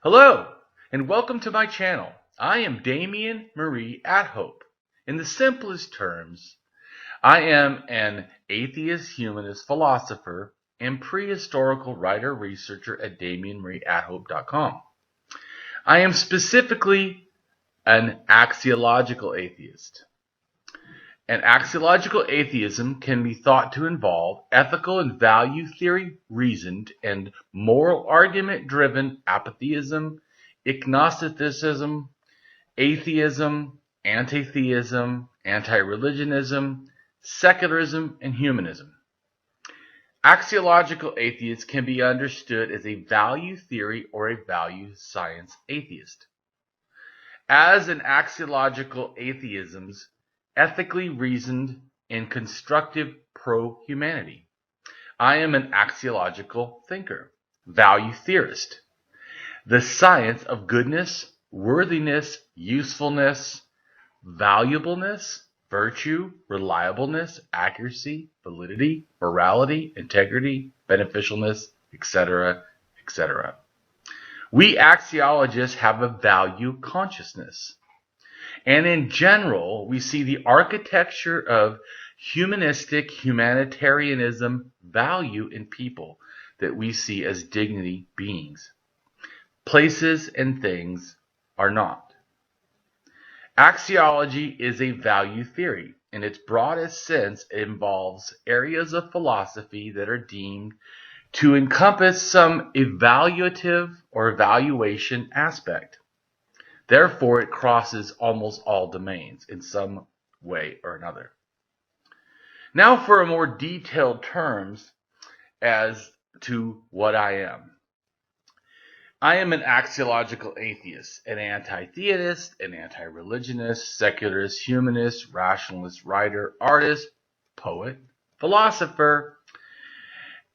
Hello, and welcome to my channel. I am Damien Marie AtHope. In the simplest terms, I am an atheist-humanist philosopher and prehistorical writer-researcher at DamienMarieAtHope.com. I am specifically an axiological atheist. An axiological atheism can be thought to involve ethical and value theory reasoned and moral argument driven apatheism, agnosticism, atheism, antitheism, antireligionism, secularism, and humanism. Axiological atheists can be understood as a value theory or a value science atheist. As an axiological atheism's ethically reasoned and constructive pro-humanity. I am an axiological thinker, value theorist. The science of goodness, worthiness, usefulness, valuableness, virtue, reliableness, accuracy, validity, morality, integrity, beneficialness, etc., etc. We axiologists have a value consciousness. And in general, we see the architecture of humanistic humanitarianism value in people that we see as dignity beings. Places and things are not. Axiology is a value theory. In its broadest sense, it involves areas of philosophy that are deemed to encompass some evaluative or evaluation aspect. Therefore, it crosses almost all domains in some way or another. Now for a more detailed terms as to what I am. I am an axiological atheist, an anti-theist, an anti-religionist, secularist, humanist, rationalist, writer, artist, poet, philosopher,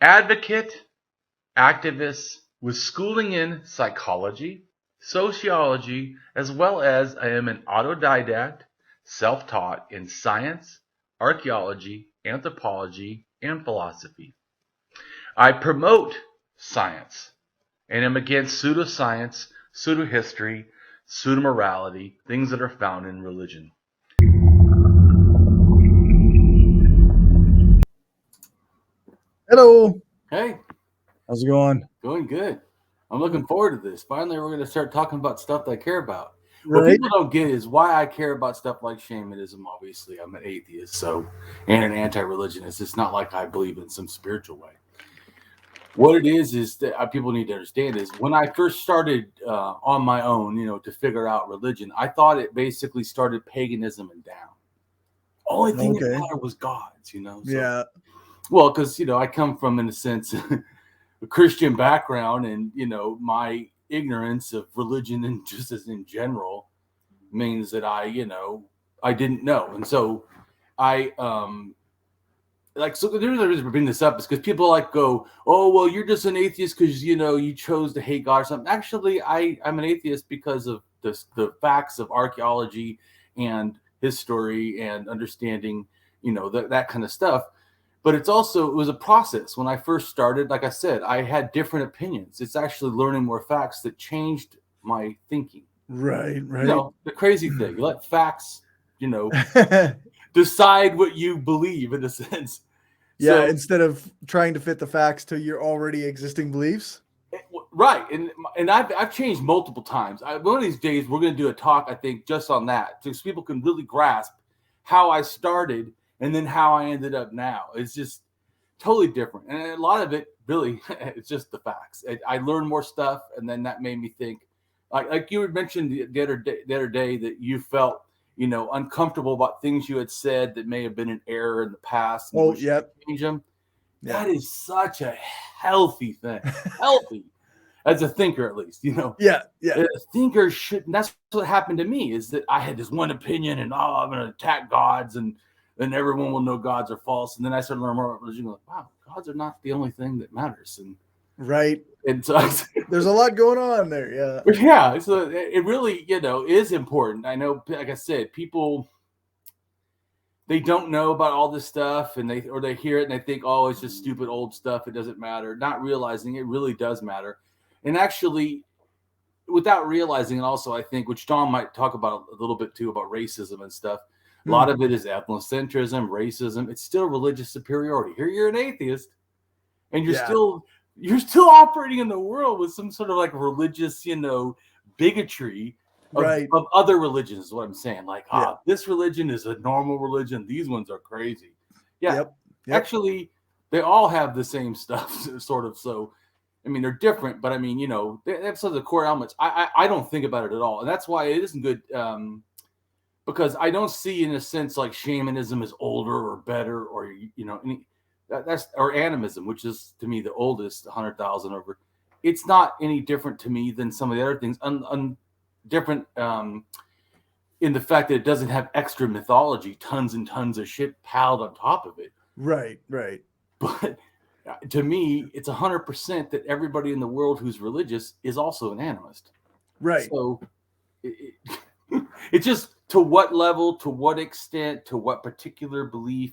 advocate, activist, with schooling in psychology, sociology, as well as I am an autodidact, self-taught in science, archaeology, anthropology, and philosophy. I promote science and am against pseudoscience, pseudohistory, pseudomorality, things that are found in religion. Hello. Hey, How's it going? going good. I'm looking forward to this. Finally, we're going to start talking about stuff that I care about. What Right. people don't get is why I care about stuff like shamanism. Obviously, I'm an atheist, and an anti-religionist. It's not like I believe in some spiritual way. What it is that people need to understand is when I first started on my own, to figure out religion, I thought it basically started paganism and down. Only thing that mattered was gods, So, Yeah. Well, because I come from, in a sense, a Christian background, and my ignorance of religion and just as in general means that I didn't know, and so I so the reason for bringing this up is because people go, oh well, you're just an atheist because you chose to hate God or something. Actually, I'm an atheist because of the facts of archaeology and history and understanding that kind of stuff. But it was a process. When I first started, like I said, I had different opinions. It's actually learning more facts that changed my thinking. Right. The crazy thing, you let facts, decide what you believe in a sense. Yeah, instead of trying to fit the facts to your already existing beliefs. Right. And I've changed multiple times. One of these days, we're going to do a talk, I think, just on that, so people can really grasp how I started and then how I ended up now. It's just totally different. And a lot of it, really, it's just the facts. I learned more stuff, and then that made me think. Like you had mentioned the other day that you felt, uncomfortable about things you had said that may have been an error in the past. Oh, yep. Change them. Yeah. That is such a healthy thing. Healthy. As a thinker, at least, Yeah. A thinker shouldn't. That's what happened to me, is that I had this one opinion, and I'm going to attack gods, and then everyone will know gods are false. And then I started learning more about religion. Like, wow, gods are not the only thing that matters. And right. And so there's a lot going on there. Yeah. Yeah. So it really, is important. I know, like I said, people, they don't know about all this stuff, and they hear it and they think, oh, it's just stupid old stuff. It doesn't matter. Not realizing it really does matter. And actually, without realizing it also, I think, which John might talk about a little bit too, about racism and stuff. A lot of it is ethnocentrism, racism. It's still religious superiority. Here you're an atheist, and you're still operating in the world with some sort of like religious, bigotry of other religions is what I'm saying. Like, this religion is a normal religion. These ones are crazy. Yeah. Yep. Actually, they all have the same stuff, sort of. So, I mean, they're different, but I mean, they have some of the core elements. I don't think about it at all. And that's why it isn't good. Because I don't see, in a sense, like shamanism is older or better, or that's or animism, which is to me the oldest, 100,000 over. It's not any different to me than some of the other things. Different in the fact that it doesn't have extra mythology, tons and tons of shit piled on top of it. Right. But to me, it's 100% that everybody in the world who's religious is also an animist. Right. So it's just to what level, to what extent, to what particular belief.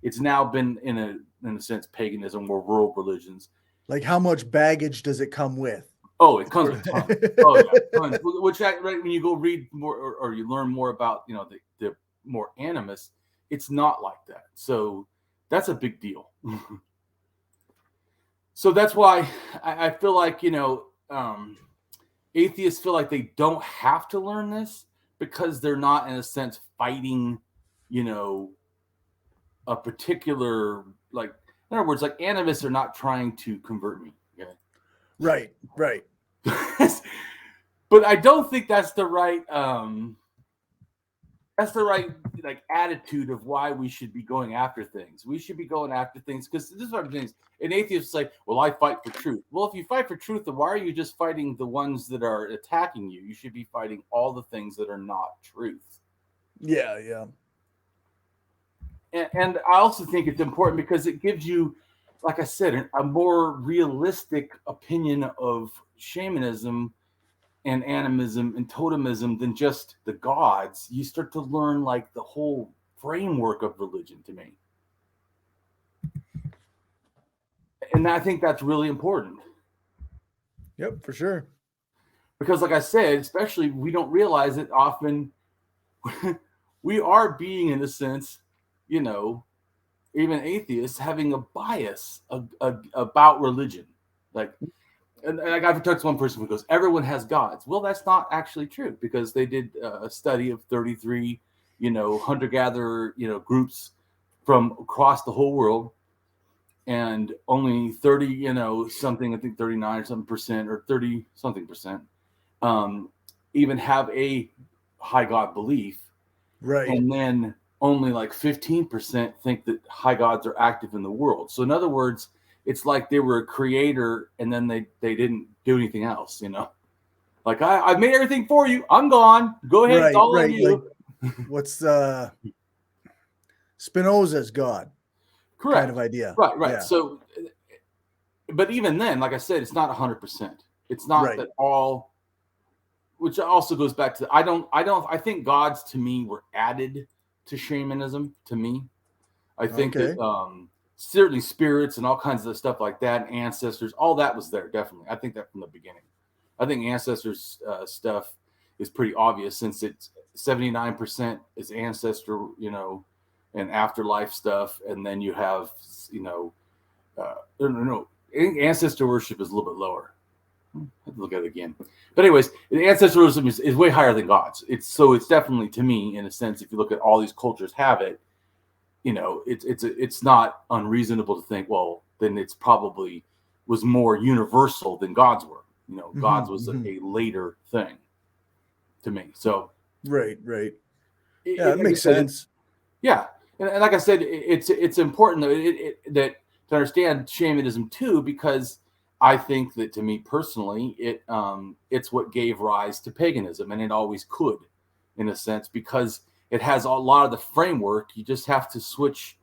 It's now been in a sense paganism or world religions. Like, how much baggage does it come with? Oh, it comes with tons. Oh yeah, tons. Which right, when you go read more or you learn more about the more animist, it's not like that. So that's a big deal. So that's why I feel like atheists feel like they don't have to learn this, because they're not, in a sense, fighting, a particular, like, in other words, like animists are not trying to convert me. Okay? Right. But I don't think that's the right like attitude of why we should be going after things. We should be going after things because this is what I'm saying. An atheist is like, well, I fight for truth. Well, if you fight for truth, then why are you just fighting the ones that are attacking you? You should be fighting all the things that are not truth. Yeah. And I also think it's important because it gives you, like I said, a more realistic opinion of shamanism and animism and totemism than just the gods. You start to learn like the whole framework of religion to me. And I think that's really important. Yep, for sure. Because like I said, especially we don't realize it often. We are being, in a sense, even atheists having a bias about religion. Like, and I've talked to one person who goes, everyone has gods. Well, that's not actually true, because they did a study of 33, hunter-gatherer, groups from across the whole world. And only 30, something, I think 39 or something percent, or 30 something percent, even have a high God belief. Right. And then only like 15% think that high gods are active in the world. So in other words, it's like they were a creator and then they didn't do anything else, Like, I've made everything for you. I'm gone. Go ahead. It's all on you. Like, what's Spinoza's God? Correct. Kind of idea. Right. Yeah. So, but even then, like I said, it's not 100%. It's not that all, which also goes back to, I think gods to me were added to shamanism to me. I think that certainly spirits and all kinds of stuff like that, ancestors, all that was there, definitely. I think that from the beginning. I think ancestors stuff is pretty obvious, since it's 79% is ancestor, and afterlife stuff, and then you have, ancestor worship is a little bit lower. I have to look at it again. But anyways, ancestralism is way higher than gods. It's definitely, to me, in a sense, if you look at all these cultures have it, it's not unreasonable to think, well, then it's probably was more universal than gods were. Gods was a later thing to me. So right. It makes sense. Yeah. And like I said, it's important that to understand shamanism too, because I think that, to me personally, it's what gave rise to paganism, and it always could, in a sense, because it has a lot of the framework. You just have to switch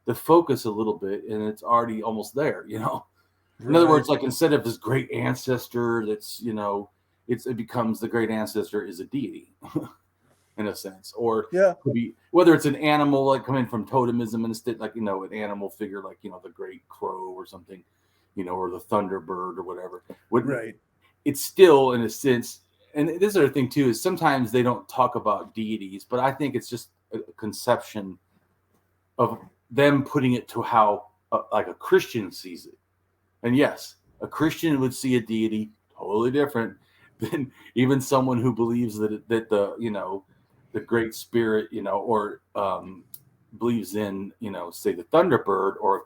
the focus a little bit, and it's already almost there. In other words, like, instead of this great ancestor, that's it becomes the great ancestor is a deity. In a sense, or could be, whether it's an animal, like coming from totemism, instead, like an animal figure, like the great crow or something, or the thunderbird or whatever. It's still, in a sense, and this is the thing too, is sometimes they don't talk about deities, but I think it's just a conception of them putting it to how like a Christian sees it. And yes, a Christian would see a deity totally different than even someone who believes that the, you know, the Great Spirit, you know, or believes in, you know, say the Thunderbird or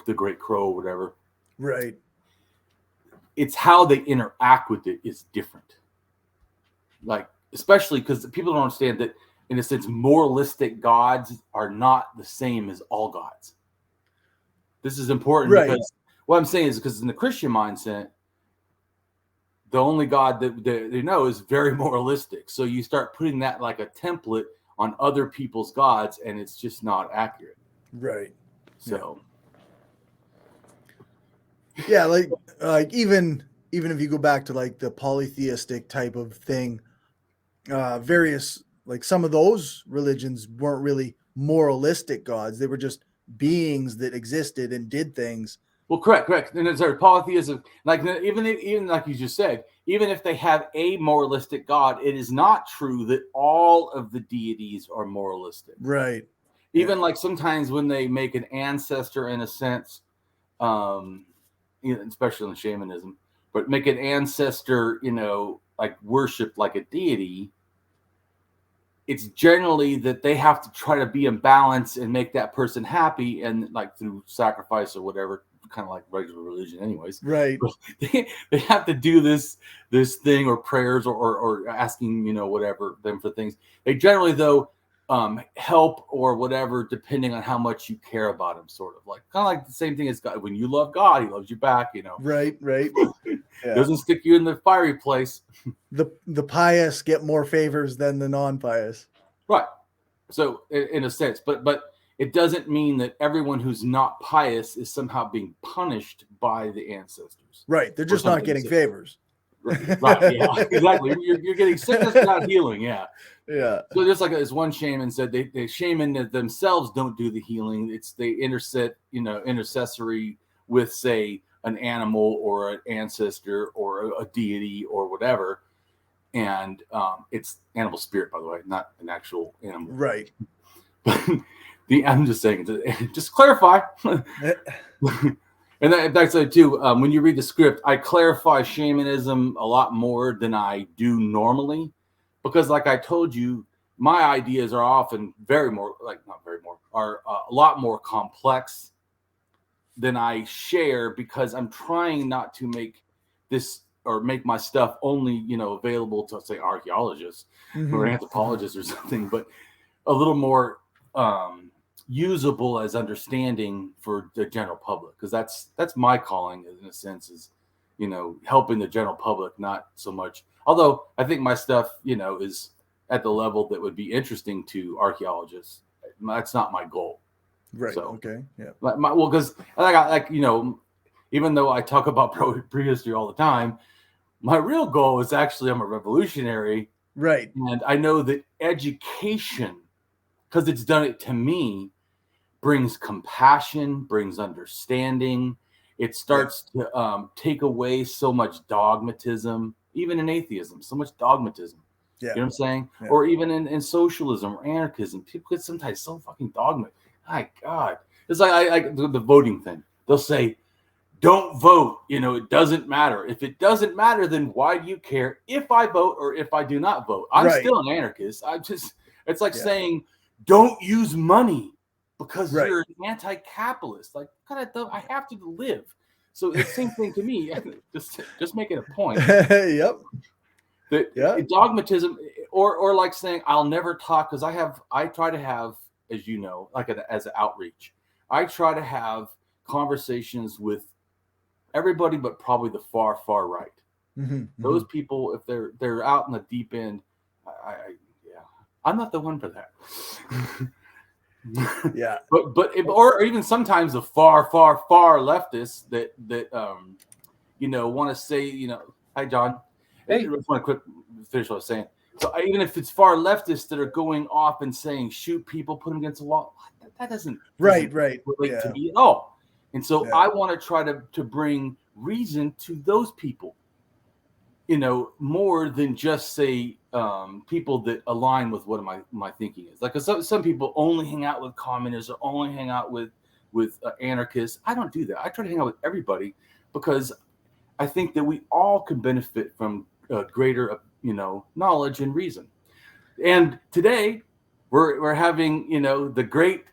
the Great Crow or whatever. Right. It's how they interact with it is different. Like, especially because people don't understand that, in a sense, moralistic gods are not the same as all gods. This is important, right? Because what I'm saying is, because in the Christian mindset, the only God that they know is very moralistic. So you start putting that like a template on other people's gods, and it's just not accurate. Right. So. Yeah, like even if you go back to like the polytheistic type of thing, various, like, some of those religions weren't really moralistic gods. They were just beings that existed and did things. Well, correct. And there's polytheism, like even like you just said, even if they have a moralistic god, it is not true that all of the deities are moralistic. Right. Even like sometimes when they make an ancestor, in a sense, you know, especially in shamanism, but make an ancestor, you know, like worship like a deity, it's generally that they have to try to be in balance and make that person happy, and like through sacrifice or whatever, kind of like regular religion anyways. Right. They have to do this thing, or prayers, or asking, you know, whatever them for things. They generally, though, help or whatever, depending on how much you care about him, sort of like kind of like the same thing as God. When you love God, he loves you back, you know. Right. Yeah. Doesn't stick you in the fiery place. The pious get more favors than the non-pious. Right. So in a sense, but it doesn't mean that everyone who's not pious is somehow being punished by the ancestors. Right. They're just not getting favors. Right. Yeah, exactly. You're getting sickness without healing. Yeah. Yeah. So just like this one shaman said, they shaman themselves don't do the healing. It's they intercessory with, say, an animal or an ancestor or a deity or whatever. And it's animal spirit, by the way, not an actual animal. Right. But I'm just saying, just clarify. And that's it too. When you read the script, I clarify shamanism a lot more than I do normally, because, like I told you, my ideas are often are a lot more complex than I share, because I'm trying not to make this or make my stuff only, you know, available to, say, archaeologists or anthropologists or something, but a little more usable as understanding for the general public, because that's my calling, in a sense, is, you know, helping the general public, not so much, although I think my stuff, you know, is at the level that would be interesting to archaeologists. That's not my goal. Right. So, okay. Yeah. Well, because like you know, even though I talk about prehistory all the time, my real goal is actually, I'm a revolutionary. Right. And I know that education, because it's done it to me, brings compassion, brings understanding. It starts to take away so much dogmatism, even in atheism, so much dogmatism. Yeah. You know what I'm saying? Yeah. Or even in socialism or anarchism, people get sometimes so fucking dogmatic. My God. It's like the voting thing. They'll say, don't vote. You know, it doesn't matter. If it doesn't matter, then why do you care if I vote or if I do not vote? I'm still an anarchist. It's like saying, don't use money because you're an anti-capitalist. Like, I have to live. So it's the same thing to me. just making a point. Yep. Dogmatism, or like saying, I'll never talk, because I try to have, as you know, like as an outreach, I try to have conversations with everybody, but probably the far right. Those people, if they're out in the deep end, I'm not the one for that. Yeah. Or even sometimes the far leftists that you know, want to say, you know, hi John. Hey. I just want to finish what I was saying. So even if it's far leftists that are going off and saying, shoot people, put them against the wall, that doesn't relate to me at all. And so I want to try to bring reason to those people. more than just say people that align with what my thinking is. Like some people only hang out with communists or only hang out with anarchists. I don't do that. I try to hang out with everybody because I think that we all can benefit from greater knowledge and reason. And today we're having the great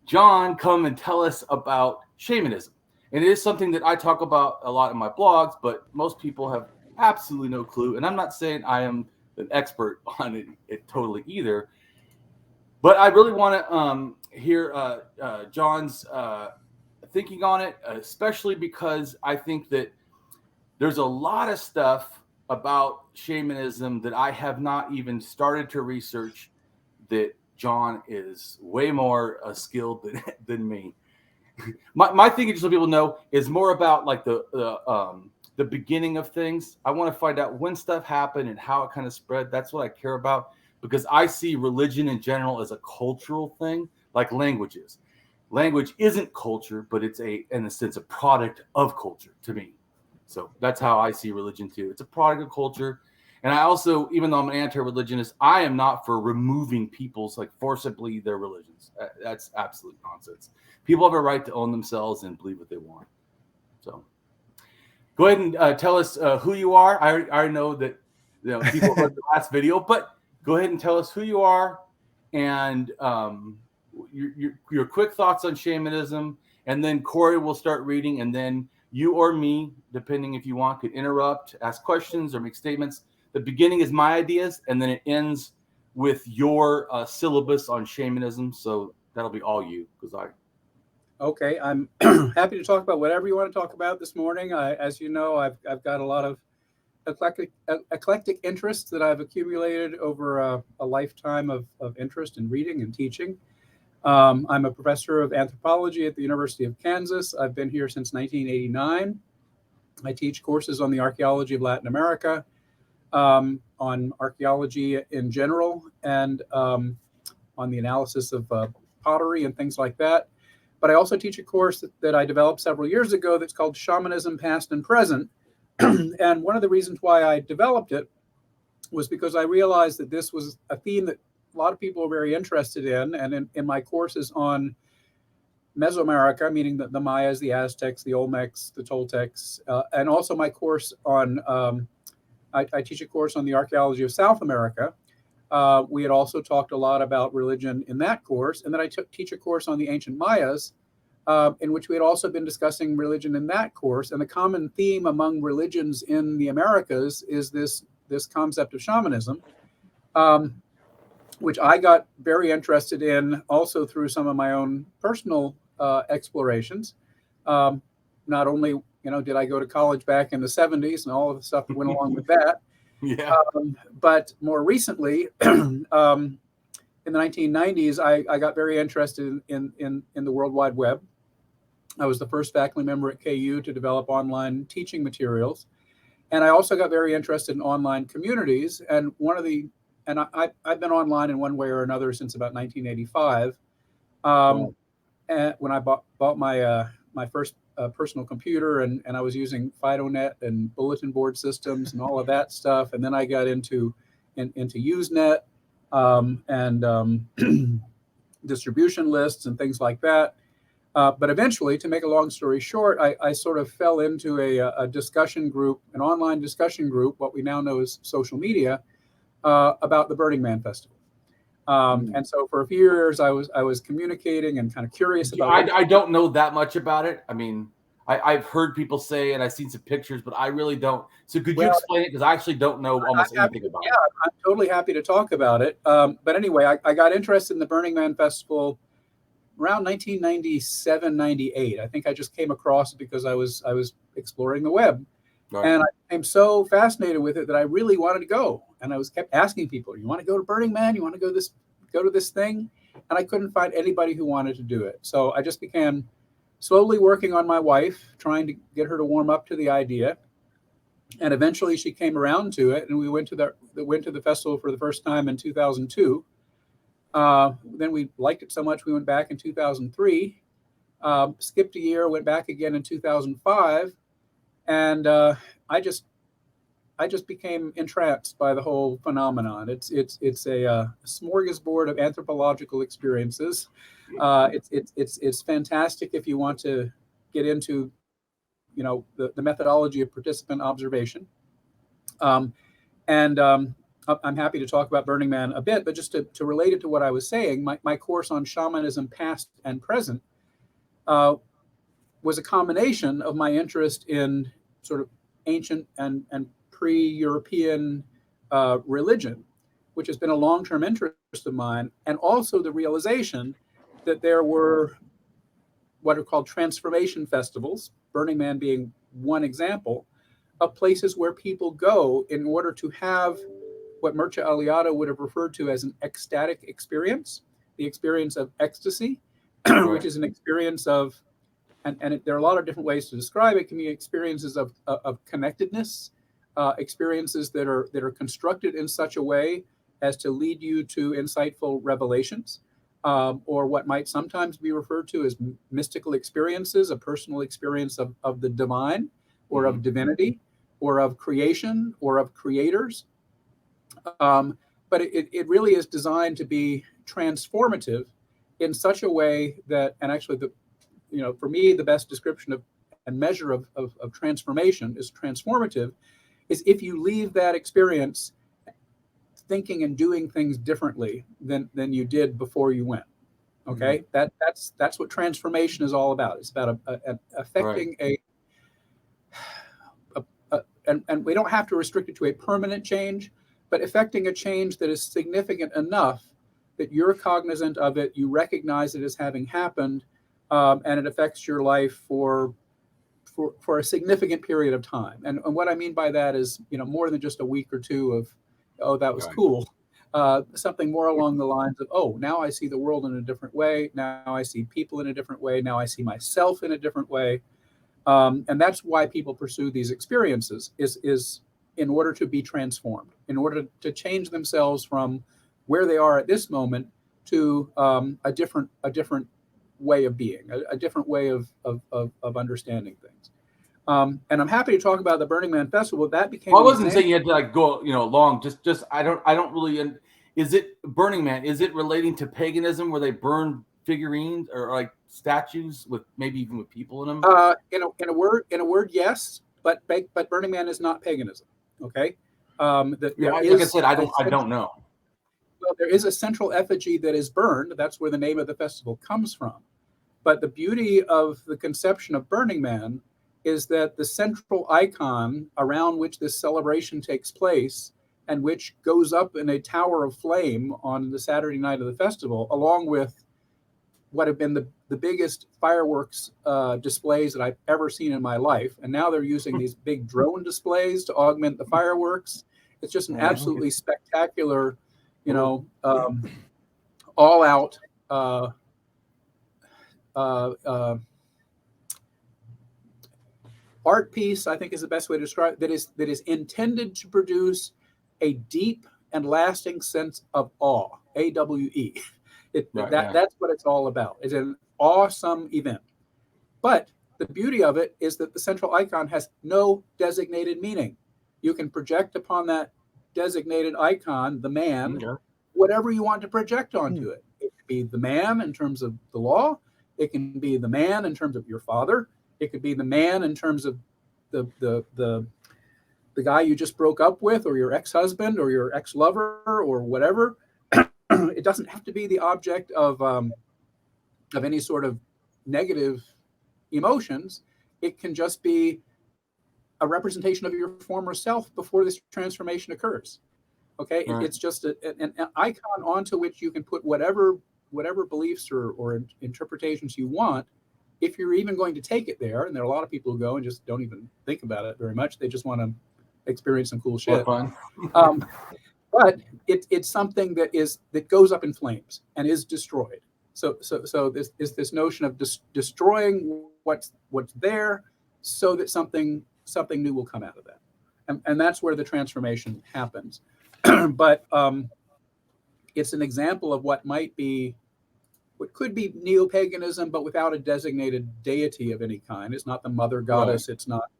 John come and tell us about shamanism. And it is something that I talk about a lot in my blogs, but most people have absolutely no clue. And I'm not saying I am an expert on it totally either. But I really want to hear John's thinking on it, especially because I think that there's a lot of stuff about shamanism that I have not even started to research that John is way more skilled than me. My thinking, just so people know, is more about like the beginning of things. I want to find out when stuff happened and how it kind of spread. That's what I care about, because I see religion in general as a cultural thing, like languages. Language isn't culture, but it's in a sense, a product of culture to me. So that's how I see religion too. It's a product of culture. And I also, even though I'm an anti-religionist, I am not for removing people's forcibly their religions. That's absolute nonsense. People have a right to own themselves and believe what they want. So go ahead and tell us who you are. I already know that people heard the last video, but go ahead and tell us who you are and your quick thoughts on shamanism. And then Cory will start reading, and then you or me, depending if you want, could interrupt, ask questions, or make statements. The beginning is my ideas, and then it ends with your syllabus on shamanism. So that'll be all you, because Okay, I'm happy to talk about whatever you want to talk about this morning. As you know, I've got a lot of eclectic interests that I've accumulated over a lifetime of interest in reading and teaching. I'm a professor of anthropology at the University of Kansas. I've been here since 1989. I teach courses on the archaeology of Latin America, on archaeology in general, and on the analysis of pottery and things like that. But I also teach a course that I developed several years ago that's called Shamanism, Past and Present. And one of the reasons why I developed it was because I realized that this was a theme that a lot of people are very interested in. And in my courses on Mesoamerica, meaning the Mayas, the Aztecs, the Olmecs, the Toltecs, and also my course on, I teach a course on the archaeology of South America. We had also talked a lot about religion in that course. And then I teach a course on the ancient Mayas, in which we had also been discussing religion in that course. And the common theme among religions in the Americas is this concept of shamanism, which I got very interested in also through some of my own personal explorations. Not only, did I go to college back in the 70s and all of the stuff that went along with that, yeah. But more recently, in the 1990s, I got very interested in the World Wide Web. I was the first faculty member at KU to develop online teaching materials. And I also got very interested in online communities. And I've been online in one way or another since about 1985. And when I bought my first personal computer, and I was using FidoNet and bulletin board systems and all of that stuff. And then I got into Usenet and distribution lists and things like that. But eventually, to make a long story short, I sort of fell into a discussion group, an online discussion group, what we now know as social media, about the Burning Man Festival. And so for a few years, I was communicating and kind of curious about. I don't know that much about it. I mean, I've heard people say, and I've seen some pictures, but I really don't. So could you explain it? Because I actually don't know almost anything about it. Yeah, I'm totally happy to talk about it. But anyway, I got interested in the Burning Man Festival around 1997, 98. I think I just came across it because I was exploring the web. Right. And I am so fascinated with it that I really wanted to go. And I kept asking people, you want to go to Burning Man? You want to go to this thing? And I couldn't find anybody who wanted to do it. So I just began slowly working on my wife, trying to get her to warm up to the idea. And eventually she came around to it, and we went to the festival for the first time in 2002. Then we liked it so much we went back in 2003, skipped a year, went back again in 2005. And I just I just became entranced by the whole phenomenon. It's a smorgasbord of anthropological experiences. It's fantastic if you want to get into, the methodology of participant observation. I'm happy to talk about Burning Man a bit, but just to relate it to what I was saying, my course on shamanism past and present was a combination of my interest in sort of ancient and pre-European religion, which has been a long-term interest of mine, and also the realization that there were what are called transformation festivals, Burning Man being one example, of places where people go in order to have what Mircea Eliade would have referred to as an ecstatic experience, the experience of ecstasy, which is an experience of, and there are a lot of different ways to describe it. It can be experiences of connectedness, experiences that are constructed in such a way as to lead you to insightful revelations, or what might sometimes be referred to as mystical experiences, a personal experience of the divine, or of divinity, or of creation, or of creators. But it really is designed to be transformative in such a way that, and actually for me, the best description of and measure of transformation is transformative, is if you leave that experience thinking and doing things differently than you did before you went. Okay, that's what transformation is all about. It's about affecting and we don't have to restrict it to a permanent change, but affecting a change that is significant enough that you're cognizant of it, you recognize it as having happened, and it affects your life for a significant period of time. And what I mean by that is, more than just a week or two of, oh, that was cool. Something more along the lines of, oh, now I see the world in a different way. Now I see people in a different way. Now I see myself in a different way. And that's why people pursue these experiences, is in order to be transformed, in order to change themselves from where they are at this moment to a different way of being, a different way of understanding things. And I'm happy to talk about the Burning Man Festival. That became. Well, I wasn't saying you had to go, long. Just I don't really. Is it Burning Man? Is it relating to paganism, where they burn figurines or like statues with maybe even with people in them? In a word, yes. But Burning Man is not paganism. Okay. Like I said, I don't know. Well, there is a central effigy that is burned. That's where the name of the festival comes from. But the beauty of the conception of Burning Man is that the central icon around which this celebration takes place, and which goes up in a tower of flame on the Saturday night of the festival, along with what have been the biggest fireworks displays that I've ever seen in my life. And now they're using these big drone displays to augment the fireworks. It's just an absolutely spectacular, all out art piece, I think is the best way to describe it, that is intended to produce a deep and lasting sense of awe, AWE. That's what it's all about. It's an awesome event. But the beauty of it is that the central icon has no designated meaning. You can project upon that designated icon, the man, whatever you want to project onto it. It could be the man in terms of the law. It can be the man in terms of your father. It could be the man in terms of the guy you just broke up with, or your ex-husband, or your ex-lover, or whatever. It doesn't have to be the object of any sort of negative emotions. It can just be a representation of your former self before this transformation occurs. Okay, it's just an icon onto which you can put whatever beliefs or interpretations you want, if you're even going to take it there. And there are a lot of people who go and just don't even think about it very much. They just want to experience some cool shit. But it's something that goes up in flames and is destroyed. So this notion of destroying what's there, so that something new will come out of that, and that's where the transformation happens. But it's an example of what could be neo-paganism, but without a designated deity of any kind. It's not the mother goddess. Right.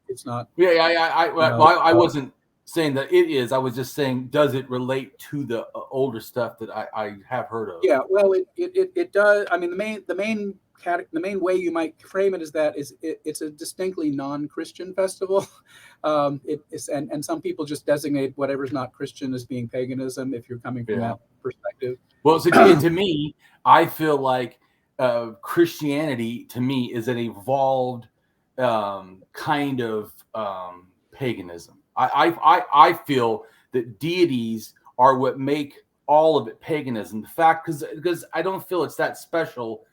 It's not. I wasn't saying that it is. I was just saying, does it relate to the older stuff that I have heard of? Yeah, well, it does. I mean, the main way you might frame it is that it's a distinctly non-Christian festival. And some people just designate whatever's not Christian as being paganism if you're coming from that perspective. Well, so to me, I feel like Christianity to me is an evolved kind of paganism. I feel that deities are what make all of it paganism. The fact, because I don't feel it's that special.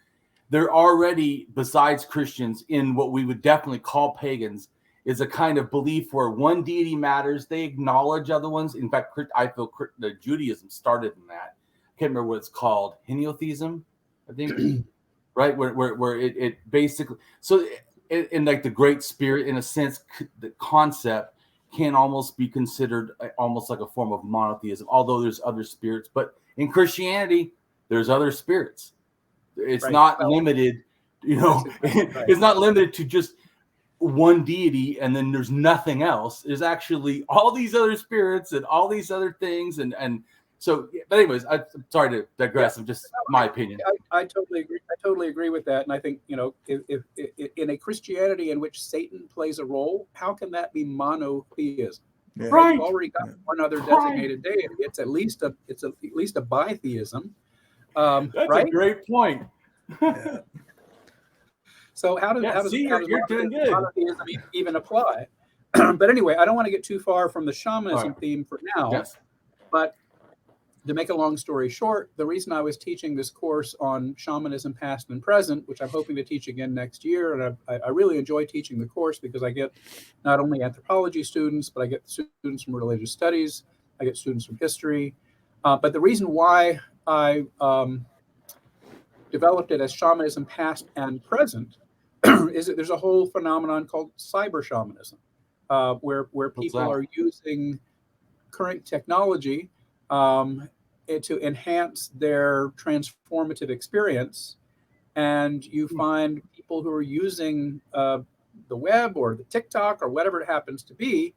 They're already, besides Christians, in what we would definitely call pagans, is a kind of belief where one deity matters. They acknowledge other ones. In fact, I feel the Judaism started in that. I can't remember what it's called. Henotheism, I think, right? Where it basically, so in like the Great Spirit, in a sense, the concept can almost be considered almost like a form of monotheism, although there's other spirits. But in Christianity, there's other spirits. It's not limited, it's not limited to just one deity and then there's nothing else. There's actually all these other spirits and all these other things. And so, but anyways, I'm sorry to digress. I'm just my opinion. I totally agree. I totally agree with that. And I think, if in a Christianity in which Satan plays a role, how can that be monotheism? Yeah. Right. You've already got one other designated deity. It's at least a bitheism. That's a great point. Yeah. So how does monotheism even apply? But anyway, I don't want to get too far from the shamanism theme for now. Yes. But to make a long story short, the reason I was teaching this course on shamanism past and present, which I'm hoping to teach again next year, and I really enjoy teaching the course because I get not only anthropology students, but I get students from religious studies, I get students from history. But the reason why I developed it as shamanism past and present is that there's a whole phenomenon called cyber shamanism, where people are using current technology to enhance their transformative experience. And you find people who are using the web or the TikTok or whatever it happens to be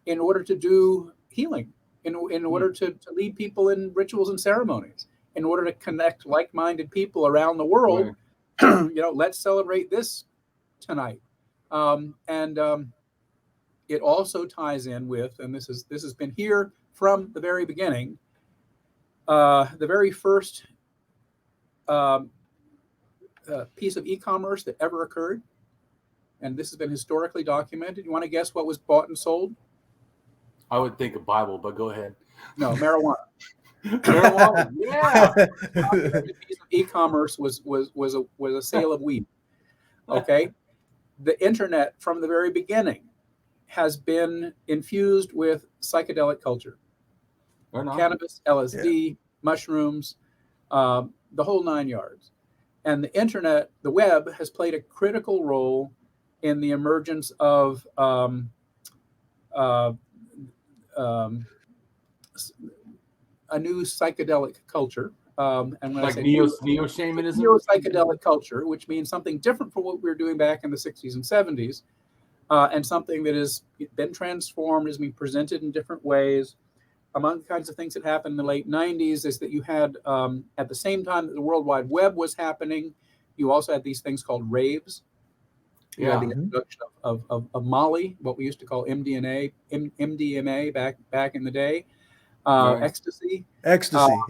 in order to do healing, in order to lead people in rituals and ceremonies, in order to connect like-minded people around the world. Let's celebrate this tonight. It also ties in with, and this has been here from the very beginning, the very first piece of e-commerce that ever occurred, and this has been historically documented. You want to guess what was bought and sold? I would think a Bible, but go ahead. No, marijuana. Marijuana, yeah. The piece of e-commerce was a sale of weed. Okay, the internet from the very beginning has been infused with psychedelic culture, cannabis, LSD, mushrooms, the whole nine yards. And the internet, the web, has played a critical role in the emergence of a new psychedelic culture. And when like I say neo-shamanism? Neo-psychedelic culture, which means something different from what we were doing back in the 60s and 70s, and something that has been transformed, is being presented in different ways. Among the kinds of things that happened in the late 90s is that you had, at the same time that the World Wide Web was happening, you also had these things called raves. You had the introduction of Molly, what we used to call MDMA back in the day. Ecstasy. Ecstasy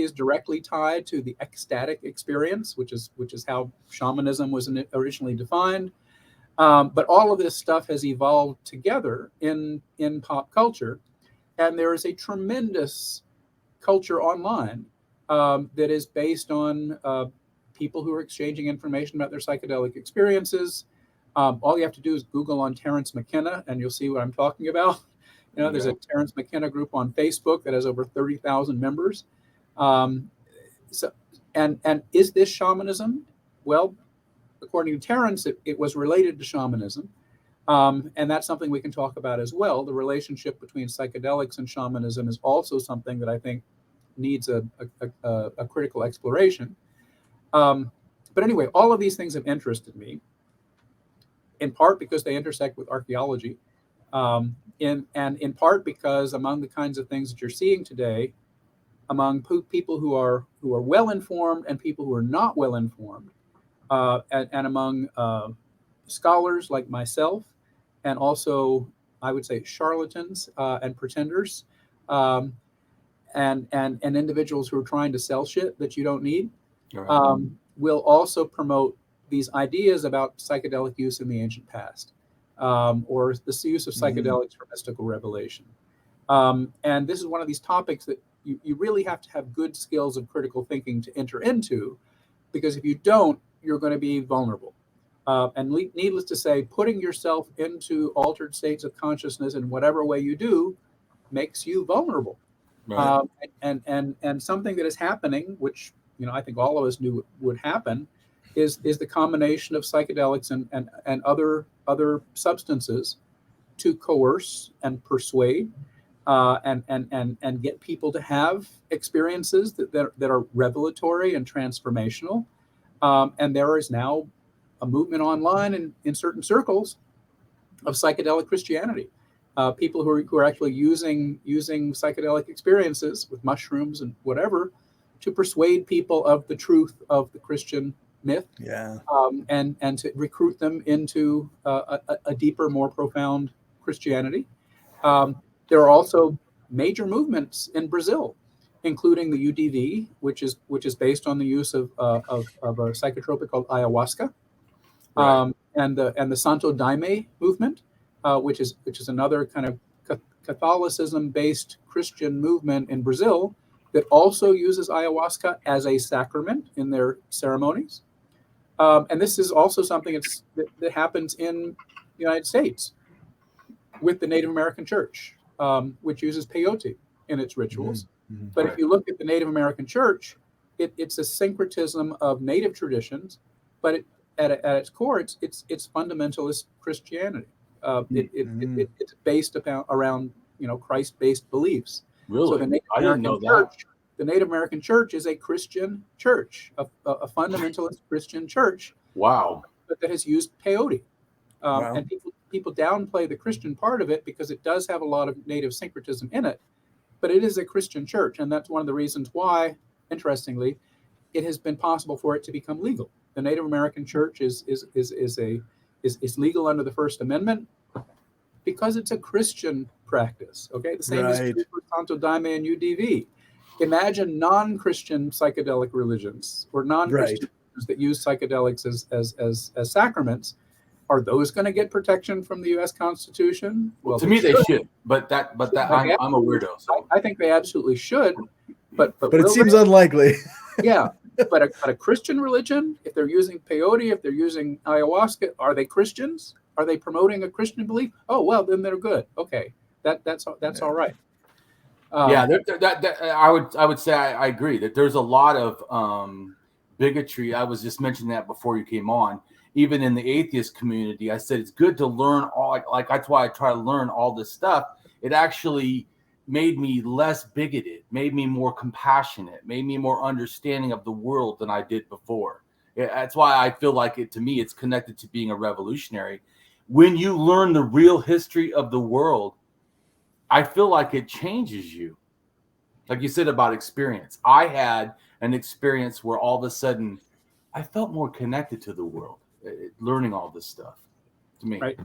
is directly tied to the ecstatic experience, which is how shamanism was originally defined. But all of this stuff has evolved together in pop culture, and there is a tremendous culture online that is based on people who are exchanging information about their psychedelic experiences. All you have to do is Google on Terence McKenna, and you'll see what I'm talking about. There's a Terence McKenna group on Facebook that has over 30,000 members. So is this shamanism? Well, according to Terence, it was related to shamanism. And that's something we can talk about as well. The relationship between psychedelics and shamanism is also something that I think needs a critical exploration. But anyway, all of these things have interested me, in part because they intersect with archaeology. in part because among the kinds of things that you're seeing today, among people who are well informed and people who are not well informed, and among scholars like myself, and also I would say charlatans and pretenders, and individuals who are trying to sell shit that you don't need, Right. will also promote these ideas about psychedelic use in the ancient past, or the use of psychedelics for mystical revelation. And this is one of these topics that you really have to have good skills of critical thinking to enter into, because if you don't, you're going to be vulnerable. And needless to say, putting yourself into altered states of consciousness in whatever way you do makes you vulnerable. Right. And something that is happening, which I think all of us knew would happen, is the combination of psychedelics and other substances to coerce and persuade and get people to have experiences that are revelatory and transformational. And there is now a movement online in certain circles of psychedelic Christianity. People who are actually using psychedelic experiences with mushrooms and whatever to persuade people of the truth of the Christian myth, and to recruit them into a deeper, more profound Christianity. There are also major movements in Brazil, including the UDV, which is based on the use of a psychotropic called ayahuasca, Right. and the Santo Daime movement, which is another kind of Catholicism-based Christian movement in Brazil that also uses ayahuasca as a sacrament in their ceremonies. And this is also something that happens in the United States with the Native American Church, which uses peyote in its rituals. But if you look at the Native American Church, it's a syncretism of Native traditions, but at its core, it's fundamentalist Christianity. It's based around Christ-based beliefs. Really? So the Native I didn't know American that. The Native American Church is a Christian church, a fundamentalist Christian church. Wow. But that has used peyote. Wow. And people downplay the Christian part of it because it does have a lot of Native syncretism in it. But it is a Christian church, and that's one of the reasons why, interestingly, it has been possible for it to become legal. The Native American Church is legal under the First Amendment because it's a Christian practice. Okay, the same is true for Santo Daime and UDV. Imagine non-Christian psychedelic religions or non-Christian religions that use psychedelics as sacraments. Are those going to get protection from the U.S. Constitution? Well, to me, they should. But I'm a weirdo. So I think they absolutely should. But it seems unlikely. Yeah, but a Christian religion, if they're using peyote, if they're using ayahuasca, are they Christians? Are they promoting a Christian belief? Oh well, then they're good. Okay, that's all right. I would say I agree that there's a lot of bigotry. I was just mentioning that before you came on. Even in the atheist community, I said it's good to learn all. Like that's why I try to learn all this stuff. It actually made me less bigoted, made me more compassionate, made me more understanding of the world than I did before. That's why I feel like to me, it's connected to being a revolutionary. When you learn the real history of the world, I feel like it changes you. Like you said about experience. I had an experience where all of a sudden I felt more connected to the world, learning all this stuff to me. Right.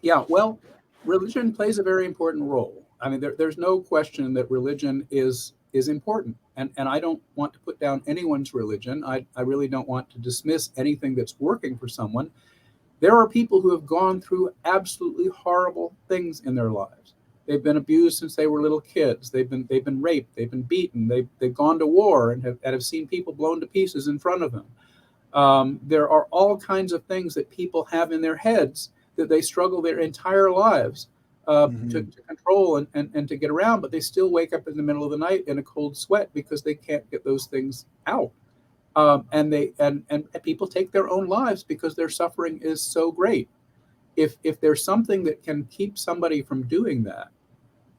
Yeah, well, religion plays a very important role. I mean, there's no question that religion is important. And I don't want to put down anyone's religion. I really don't want to dismiss anything that's working for someone. There are people who have gone through absolutely horrible things in their lives. They've been abused since they were little kids. They've been raped. They've been beaten. They've gone to war and have seen people blown to pieces in front of them. There are all kinds of things that people have in their heads that they struggle their entire lives to control and to get around, but they still wake up in the middle of the night in a cold sweat because they can't get those things out. And people take their own lives because their suffering is so great. If there's something that can keep somebody from doing that,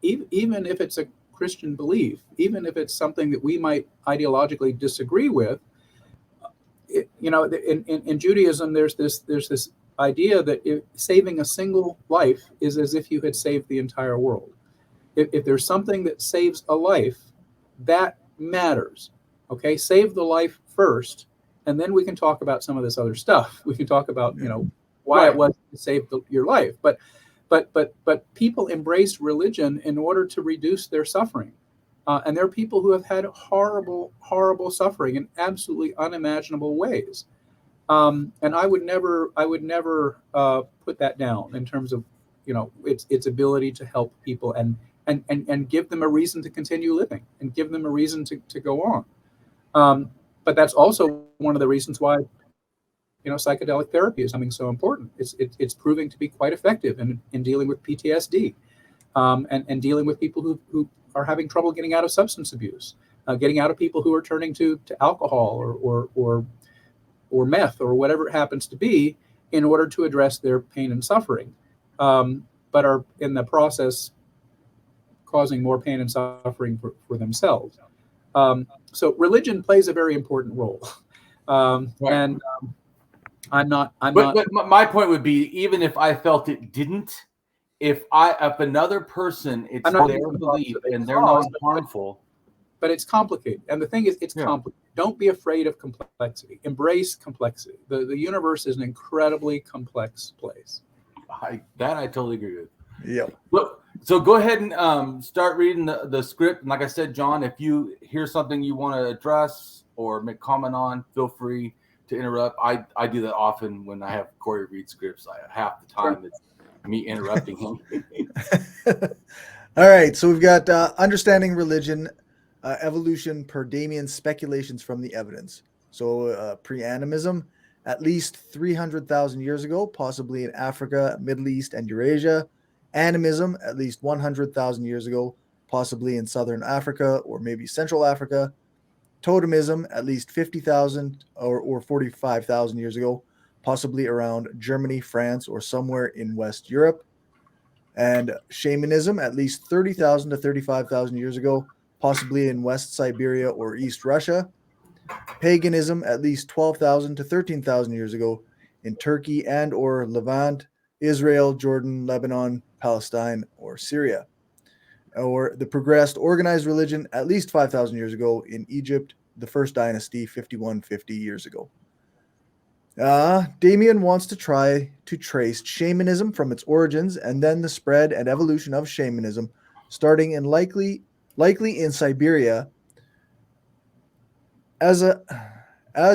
even if it's a Christian belief, even if it's something that we might ideologically disagree with, in Judaism, there's this idea that saving a single life is as if you had saved the entire world. If there's something that saves a life, that matters. Okay, save the life first, and then we can talk about some of this other stuff. We can talk about, why it was to save your life. But people embrace religion in order to reduce their suffering. And there are people who have had horrible, horrible suffering in absolutely unimaginable ways. And I would never put that down in terms of, its ability to help people and give them a reason to continue living and give them a reason to go on. But that's also one of the reasons why, psychedelic therapy is becoming so important. It's proving to be quite effective in dealing with PTSD, and dealing with people who are having trouble getting out of substance abuse, getting out of people who are turning to alcohol or meth or whatever it happens to be in order to address their pain and suffering, but are in the process causing more pain and suffering for themselves. So religion plays a very important role. Right. And but my point would be, even if I felt it didn't, if another person, it's their belief and they're not harmful. But it's complicated. And the thing is, it's complicated. Don't be afraid of complexity. Embrace complexity. The universe is an incredibly complex place. I totally agree with. Yeah. Look, so go ahead and start reading the script. And like I said, John, if you hear something you want to address or make comment on, feel free to interrupt. I do that often when I have Cory read scripts. Half the time it's me interrupting him. All right. So we've got Understanding Religion, Evolution per Damien's Speculations from the Evidence. So pre-animism, at least 300,000 years ago, possibly in Africa, Middle East, and Eurasia. Animism, at least 100,000 years ago, possibly in Southern Africa or maybe Central Africa. Totemism, at least 50,000 or 45,000 years ago, possibly around Germany, France, or somewhere in West Europe. And shamanism, at least 30,000 to 35,000 years ago, possibly in West Siberia or East Russia. Paganism, at least 12,000 to 13,000 years ago, in Turkey and or Levant, Israel, Jordan, Lebanon, Palestine, or Syria. Or the progressed organized religion, at least 5,000 years ago, in Egypt, the first dynasty, 5150 years ago. Damien wants to try to trace shamanism from its origins and then the spread and evolution of shamanism, starting in likely in Siberia, as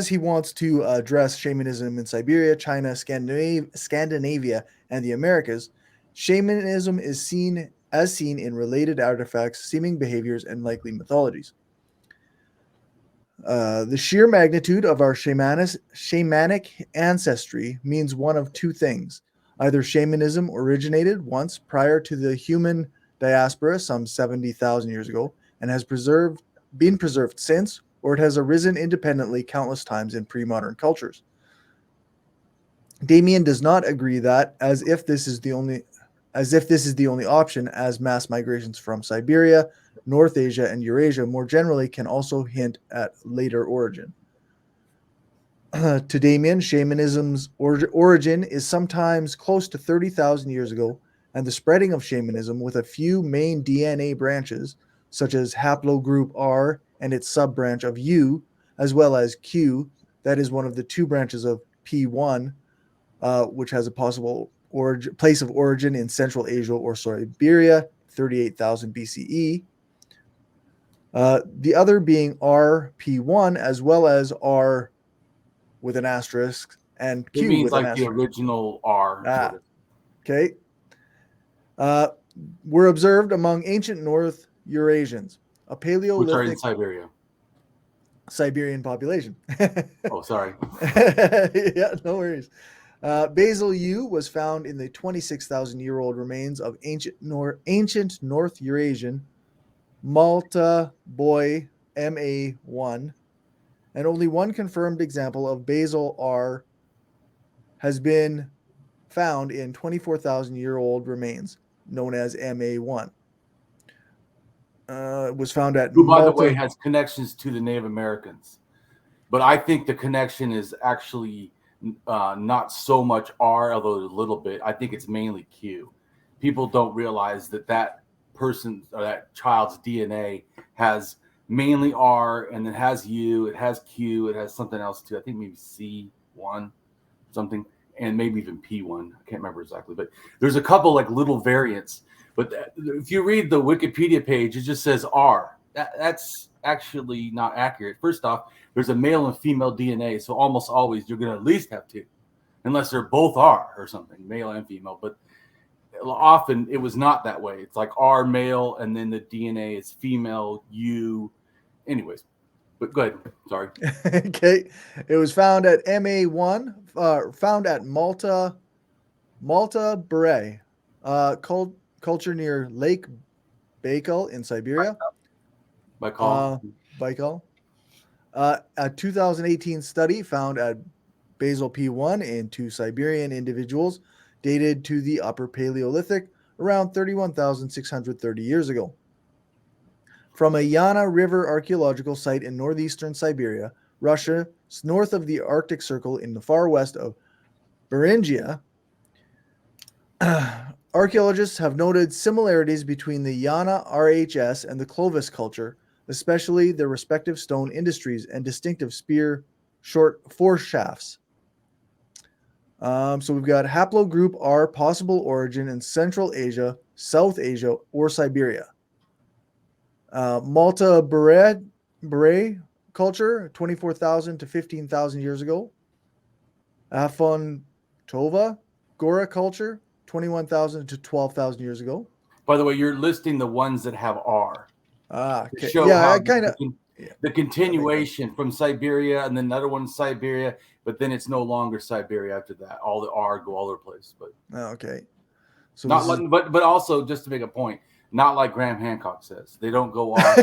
he wants to address shamanism in Siberia, China, Scandinavia, and the Americas. Shamanism is seen in related artifacts, seeming behaviors, and likely mythologies. The sheer magnitude of our shamanic ancestry means one of two things. Either shamanism originated once prior to the human diaspora some 70,000 years ago and has been preserved since, or it has arisen independently countless times in pre-modern cultures. Damien does not agree that, as if this is the only option, as mass migrations from Siberia, North Asia, and Eurasia more generally can also hint at later origin. To Damien, shamanism's origin is sometimes close to 30,000 years ago, and the spreading of shamanism with a few main DNA branches, such as haplogroup R and its sub-branch of U, as well as Q, that is one of the two branches of P1, which has a possible place of origin in Central Asia or Siberia, 38,000 BCE. The other being RP1, as well as R with an asterisk and Q means with like an asterisk. The original R. Okay. Were observed among ancient North Eurasians, a Paleolithic, which are in Siberia. Siberian population. Oh, sorry. Yeah, no worries. Basal U was found in the 26,000-year-old remains of ancient North Eurasian Malta Boy MA1, and only one confirmed example of basal R has been found in 24,000-year-old remains, known as MA1. It was found at who, by the way, has connections to the Native Americans. But I think the connection is actually not so much R, although a little bit. I think it's mainly Q. People don't realize that person or that child's DNA has mainly R, and it has U, it has Q, it has something else too. I think maybe C1 something, and maybe even P1. I can't remember exactly, but there's a couple like little variants. But if you read the Wikipedia page, it just says R. That's actually not accurate. First off, there's a male and female DNA, so almost always you're going to at least have two, unless they're both R or something, male and female. But often it was not that way. It's like R male, and then the DNA is female, U. Anyways, but go ahead. Sorry. Okay. It was found at MA1, found at Malta Bure, culture near Lake Baikal in Siberia. Baikal. A 2018 study found at Basel P1 in 2 Siberian individuals dated to the Upper Paleolithic around 31,630 years ago. From a Yana River archaeological site in northeastern Siberia, Russia, north of the Arctic Circle in the far west of Beringia, archaeologists have noted similarities between the Yana RHS and the Clovis culture, especially their respective stone industries and distinctive spear short foreshafts. So we've got haplogroup R, possible origin in Central Asia, South Asia, or Siberia. Malta Bure culture, 24,000 to 15,000 years ago. Afontova Gora culture, 21,000 to 12,000 years ago. By the way, you're listing the ones that have R. Okay. Show Yeah, how I kind of the continuation from Siberia, and then another one Siberia, but then it's no longer Siberia after that. All the R go all over the place. But okay. So not like, but also just to make a point, not like Graham Hancock says. They don't go off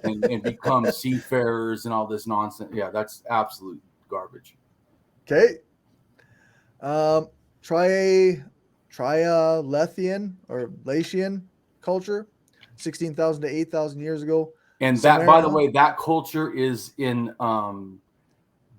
and become seafarers and all this nonsense. Yeah, that's absolute garbage. Okay. Trialethian or Latian culture, 16,000 to 8,000 years ago. And that, by the way, that culture is in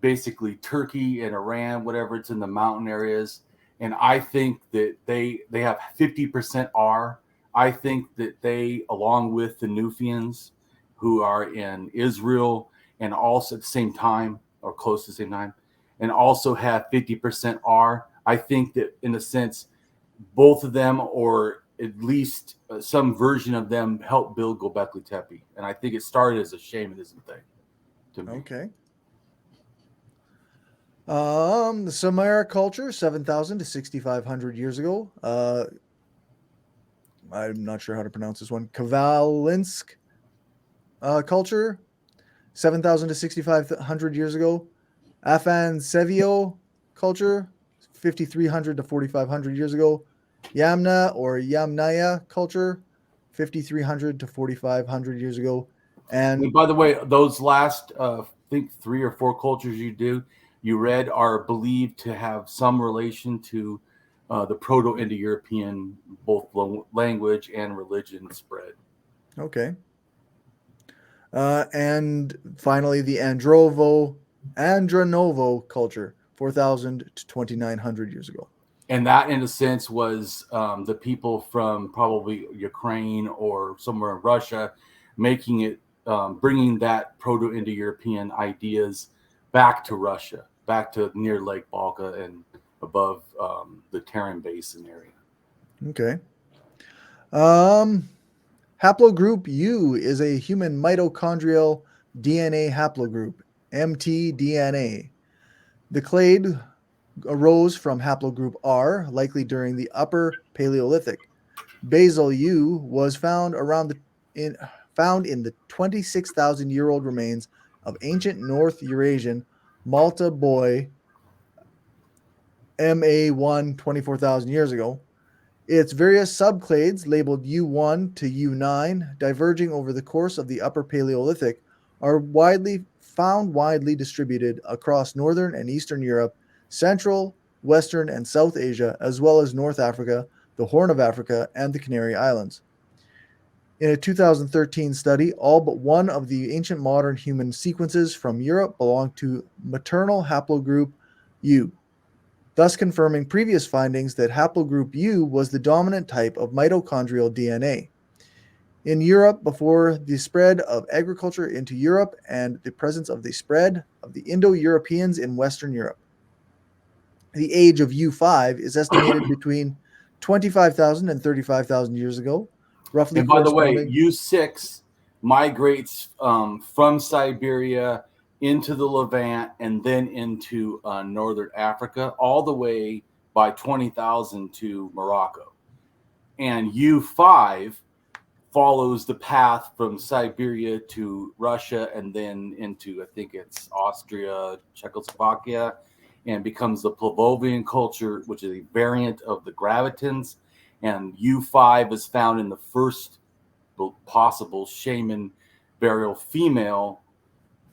basically Turkey and Iran, whatever. It's in the mountain areas. And I think that they have 50% R. I think that they, along with the Nufians, who are in Israel and also at the same time, or close to the same time, and also have 50% R. I think that, in a sense, both of them, or at least some version of them, helped build Göbekli Tepe. And I think it started as a shamanism thing to me. Okay. The Samara culture, 7,000 to 6,500 years ago. I'm not sure how to pronounce this one. Kavalinsk culture, 7,000 to 6,500 years ago. Afansevio culture, 5,300 to 4,500 years ago. Yamna or Yamnaya culture, 5,300 to 4,500 years ago. And by the way, those last, I think 3 or 4 cultures you read are believed to have some relation to the Proto-Indo-European, both language and religion spread. Okay. And finally, the Andronovo culture, 4,000 to 2,900 years ago. And that, in a sense, was the people from probably Ukraine or somewhere in Russia making it, bringing that Proto-Indo-European ideas back to Russia, back to near Lake Balka and above the Tarim Basin area. Okay. Haplogroup U is a human mitochondrial DNA haplogroup, mtDNA. The clade arose from haplogroup R, likely during the Upper Paleolithic. Basal U was found in the 26,000-year-old remains of ancient North Eurasian Malta Boy MA1 24,000 years ago. Its various subclades, labeled U1 to U9, diverging over the course of the Upper Paleolithic, are widely distributed across northern and eastern Europe, Central, Western, and South Asia, as well as North Africa, the Horn of Africa, and the Canary Islands. In a 2013 study, all but one of the ancient modern human sequences from Europe belonged to maternal haplogroup U. thus confirming previous findings that haplogroup U was the dominant type of mitochondrial DNA. In Europe, before the spread of agriculture into Europe and the presence of the spread of the Indo-Europeans in Western Europe. The age of U5 is estimated between 25,000 and 35,000 years ago, roughly And by the way, corresponding... U6 migrates from Siberia into the Levant and then into northern Africa, all the way by 20,000 to Morocco. And U5 follows the path from Siberia to Russia and then into, I think it's Austria, Czechoslovakia, and becomes the Pavlovian culture, which is a variant of the Gravitans. And U5 is found in the first possible shaman burial female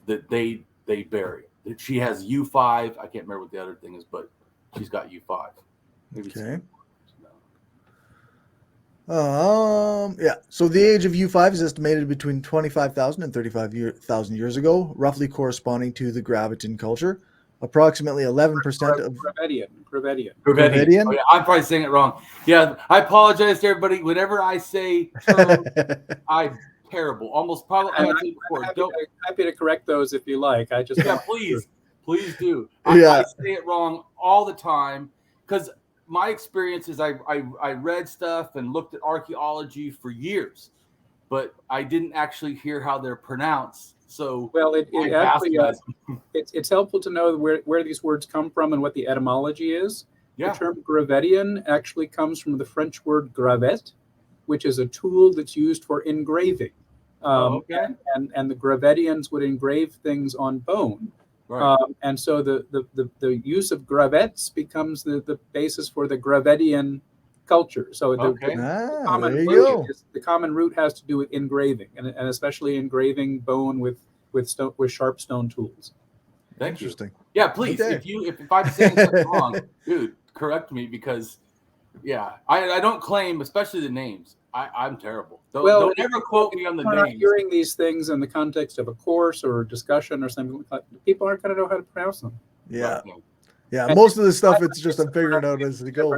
that they bury. She has U5. I can't remember what the other thing is, but she's got U5. Maybe okay. Yeah. So the age of U5 is estimated between 25,000 and 35,000 years ago, roughly corresponding to the Gravitan culture. Approximately 11% of Gravedian. Oh, yeah, I'm probably saying it wrong. Yeah, I apologize to everybody. Whenever I say term, I'm terrible. Almost probably. I'm happy to correct those if you like. I just please do. Yeah. I say it wrong all the time because my experience is I read stuff and looked at archaeology for years, but I didn't actually hear how they're pronounced. So well, it's helpful to know where these words come from and what the etymology is. Yeah. The term Gravedian actually comes from the French word gravet, which is a tool that's used for engraving. Okay. And the Gravedians would engrave things on bone. Right. And so the use of gravets becomes the basis for the Gravedian culture. So the common root has to do with engraving, and especially engraving bone with sharp stone tools. Thank you. Interesting. Yeah, please. Okay. If I'm saying something wrong, dude, correct me because I don't claim, especially the names. I'm terrible. Don't ever quote me on the names. Not hearing these things in the context of a course or a discussion or something like that, people aren't going to know how to pronounce them. Yeah. Yeah. And most of the stuff, it's just I'm figuring out as we go.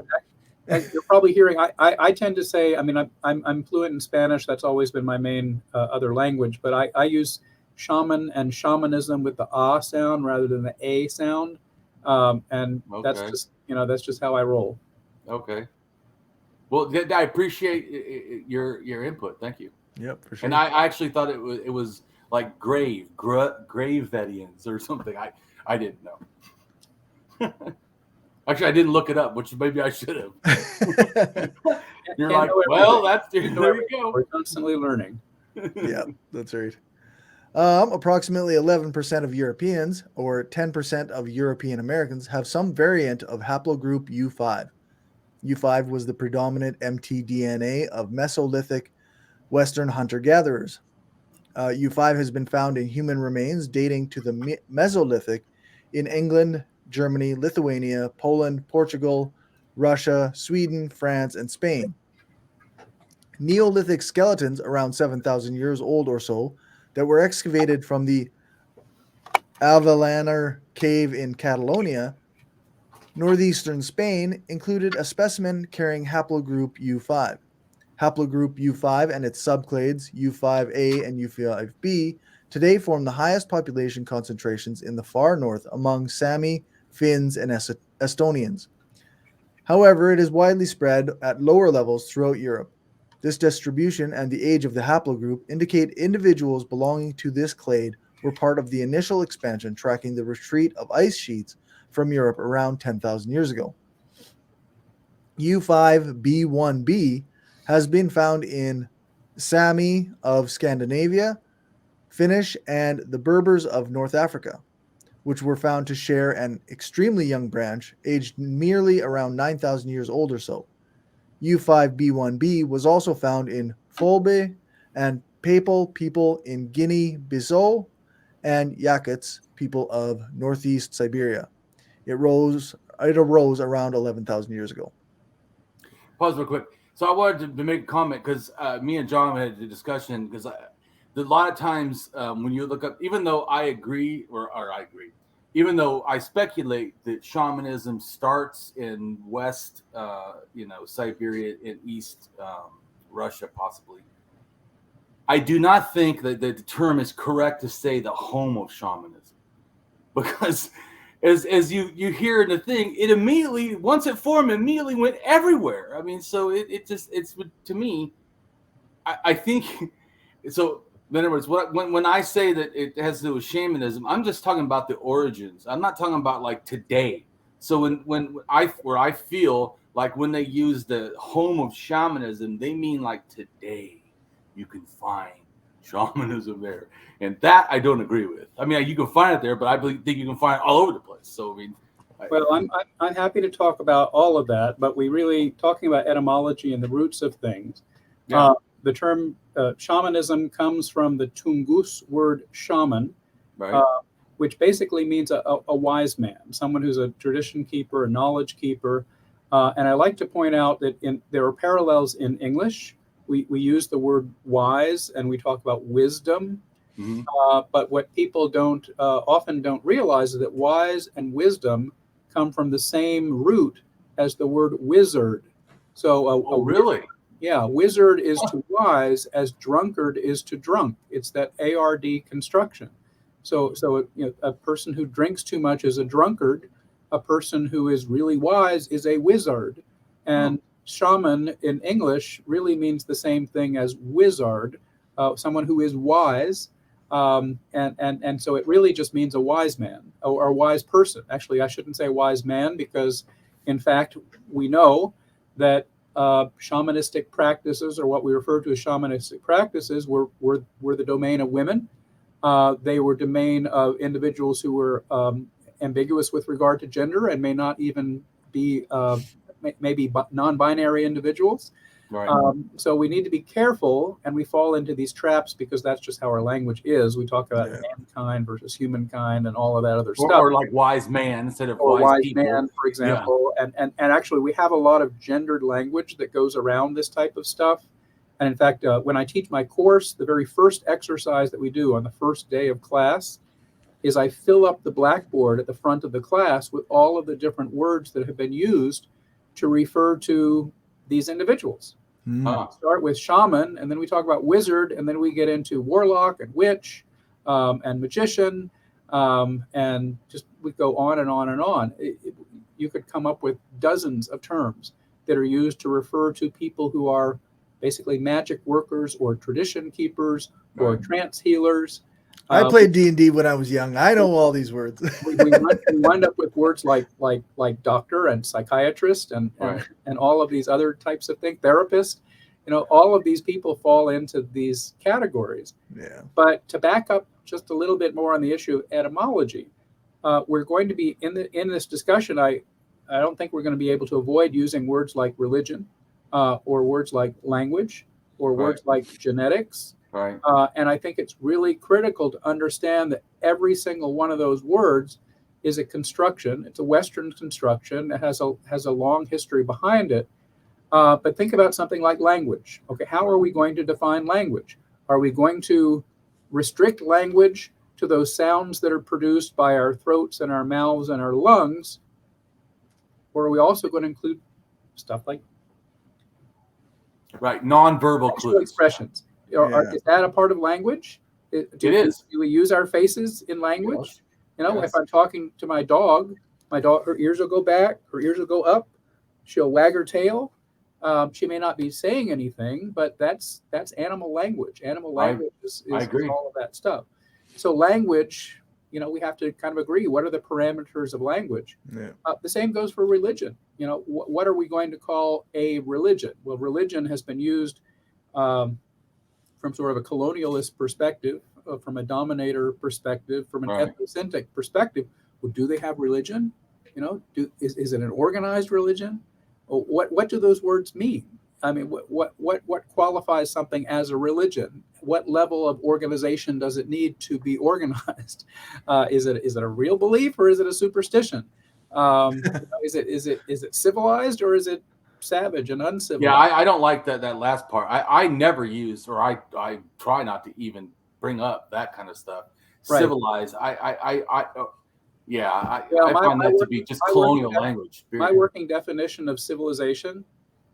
And you're probably hearing. I tend to say. I mean, I'm fluent in Spanish. That's always been my main other language. But I use shaman and shamanism with the ah sound rather than the a sound. And that's just how I roll. Okay. Well, I appreciate your input. Thank you. Yep, for sure. And I actually thought it was like Gravedians or something. I didn't know. Actually, I didn't look it up, which maybe I should have. You're like, well, there you go. We're constantly learning. Yeah, that's right. Approximately 11% of Europeans, or 10% of European Americans, have some variant of haplogroup U5. U5 was the predominant mtDNA of Mesolithic Western hunter-gatherers. U5 has been found in human remains dating to the Mesolithic in England, Germany, Lithuania, Poland, Portugal, Russia, Sweden, France, and Spain. Neolithic skeletons around 7,000 years old or so that were excavated from the Avelaner cave in Catalonia, northeastern Spain, included a specimen carrying haplogroup U5. Haplogroup U5 and its subclades U5A and U5B today form the highest population concentrations in the far north among Sami, Finns, and Estonians. However, it is widely spread at lower levels throughout Europe. This distribution and the age of the haplogroup indicate individuals belonging to this clade were part of the initial expansion tracking the retreat of ice sheets from Europe around 10,000 years ago. U5B1b has been found in Sami of Scandinavia, Finnish, and the Berbers of North Africa, which were found to share an extremely young branch, aged merely around 9,000 years old or so. U5B1b was also found in Folbe and Papal people in Guinea-Bissau and Yakuts people of northeast Siberia. It arose around 11,000 years ago. Pause real quick. So I wanted to make a comment because me and John had a discussion because a lot of times when you look up, even though I agree, even though I speculate that shamanism starts in West, Siberia and East Russia, possibly, I do not think that the term is correct to say the home of shamanism, because as you hear in the thing, it immediately, once it formed, immediately went everywhere. I mean, so it's to me, I think so. In other words, when I say that it has to do with shamanism, I'm just talking about the origins. I'm not talking about like today. So where I feel like when they use the home of shamanism, they mean like today you can find shamanism there, and that I don't agree with. I mean, you can find it there, but I think you can find it all over the place. So I mean, well, I'm happy to talk about all of that, but we really talking about etymology and the roots of things. Yeah. The term shamanism comes from the Tungus word shaman, right. Which basically means a wise man, someone who's a tradition keeper, a knowledge keeper. And I like to point out that there are parallels in English. We use the word wise and we talk about wisdom. Mm-hmm. But what people often don't realize is that wise and wisdom come from the same root as the word wizard. So really? Yeah, wizard is to wise as drunkard is to drunk. It's that ARD construction. So a person who drinks too much is a drunkard. A person who is really wise is a wizard. And shaman in English really means the same thing as wizard, someone who is wise. And so it really just means a wise man or a wise person. Actually, I shouldn't say wise man because, in fact, we know that shamanistic practices, or what we refer to as shamanistic practices, were the domain of women. They were domain of individuals who were ambiguous with regard to gender and may not even be maybe non-binary individuals. Right. So we need to be careful, and we fall into these traps because that's just how our language is. We talk about mankind versus humankind and all of that other stuff. Or like wise man instead of wise people. Man, for example. Yeah. And actually, we have a lot of gendered language that goes around this type of stuff. And in fact, when I teach my course, the very first exercise that we do on the first day of class is I fill up the blackboard at the front of the class with all of the different words that have been used to refer to these individuals. Start with shaman, and then we talk about wizard, and then we get into warlock and witch and magician, and just we go on and on and on. You could come up with dozens of terms that are used to refer to people who are basically magic workers or tradition keepers or trance healers. I played D&D when I was young. I know all these words. we wind up with words like doctor and psychiatrist and all of these other types of things. Therapist, all of these people fall into these categories. Yeah. But to back up just a little bit more on the issue of etymology, we're going to be in this discussion. I don't think we're going to be able to avoid using words like religion, or words like language, or words like genetics. Right. And I think it's really critical to understand that every single one of those words is a construction. It's a Western construction. It has a long history behind it. But think about something like language. Okay, how are we going to define language? Are we going to restrict language to those sounds that are produced by our throats and our mouths and our lungs? Or are we also going to include stuff like nonverbal clues, expressions? Is that a part of language? It is. Do we use our faces in language? Yes. If I'm talking to my dog, her ears will go back, her ears will go up. She'll wag her tail. She may not be saying anything, but that's animal language. Animal language is all of that stuff. So language, we have to kind of agree. What are the parameters of language? Yeah. The same goes for religion. What are we going to call a religion? Well, religion has been used from sort of a colonialist perspective, from a dominator perspective, from an ethnocentric perspective. Well, do they have religion? Is it an organized religion? What do those words mean? I mean, what qualifies something as a religion? What level of organization does it need to be organized? Is it a real belief or is it a superstition? Is it civilized or is it savage and uncivilized? Yeah, I don't like that last part. I never use, or I try not to even bring up that kind of stuff. Civilized. Yeah, I my find that to working- be just my colonial working- language. My working definition of civilization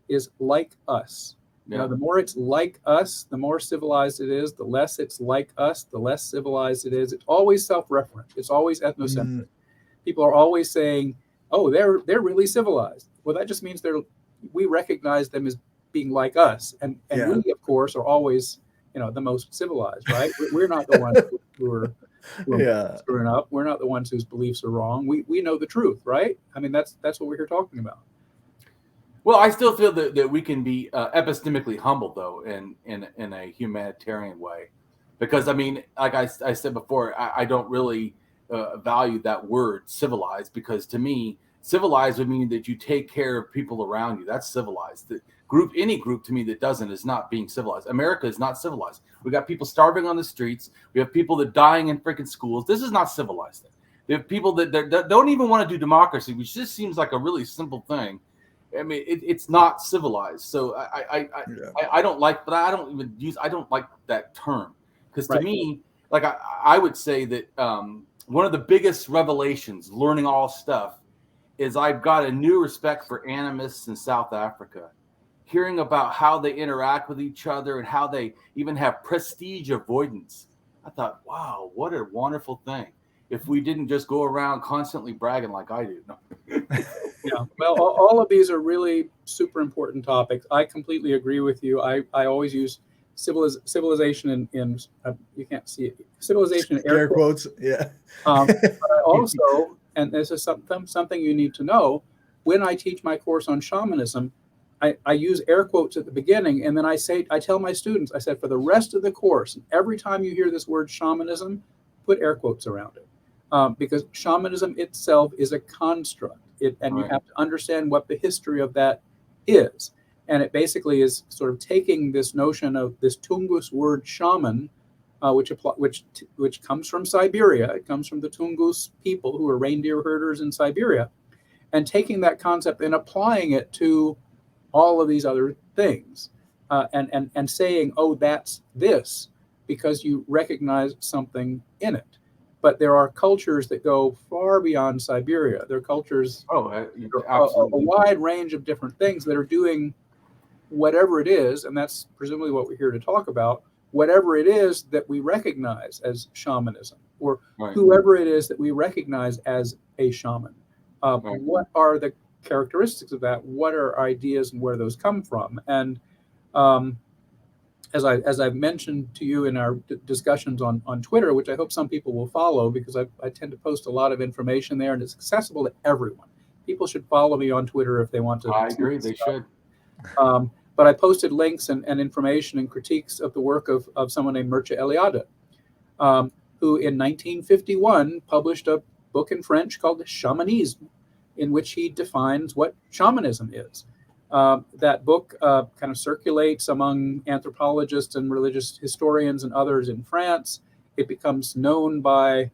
is like us. You know, Yeah. the more it's like us, the more civilized it is. The less it's like us, the less civilized it is. It's always self-referent. It's always ethnocentric. People are always saying, "Oh, they're really civilized." Well, that just means we recognize them as being like us, and we, of course, are always, you know, the most civilized, right? We're not the ones who are screwing up. We're not the ones whose beliefs are wrong. We know the truth, right? I mean, that's what we're here talking about. Well, I still feel that we can be epistemically humble, though, in a humanitarian way, because I mean, like I said before, I don't really value that word civilized, because to me, civilized would mean that you take care of people around you. That's civilized. Any group to me that doesn't is not being civilized. America is not civilized. We got people starving on the streets. We have people that dying in freaking schools. This is not civilized. We have people that don't even want to do democracy, which just seems like a really simple thing. I mean, it's not civilized. So I don't like, but I don't even use. I don't like that term, because to me, like I would say that one of the biggest revelations, learning all stuff, is I've got a new respect for animists in South Africa. Hearing about how they interact with each other and how they even have prestige avoidance. I thought, wow, what a wonderful thing. If we didn't just go around constantly bragging like I do. No. Yeah, well, all of these are really super important topics. I completely agree with you. I always use civilization in you can't see it, civilization in air quotes. Yeah. But I also, and this is something you need to know, when I teach my course on shamanism, I use air quotes at the beginning, and then I tell my students, I said, for the rest of the course, every time you hear this word shamanism, put air quotes around it, because shamanism itself is a construct. You have to understand what the history of that is. And it basically is sort of taking this notion of this Tungus word shaman, which comes from Siberia. It comes from the Tungus people who are reindeer herders in Siberia, and taking that concept and applying it to all of these other things, and saying, oh, that's this, because you recognize something in it. But there are cultures that go far beyond Siberia. There are cultures, a wide range of different things that are doing whatever it is, and that's presumably what we're here to talk about, whatever it is that we recognize as shamanism, or whoever it is that we recognize as a shaman. What are the characteristics of that? What are ideas and where those come from? And as I've mentioned to you in our discussions on Twitter, which I hope some people will follow, because I tend to post a lot of information there, and it's accessible to everyone. People should follow me on Twitter if they want to. I agree, they should. But I posted links and information and critiques of the work of someone named Mircea Eliade, who in 1951 published a book in French called Shamanism, in which he defines what shamanism is. That book kind of circulates among anthropologists and religious historians and others in France. It becomes known by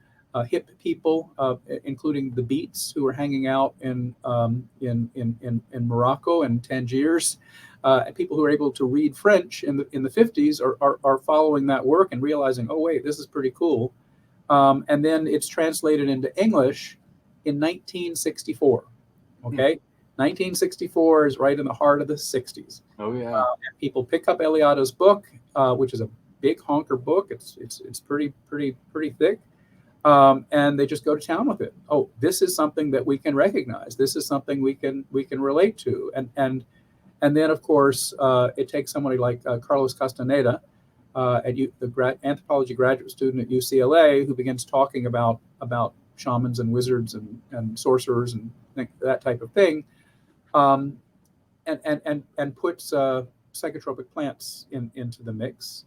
hip people, including the Beats, who are hanging out in Morocco and Tangiers. And people who are able to read French in the 50s are following that work and realizing, oh wait, this is pretty cool. And then it's translated into English in 1964. Okay. 1964 is right in the heart of the 60s. Oh yeah. And people pick up Eliade's book, which is a big honker book. It's pretty thick, and they just go to town with it. Oh, this is something that we can recognize. This is something we can relate to. And then of course it takes somebody like Carlos Castaneda, the anthropology graduate student at UCLA, who begins talking about shamans and wizards and sorcerers and that type of thing. And puts psychotropic plants into the mix.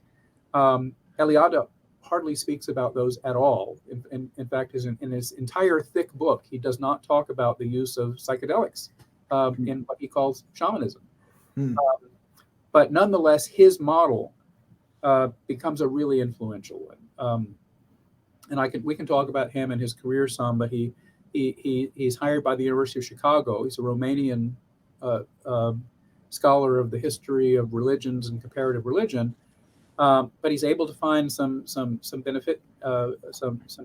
Eliade hardly speaks about those at all. In fact, in his entire thick book, he does not talk about the use of psychedelics in what he calls shamanism. But nonetheless, his model becomes a really influential one. And we can talk about him and his career some, but he's hired by the University of Chicago. He's a Romanian scholar of the history of religions and comparative religion, but he's able to find some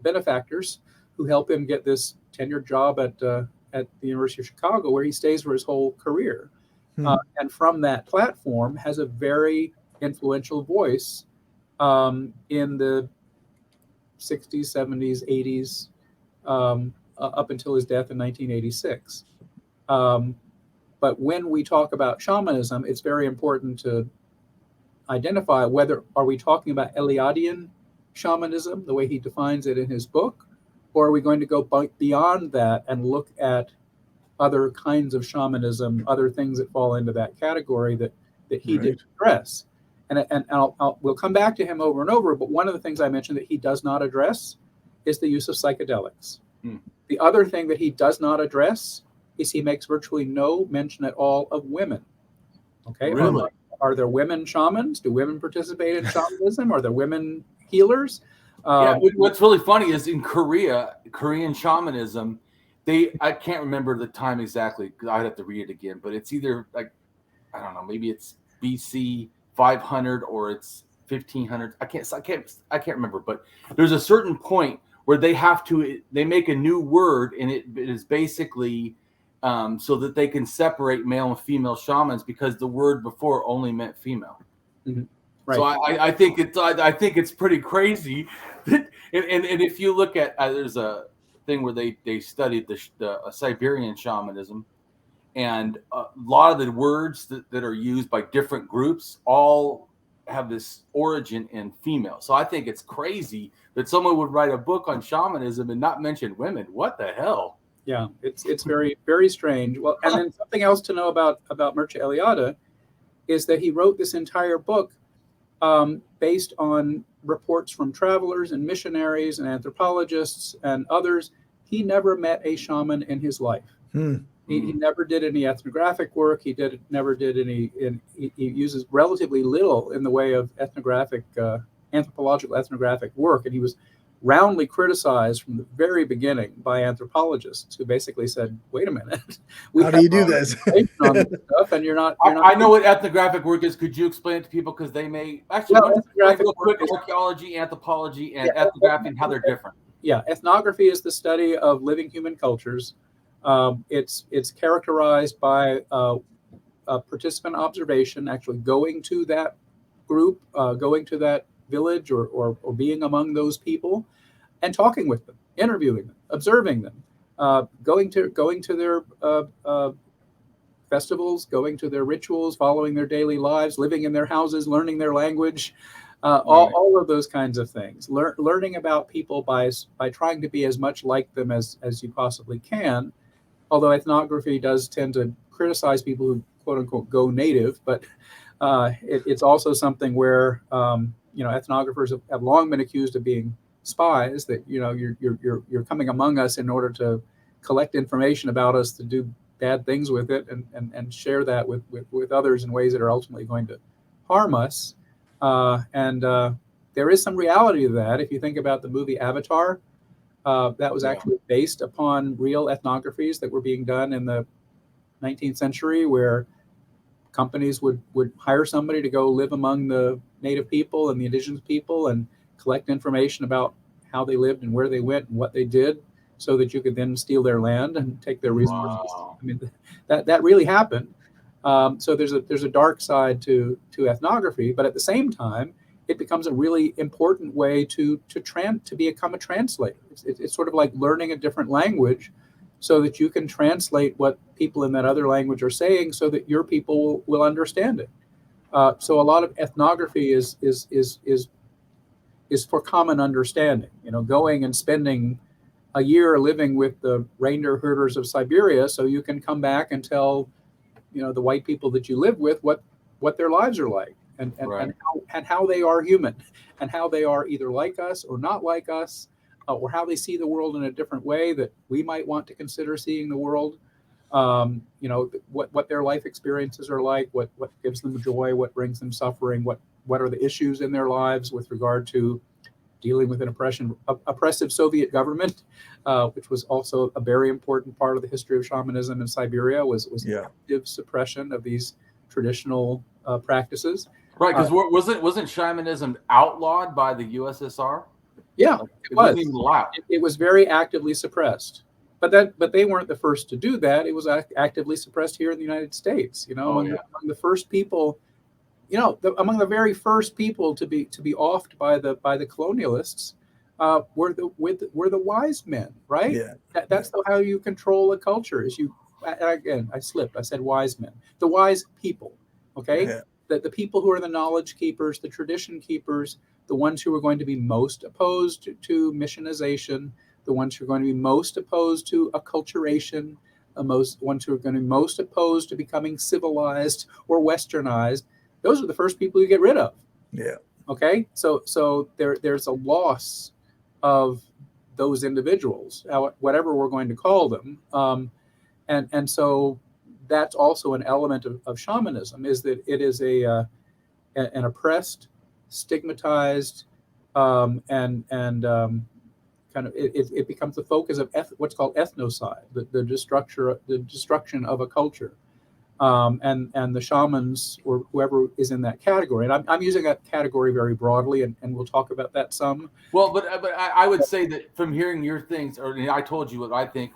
benefactors who help him get this tenured job at the University of Chicago, where he stays for his whole career. And from that platform has a very influential voice in the 60s, 70s, 80s, up until his death in 1986. But when we talk about shamanism, it's very important to identify whether are we talking about Eliadean shamanism, the way he defines it in his book, or are we going to go beyond that and look at other kinds of shamanism, other things that fall into that category that he didn't address. And we'll come back to him over and over, but one of the things I mentioned that he does not address is the use of psychedelics. The other thing that he does not address is he makes virtually no mention at all of women. Okay, really? Are there women shamans? Do women participate in shamanism? Are there women healers? Yeah, what's really funny is in Korean shamanism, I can't remember the time exactly because I'd have to read it again, but it's either like, I don't know, maybe it's BC 500 or it's 1500. I can't remember, but there's a certain point where they make a new word, and it is basically so that they can separate male and female shamans, because the word before only meant female. Right. So I think it's pretty crazy. And if you look at there's a thing where they studied the Siberian shamanism, and a lot of the words that are used by different groups all have this origin in female. So I think it's crazy that someone would write a book on shamanism and not mention women. What the hell? Yeah, it's very, very strange. Well, and then something else to know about Mircea Eliade is that he wrote this entire book based on reports from travelers and missionaries and anthropologists and others. He never met a shaman in his life. He never did any ethnographic work. He uses relatively little in the way of anthropological ethnographic work, and he was roundly criticized from the very beginning by anthropologists who basically said, "Wait a minute, how do you do this?" On this stuff, and you're not. I know what ethnographic work is. Could you explain it to people, because they may actually real quick archaeology, anthropology, and ethnography, and how they're different? Yeah, ethnography is the study of living human cultures. It's characterized by participant observation, actually going to that group, going to that village, or being among those people, and talking with them, interviewing them, observing them, going to their festivals, going to their rituals, following their daily lives, living in their houses, learning their language, all of those kinds of things. Learning about people by trying to be as much like them as you possibly can. Although ethnography does tend to criticize people who quote unquote go native, but it's also something where ethnographers have long been accused of being spies. That you're coming among us in order to collect information about us, to do bad things with it, and share that with others in ways that are ultimately going to harm us. And there is some reality to that. If you think about the movie Avatar, that was actually based upon real ethnographies that were being done in the 19th century, where companies would hire somebody to go live among the native people and the indigenous people and collect information about how they lived and where they went and what they did, so that you could then steal their land and take their resources. Wow. I mean, that really happened. So there's a dark side to ethnography, but at the same time, it becomes a really important way to become a translator. It's sort of like learning a different language, so that you can translate what people in that other language are saying, so that your people will understand it. So a lot of ethnography is for common understanding. Going and spending a year living with the reindeer herders of Siberia, so you can come back and tell the white people that you live with what their lives are like. And how they are human, and how they are either like us or not like us, or how they see the world in a different way that we might want to consider seeing the world. What their life experiences are like, what gives them joy, what brings them suffering, what are the issues in their lives with regard to dealing with an oppressive Soviet government, which was also a very important part of the history of shamanism in Siberia, was the active suppression of these traditional practices. Right, because wasn't shamanism outlawed by the USSR? Yeah, Like, it was. wasn't even allowed. It was very actively suppressed. But they weren't the first to do that. It was actively suppressed here in the United States. You know, among the first people, you know, among the very first people to be offed by the colonialists were the wise men, right? Yeah. That's how you control a culture. Is you again? I slipped. I said wise men. The wise people. Okay. Yeah. The people who are the knowledge keepers, the tradition keepers, the ones who are going to be most opposed to missionization, the ones who are going to be most opposed to acculturation, ones who are going to be most opposed to becoming civilized or westernized. Those are the first people you get rid of. Yeah. Okay. So there's a loss of those individuals, whatever we're going to call them. And so that's also an element of shamanism, is that it is an oppressed, stigmatized, and kind of it becomes the focus of what's called ethnocide, the destruction of a culture. And the shamans or whoever is in that category. And I'm using that category very broadly, and we'll talk about that some. Well, but I would say that from hearing your things, or I told you what I think.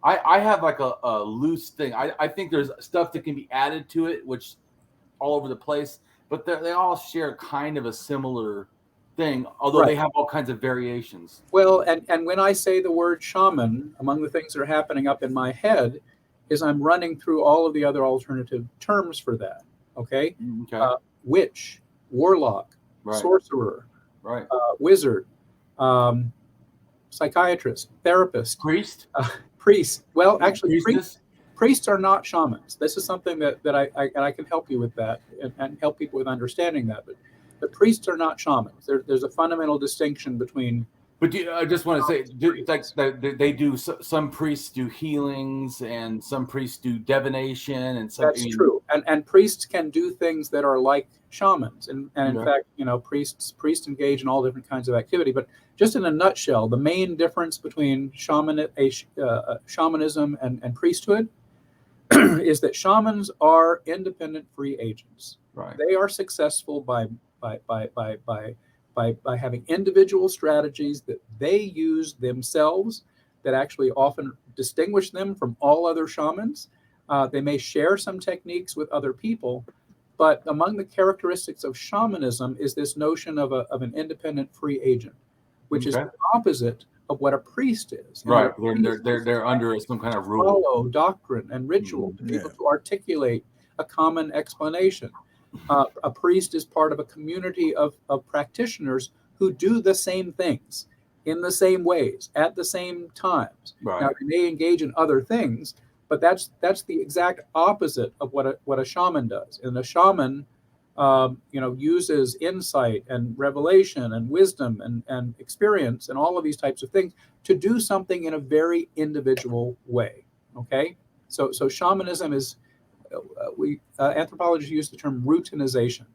I have like a loose thing. I think there's stuff that can be added to it, which all over the place, but they all share kind of a similar thing, although they have all kinds of variations. Well, and when I say the word shaman, among the things that are happening up in my head is I'm running through all of the other alternative terms for that. Okay. Witch, warlock, sorcerer, wizard, psychiatrist, therapist, priest. Priest. Well, actually, priests are not shamans. This is something that I can help you with that and help people with understanding that. But priests are not shamans. There's a fundamental distinction between. But I just want to say, they do. Some priests do healings, and some priests do divination, and some. That's true. And priests can do things that are like shamans, and in fact, you know, priests engage in all different kinds of activity. But just in a nutshell, the main difference between shamanism and priesthood is that shamans are independent free agents. Right. They are successful by having individual strategies that they use themselves that actually often distinguish them from all other shamans. They may share some techniques with other people, but among the characteristics of shamanism is this notion of an independent free agent, which is the opposite of what a priest is. Right. They're under some kind of rule. Follow doctrine and ritual to be able to articulate a common explanation. A priest is part of a community of practitioners who do the same things in the same ways at the same times. Right. Now, they may engage in other things, but that's the exact opposite of what a shaman does. And a shaman, uses insight and revelation and wisdom and experience and all of these types of things to do something in a very individual way. Okay, so shamanism is. Anthropologists use the term routinization.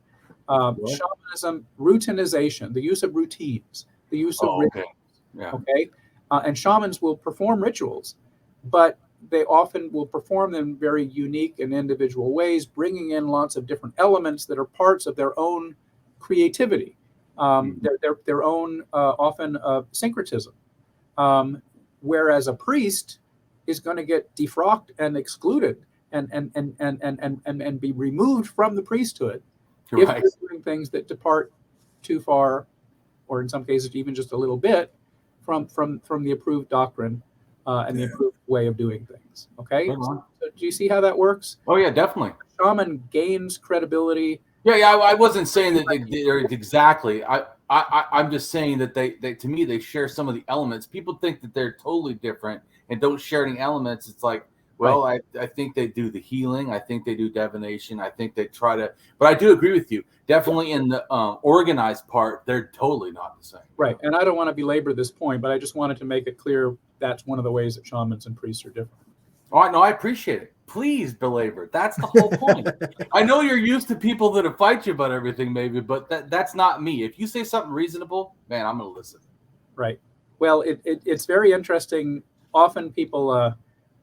Shamanism, routinization, the use of routines, the use of rituals. Okay, and shamans will perform rituals, but they often will perform them in very unique and individual ways, bringing in lots of different elements that are parts of their own creativity, their own often syncretism. Whereas a priest is going to get defrocked and excluded and be removed from the priesthood if they're doing things that depart too far, or in some cases even just a little bit from the approved doctrine and the approved way of doing things. Okay, so do you see how that works? Oh yeah, definitely. A shaman gains credibility. Yeah. I wasn't saying that they're exactly. I'm just saying that they to me they share some of the elements. People think that they're totally different and don't share any elements. It's like, well, I think they do the healing. I think they do divination. I think they try to, but I do agree with you. Definitely in the organized part, they're totally not the same. Right. And I don't want to belabor this point, but I just wanted to make it clear that's one of the ways that shamans and priests are different. Oh, no, I appreciate it. Please belabor. That's the whole point. I know you're used to people that fight you about everything, maybe, but that's not me. If you say something reasonable, man, I'm going to listen. Right. Well, it's very interesting. Often people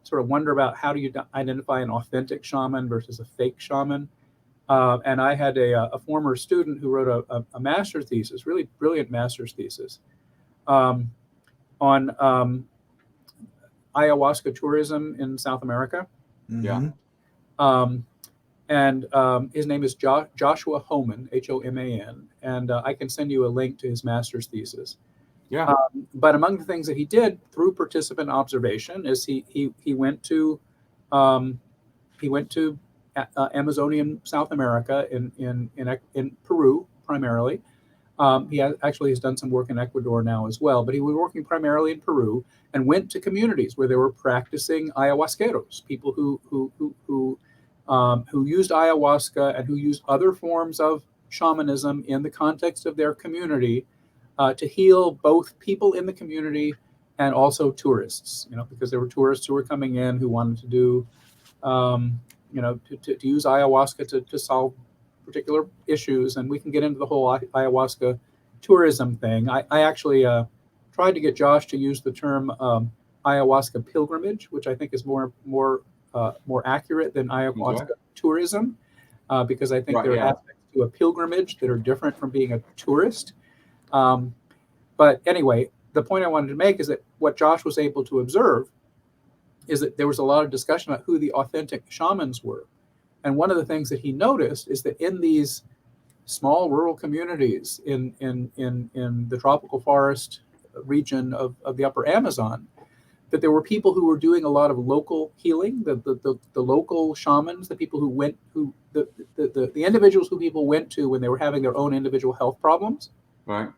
sort of wonder about how do you identify an authentic shaman versus a fake shaman. And I had a former student who wrote a master's thesis, really brilliant master's thesis, um, on ayahuasca tourism in South America. Yeah. Um, and his name is Joshua Homan, Homan, and I can send you a link to his master's thesis. Yeah. But among the things that he did through participant observation is he went to Amazonian South America in Peru primarily. He actually has done some work in Ecuador now as well, but he was working primarily in Peru and went to communities where they were practicing ayahuasqueros, people who used ayahuasca and who used other forms of shamanism in the context of their community to heal both people in the community and also tourists. Because there were tourists who were coming in who wanted to do, to use ayahuasca to solve particular issues, and we can get into the whole ayahuasca tourism thing. I actually tried to get Josh to use the term ayahuasca pilgrimage, which I think is more accurate than ayahuasca tourism, because I think there are aspects to a pilgrimage that are different from being a tourist. But anyway, the point I wanted to make is that what Josh was able to observe is that there was a lot of discussion about who the authentic shamans were. And one of the things that he noticed is that in these small rural communities in the tropical forest region of the upper Amazon, that there were people who were doing a lot of local healing, the local shamans, the people the individuals who people went to when they were having their own individual health problems. Right.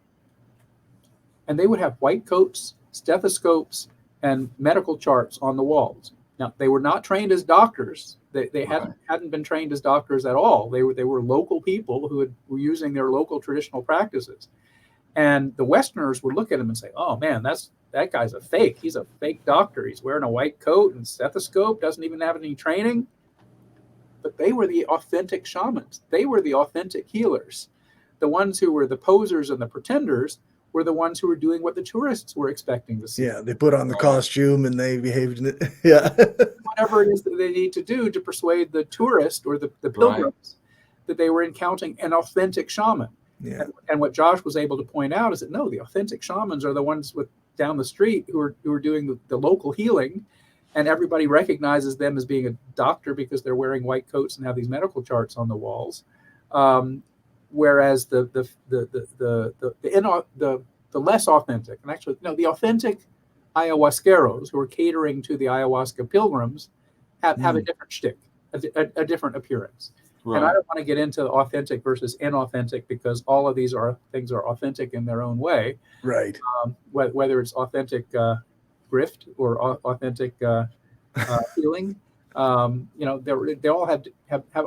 And they would have white coats, stethoscopes, and medical charts on the walls. Now, they were not trained as doctors. They hadn't been trained as doctors at all. They were local people who were using their local traditional practices. And the Westerners would look at him and say, "Oh man, that guy's a fake. He's a fake doctor. He's wearing a white coat and stethoscope, doesn't even have any training." But they were the authentic shamans. They were the authentic healers. The ones who were the posers and the pretenders were the ones who were doing what the tourists were expecting to see. Yeah, they put on the costume and they behaved in it. Yeah. Whatever it is that they need to do to persuade the tourist or the pilgrims that they were encountering an authentic shaman. Yeah. And what Josh was able to point out is that no, the authentic shamans are the ones down the street who are doing the local healing, and everybody recognizes them as being a doctor because they're wearing white coats and have these medical charts on the walls. Whereas the less authentic, and actually the authentic ayahuasqueros who are catering to the ayahuasca pilgrims have a different shtick, a different appearance. Right. And I don't want to get into authentic versus inauthentic because all of these things are authentic in their own way. Right. Whether it's authentic grift or authentic healing, they all have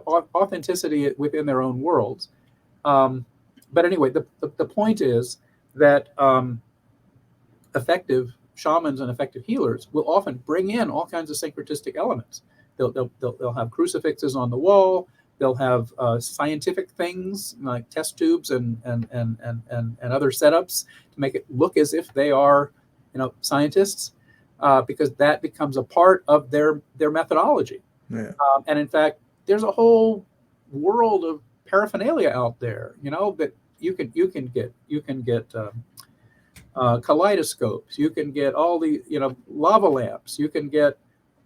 authenticity within their own worlds. But anyway, the point is that effective shamans and effective healers will often bring in all kinds of syncretistic elements. They'll have crucifixes on the wall. They'll have scientific things like test tubes and other setups to make it look as if they are, scientists, because that becomes a part of their methodology. Yeah. And in fact, there's a whole world of paraphernalia out there, that you can get kaleidoscopes, you can get all the lava lamps, you can get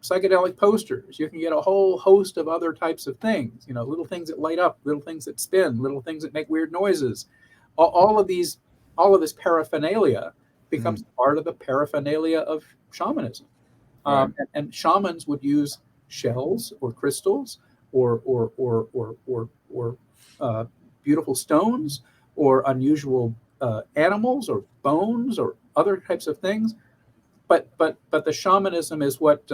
psychedelic posters, you can get a whole host of other types of things, little things that light up, little things that spin, little things that make weird noises. All of this paraphernalia becomes part of the paraphernalia of shamanism. Right. And shamans would use shells or crystals or beautiful stones or unusual animals or bones or other types of things, but the shamanism is what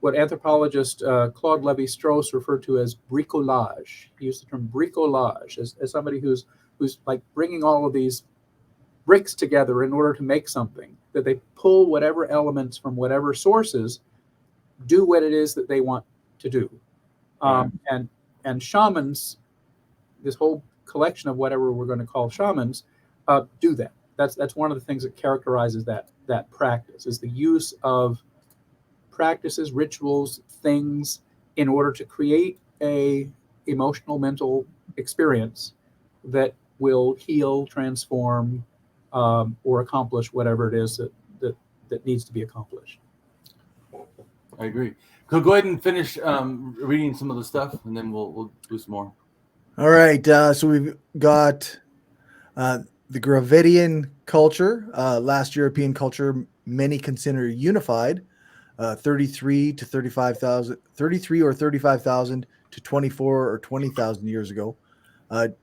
anthropologist Claude Lévi-Strauss referred to as bricolage. He used the term bricolage as somebody who's like bringing all of these bricks together in order to make something, that they pull whatever elements from whatever sources, do what it is that they want to do. And shamans, this whole collection of whatever we're going to call shamans, do that. That's one of the things that characterizes that practice, is the use of practices, rituals, things in order to create a emotional, mental experience that will heal, transform, or accomplish whatever it is that needs to be accomplished. I agree. So go ahead and finish reading some of the stuff, and then we'll do some more. All right. So we've got the Gravettian culture, last European culture many consider unified, 33 or 35,000 to 24 or 20,000 years ago,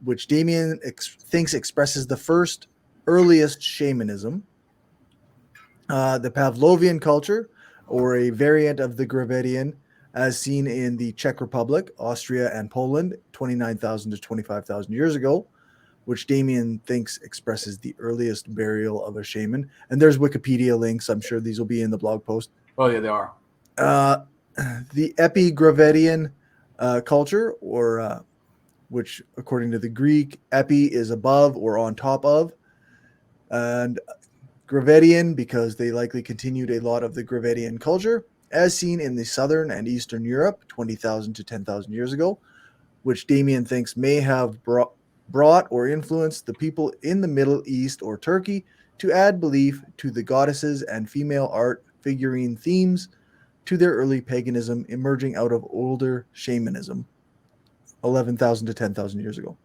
which Damien thinks expresses the earliest shamanism. The Pavlovian culture, or a variant of the Gravettian, as seen in the Czech Republic, Austria, and Poland, 29,000 to 25,000 years ago, which Damien thinks expresses the earliest burial of a shaman. And there's Wikipedia links. I'm sure these will be in the blog post. Oh, yeah, they are. The Epigravettian culture, or which, according to the Greek, epi is above or on top of, and Gravettian, because they likely continued a lot of the Gravettian culture, as seen in the southern and eastern Europe, 20,000 to 10,000 years ago, which Damien thinks may have brought or influenced the people in the Middle East or Turkey to add belief to the goddesses and female art figurine themes to their early paganism emerging out of older shamanism, 11,000 to 10,000 years ago.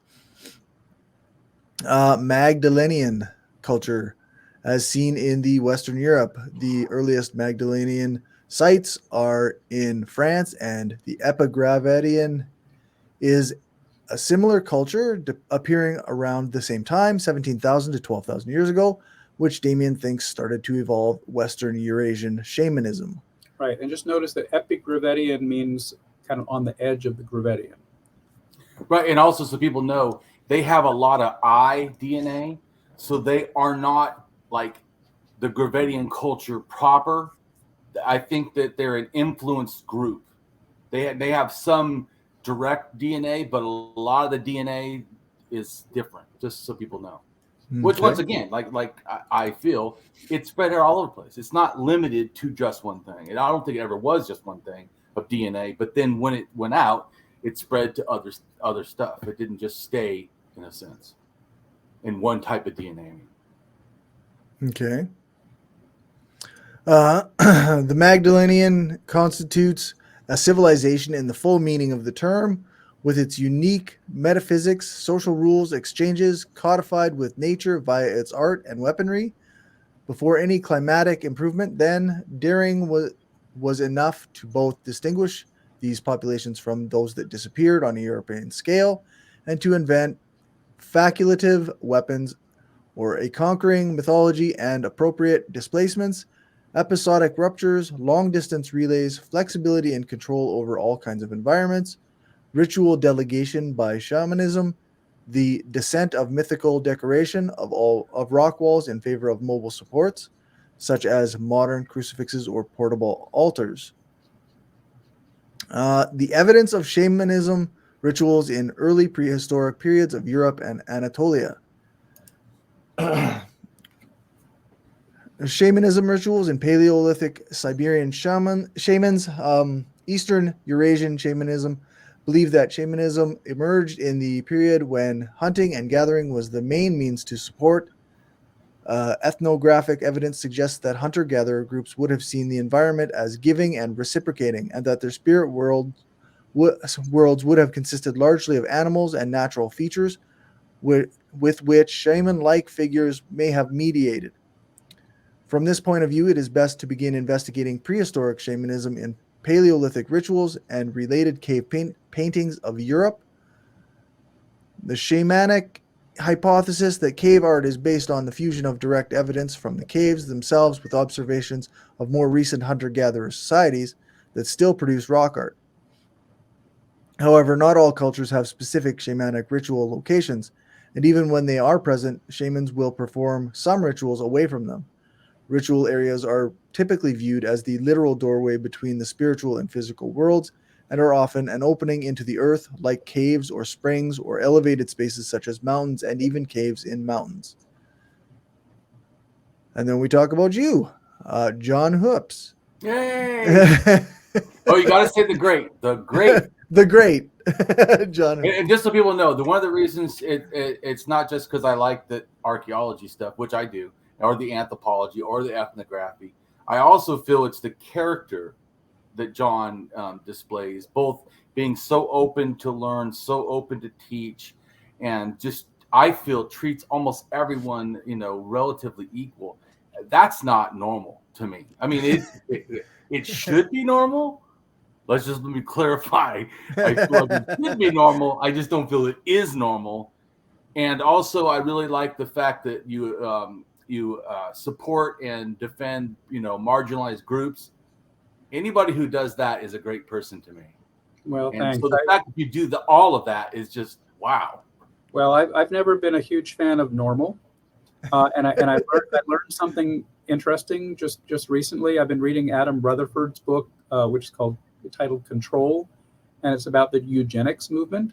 Magdalenian culture, as seen in the Western Europe. The earliest Magdalenian sites are in France, and the Epigravettian is a similar culture appearing around the same time, 17,000 to 12,000 years ago, which Damien thinks started to evolve Western Eurasian shamanism. Right, and just notice that Epigravettian means kind of on the edge of the Gravettian. Right, and also so people know, they have a lot of I DNA, so they are not like the Gravettian culture proper. I think that they're an influenced group. They have some direct DNA, but a lot of the DNA is different, just so people know. Okay. Which, once again, like I feel, it's spread all over the place. It's not limited to just one thing. And I don't think it ever was just one thing of DNA, but then when it went out, it spread to other stuff. It didn't just stay, in a sense, in one type of DNA. Okay. The Magdalenian constitutes a civilization in the full meaning of the term, with its unique metaphysics, social rules, exchanges codified with nature via its art and weaponry. Before any climatic improvement, then, daring was enough to both distinguish these populations from those that disappeared on a European scale, and to invent facultative weapons, or a conquering mythology and appropriate displacements, episodic ruptures, long-distance relays, flexibility and control over all kinds of environments, ritual delegation by shamanism, the descent of mythical decoration of rock walls in favor of mobile supports, such as modern crucifixes or portable altars. The evidence of shamanism rituals in early prehistoric periods of Europe and Anatolia. Shamanism rituals in Paleolithic Siberian shamans, Eastern Eurasian shamanism, believe that shamanism emerged in the period when hunting and gathering was the main means to support. Ethnographic evidence suggests that hunter-gatherer groups would have seen the environment as giving and reciprocating, and that their spirit worlds would have consisted largely of animals and natural features with which shaman-like figures may have mediated. From this point of view, it is best to begin investigating prehistoric shamanism in Paleolithic rituals and related cave paintings of Europe. The shamanic hypothesis that cave art is based on the fusion of direct evidence from the caves themselves with observations of more recent hunter-gatherer societies that still produce rock art. However, not all cultures have specific shamanic ritual locations, and even when they are present, shamans will perform some rituals away from them. Ritual areas are typically viewed as the literal doorway between the spiritual and physical worlds, and are often an opening into the earth, like caves or springs or elevated spaces such as mountains and even caves in mountains. And then we talk about you, John Hoops. Yay! Oh, you got to say the great. The great. John. And just so people know, one of the reasons it's not just because I like the archaeology stuff, which I do, or the anthropology or the ethnography. I also feel it's the character that John displays, both being so open to learn, so open to teach, and just I feel treats almost everyone, relatively equal. That's not normal to me. I mean, it should be normal. Let me clarify. I feel like it should be normal. I just don't feel it is normal. And also, I really like the fact that you support and defend, marginalized groups. Anybody who does that is a great person to me. Well, and thanks. So the fact that you do all of that is just wow. Well, I've never been a huge fan of normal, and I learned something interesting just recently. I've been reading Adam Rutherford's book, which is titled Control, and it's about the eugenics movement.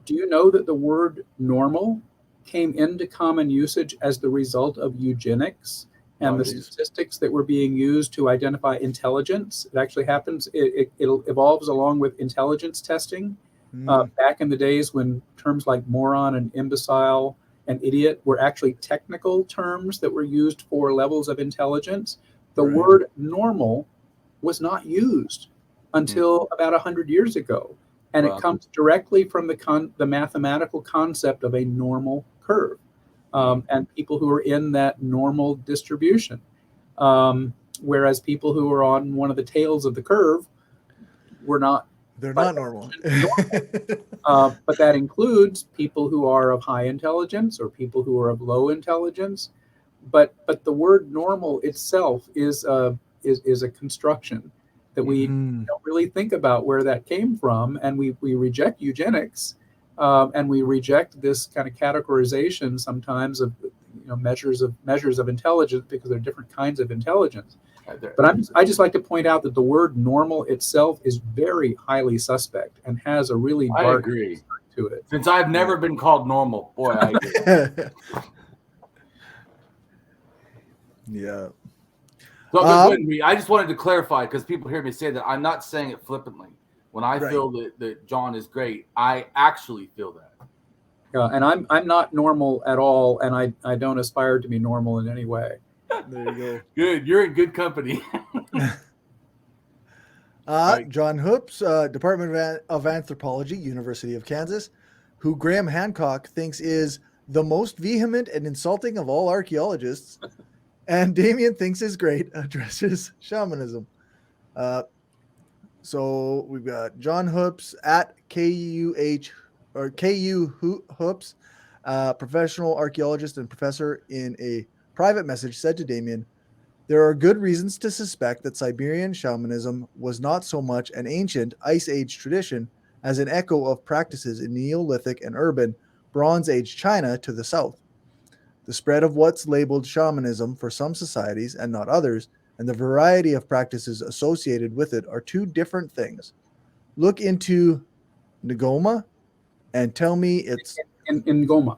Do you know that the word normal came into common usage as the result of eugenics and the statistics that were being used to identify intelligence? It actually happens. It evolves along with intelligence testing. Back in the days when terms like moron and imbecile and idiot were actually technical terms that were used for levels of intelligence, the word normal was not used until about 100 years ago. And it comes directly from the mathematical concept of a normal curve, and people who are in that normal distribution. Whereas people who are on one of the tails of the curve were not. They're not normal. But that includes people who are of high intelligence or people who are of low intelligence. But the word normal itself is a construction that we don't really think about where that came from, and we reject eugenics, and we reject this kind of categorization sometimes of measures of intelligence, because there are different kinds of intelligence. But I just like to point out that the word normal itself is very highly suspect and has a really dark history to it. Since I've never been called normal, boy, I agree. Yeah. So I just wanted to clarify, because people hear me say that. I'm not saying it flippantly. When I feel that John is great, I actually feel that. And I'm not normal at all, and I don't aspire to be normal in any way. There you go. Good. You're in good company. John Hoops, Department of Anthropology, University of Kansas, who Graham Hancock thinks is the most vehement and insulting of all archaeologists, and Damien thinks is great, addresses shamanism. So we've got John Hoops at KU Hoops, professional archaeologist and professor, in a private message said to Damien, "There are good reasons to suspect that Siberian shamanism was not so much an ancient Ice Age tradition as an echo of practices in Neolithic and urban Bronze Age China to the south. The spread of what's labeled shamanism for some societies and not others, and the variety of practices associated with it are two different things. Look into Ngoma and tell me it's..." Ngoma,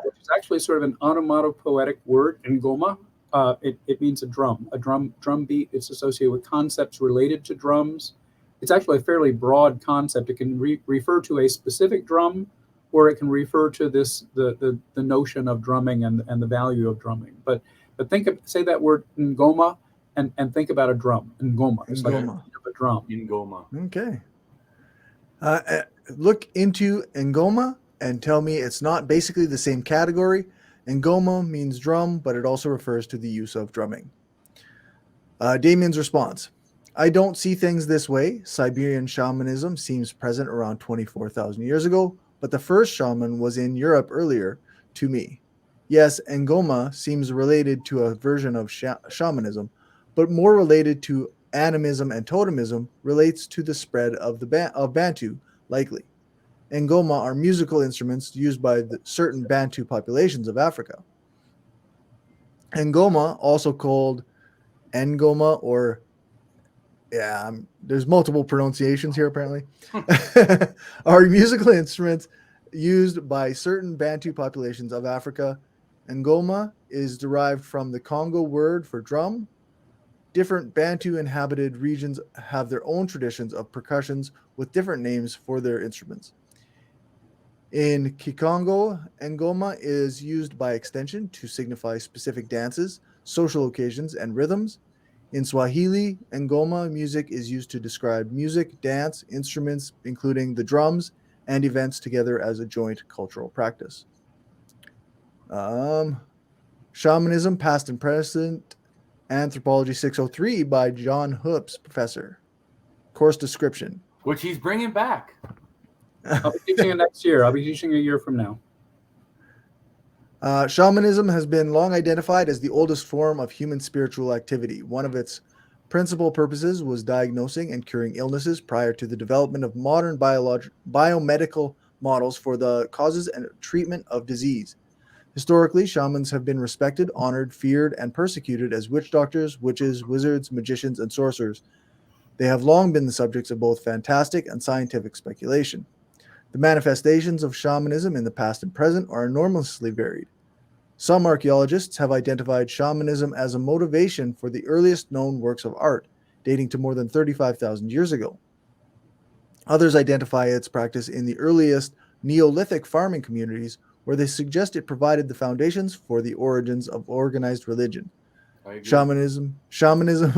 which is actually sort of an onomatopoetic word. Ngoma, it means a drum beat. It's associated with concepts related to drums. It's actually a fairly broad concept. It can refer to a specific drum, or it can refer to the notion of drumming and the value of drumming. But say that word Ngoma and think about a drum. Ngoma. It's like a drum. Ngoma. Okay. Look into Ngoma and tell me it's not basically the same category. Ngoma means drum, but it also refers to the use of drumming. Damien's response: "I don't see things this way. Siberian shamanism seems present around 24,000 years ago, but the first shaman was in Europe earlier, to me. Yes, Ngoma seems related to a version of shamanism, but more related to animism and totemism, relates to the spread of Bantu, likely. Ngoma are musical instruments used by certain Bantu populations of Africa. Ngoma, also called Ngoma or..." there's multiple pronunciations here apparently, "are musical instruments used by certain Bantu populations of Africa. Ngoma is derived from the Congo word for drum. different Bantu inhabited regions have their own traditions of percussions with different names for their instruments. In Kikongo, ngoma is used by extension to signify specific dances, social occasions, and rhythms. In Swahili, ngoma music is used to describe music, dance, instruments, including the drums, and events together as a joint cultural practice. Shamanism, Past and Present, Anthropology 603 by John Hoops, Professor. Course description. Which he's bringing back. I'll be teaching it next year. I'll be teaching a year from now. Shamanism has been long identified as the oldest form of human spiritual activity. One of its principal purposes was diagnosing and curing illnesses prior to the development of modern biomedical models for the causes and treatment of disease. Historically, shamans have been respected, honored, feared, and persecuted as witch doctors, witches, wizards, magicians, and sorcerers. They have long been the subjects of both fantastic and scientific speculation. The manifestations of shamanism in the past and present are enormously varied. Some archaeologists have identified shamanism as a motivation for the earliest known works of art, dating to more than 35,000 years ago. Others identify its practice in the earliest Neolithic farming communities, where they suggest it provided the foundations for the origins of organized religion. Shamanism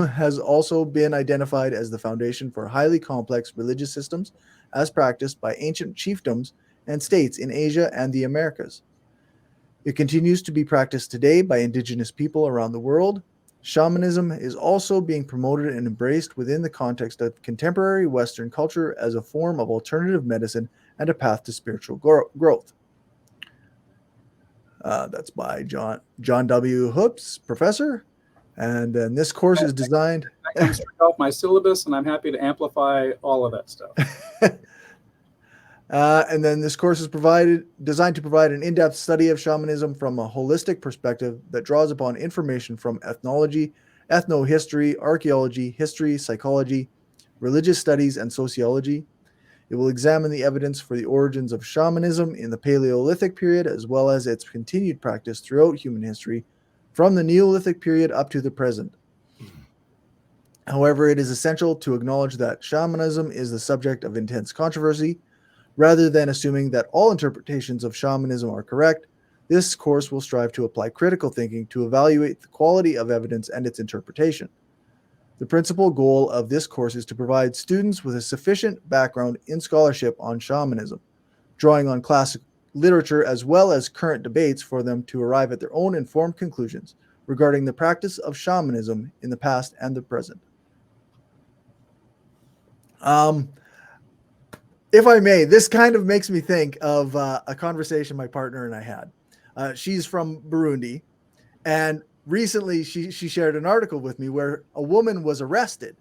has also been identified as the foundation for highly complex religious systems as practiced by ancient chiefdoms and states in Asia and the Americas. It continues to be practiced today by indigenous people around the world. Shamanism is also being promoted and embraced within the context of contemporary Western culture as a form of alternative medicine and a path to spiritual growth. That's by John W. Hoops, Professor. And then this course is designed... That comes straight off my syllabus, and I'm happy to amplify all of that stuff. And then this course is designed to provide an in-depth study of shamanism from a holistic perspective that draws upon information from ethnology, ethnohistory, archaeology, history, psychology, religious studies, and sociology. It will examine the evidence for the origins of shamanism in the Paleolithic period, as well as its continued practice throughout human history, from the Neolithic period up to the present. However, it is essential to acknowledge that shamanism is the subject of intense controversy. Rather than assuming that all interpretations of shamanism are correct, this course will strive to apply critical thinking to evaluate the quality of evidence and its interpretation. The principal goal of this course is to provide students with a sufficient background in scholarship on shamanism, drawing on classic literature as well as current debates for them to arrive at their own informed conclusions regarding the practice of shamanism in the past and the present. If I may, this kind of makes me think of a conversation my partner and I had. She's from Burundi, and recently she shared an article with me where a woman was arrested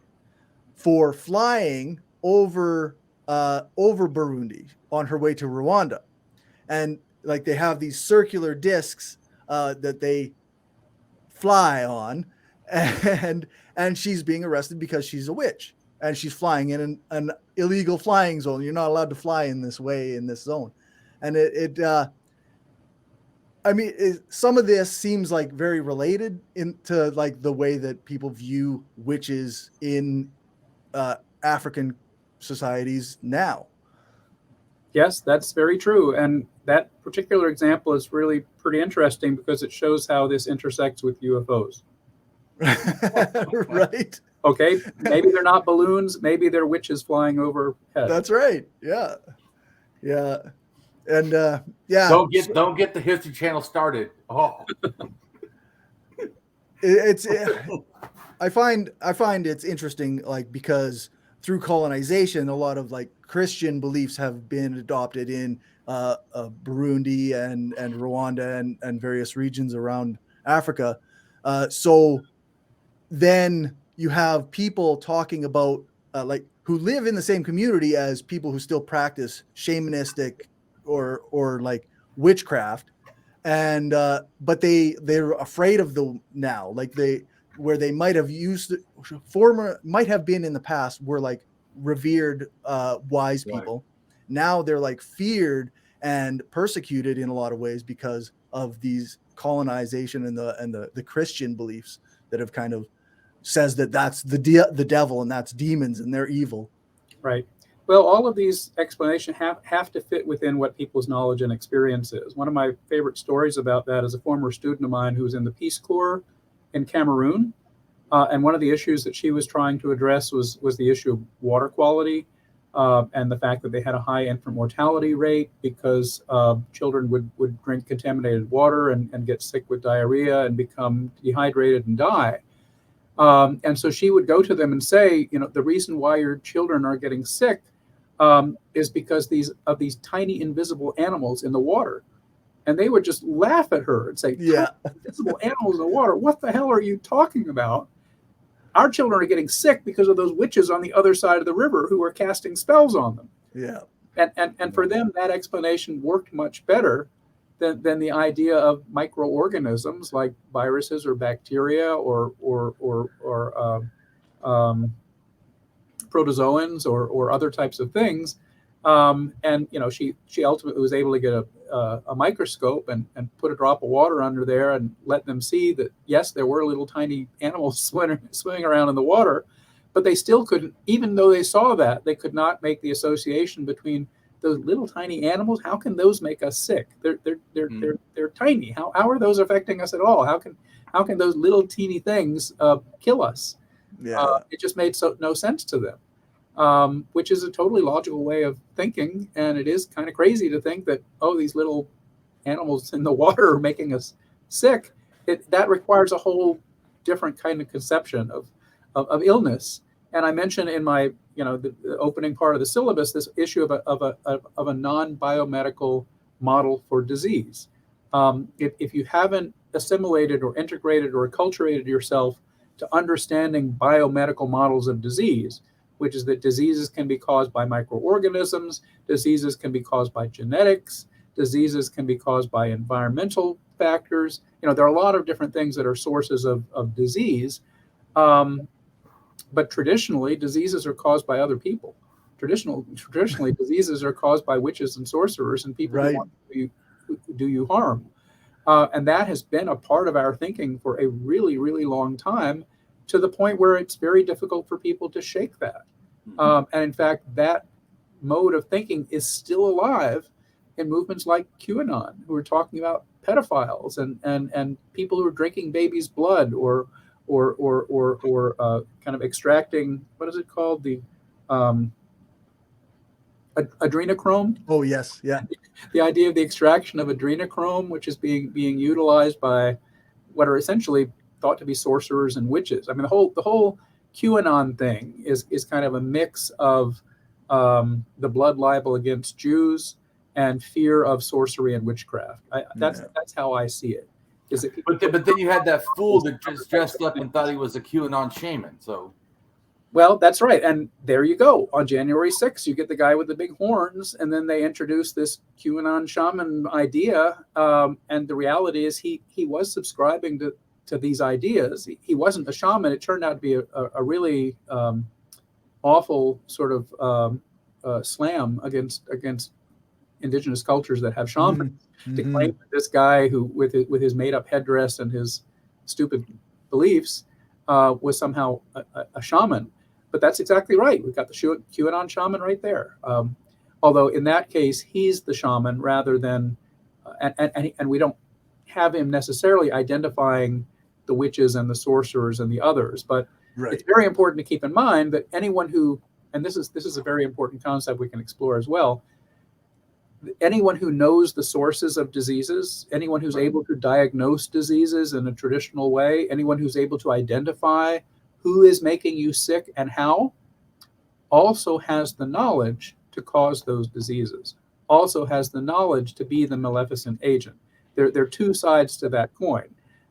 for flying over Burundi on her way to Rwanda. And like they have these circular discs that they fly on, and she's being arrested because she's a witch. And she's flying in an illegal flying zone. You're not allowed to fly in this way, in this zone. And some of this seems like very related into like the way that people view witches in African societies now. Yes, that's very true. And that particular example is really pretty interesting because it shows how this intersects with UFOs. Right. Okay, maybe they're not balloons. Maybe they're witches flying overhead. That's right. Yeah, yeah, and yeah. Don't get the History Channel started. Oh, I find it's interesting, like because through colonization, a lot of like Christian beliefs have been adopted in Burundi and Rwanda and various regions around Africa. So then you have people talking about like who live in the same community as people who still practice shamanistic or like witchcraft, and but they're afraid of the now, like they might have been in the past were like revered wise people. Right. Now they're like feared and persecuted in a lot of ways because of these colonization and the Christian beliefs that have kind of says that that's the devil and that's demons and they're evil. Right. Well, all of these explanations have to fit within what people's knowledge and experience is. One of my favorite stories about that is a former student of mine who was in the Peace Corps in Cameroon. And one of the issues that she was trying to address was the issue of water quality and the fact that they had a high infant mortality rate because children would drink contaminated water and get sick with diarrhea and become dehydrated and die. And so she would go to them and say, the reason why your children are getting sick is because of these tiny invisible animals in the water. And they would just laugh at her and say, yeah, invisible animals in the water, what the hell are you talking about? Our children are getting sick because of those witches on the other side of the river who are casting spells on them. Yeah. And for them, that explanation worked much better than the idea of microorganisms like viruses or bacteria or protozoans or other types of things. And she ultimately was able to get a microscope and put a drop of water under there and let them see that, yes, there were little tiny animals swimming around in the water, but they still couldn't, even though they saw that, they could not make the association between those little tiny animals. How can those make us sick? They're tiny. How are those affecting us at all? How can those little teeny things kill us? Yeah. It just made no sense to them, which is a totally logical way of thinking. And it is kind of crazy to think that, these little animals in the water are making us sick. That requires a whole different kind of conception of illness. And I mentioned in my, the opening part of the syllabus, this issue of a non-biomedical model for disease. If you haven't assimilated or integrated or acculturated yourself to understanding biomedical models of disease, which is that diseases can be caused by microorganisms, diseases can be caused by genetics, diseases can be caused by environmental factors. There are a lot of different things that are sources of disease. But traditionally, diseases are caused by other people. Traditionally, diseases are caused by witches and sorcerers and people who want to do you harm. And that has been a part of our thinking for a really, really long time, to the point where it's very difficult for people to shake that. And in fact, that mode of thinking is still alive in movements like QAnon, who are talking about pedophiles and people who are drinking babies' blood or kind of extracting, what is it called? The adrenochrome. Oh, yes. Yeah. The idea of the extraction of adrenochrome, which is being utilized by what are essentially thought to be sorcerers and witches. I mean, the whole QAnon thing is kind of a mix of the blood libel against Jews and fear of sorcery and witchcraft. That's how I see it. But then you had that fool that just dressed up and thought he was a QAnon shaman. So, well, that's right. And there you go. On January 6th, you get the guy with the big horns, and then they introduce this QAnon shaman idea. And the reality is he was subscribing to these ideas. He wasn't a shaman. It turned out to be a really awful sort of slam against indigenous cultures that have shamans. To claim that this guy who, with his made-up headdress and his stupid beliefs, was somehow a shaman. But that's exactly right. We've got the QAnon shaman right there. Although in that case, he's the shaman rather than, and we don't have him necessarily identifying the witches and the sorcerers and the others. But it's very important to keep in mind that anyone who, and this is a very important concept we can explore as well, anyone who knows the sources of diseases, anyone who's able to diagnose diseases in a traditional way, anyone who's able to identify who is making you sick and how, also has the knowledge to cause those diseases, also has the knowledge to be the maleficent agent. There are two sides to that coin.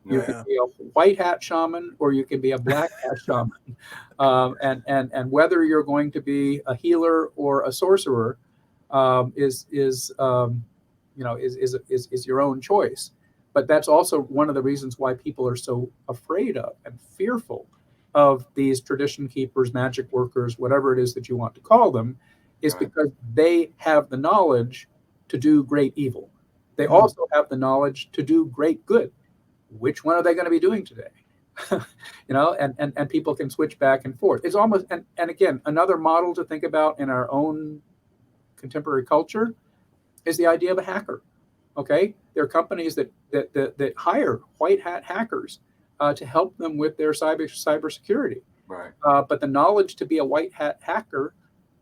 You can be a white hat shaman or you can be a black hat shaman. And whether you're going to be a healer or a sorcerer is your own choice. But that's also one of the reasons why people are so afraid of and fearful of these tradition keepers, magic workers, whatever it is that you want to call them, is because they have the knowledge to do great evil. They also have the knowledge to do great good. Which one are they going to be doing today? and people can switch back and forth. It's almost, and again, another model to think about in our own contemporary culture is the idea of a hacker. Okay, there are companies that hire white hat hackers to help them with their cybersecurity. Right. But the knowledge to be a white hat hacker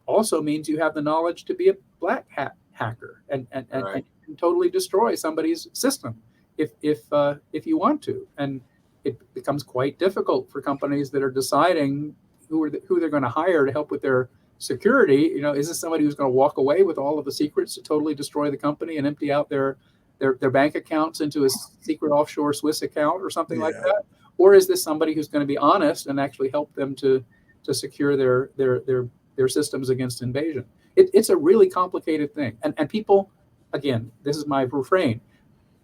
also means you have the knowledge to be a black hat hacker, and you can totally destroy somebody's system if you want to. And it becomes quite difficult for companies that are deciding who they're going to hire to help with their security. Is this somebody who's going to walk away with all of the secrets to totally destroy the company and empty out their bank accounts into a secret offshore Swiss account or something like that? Or is this somebody who's going to be honest and actually help them to secure their systems against invasion? It's a really complicated thing. And people, again, this is my refrain,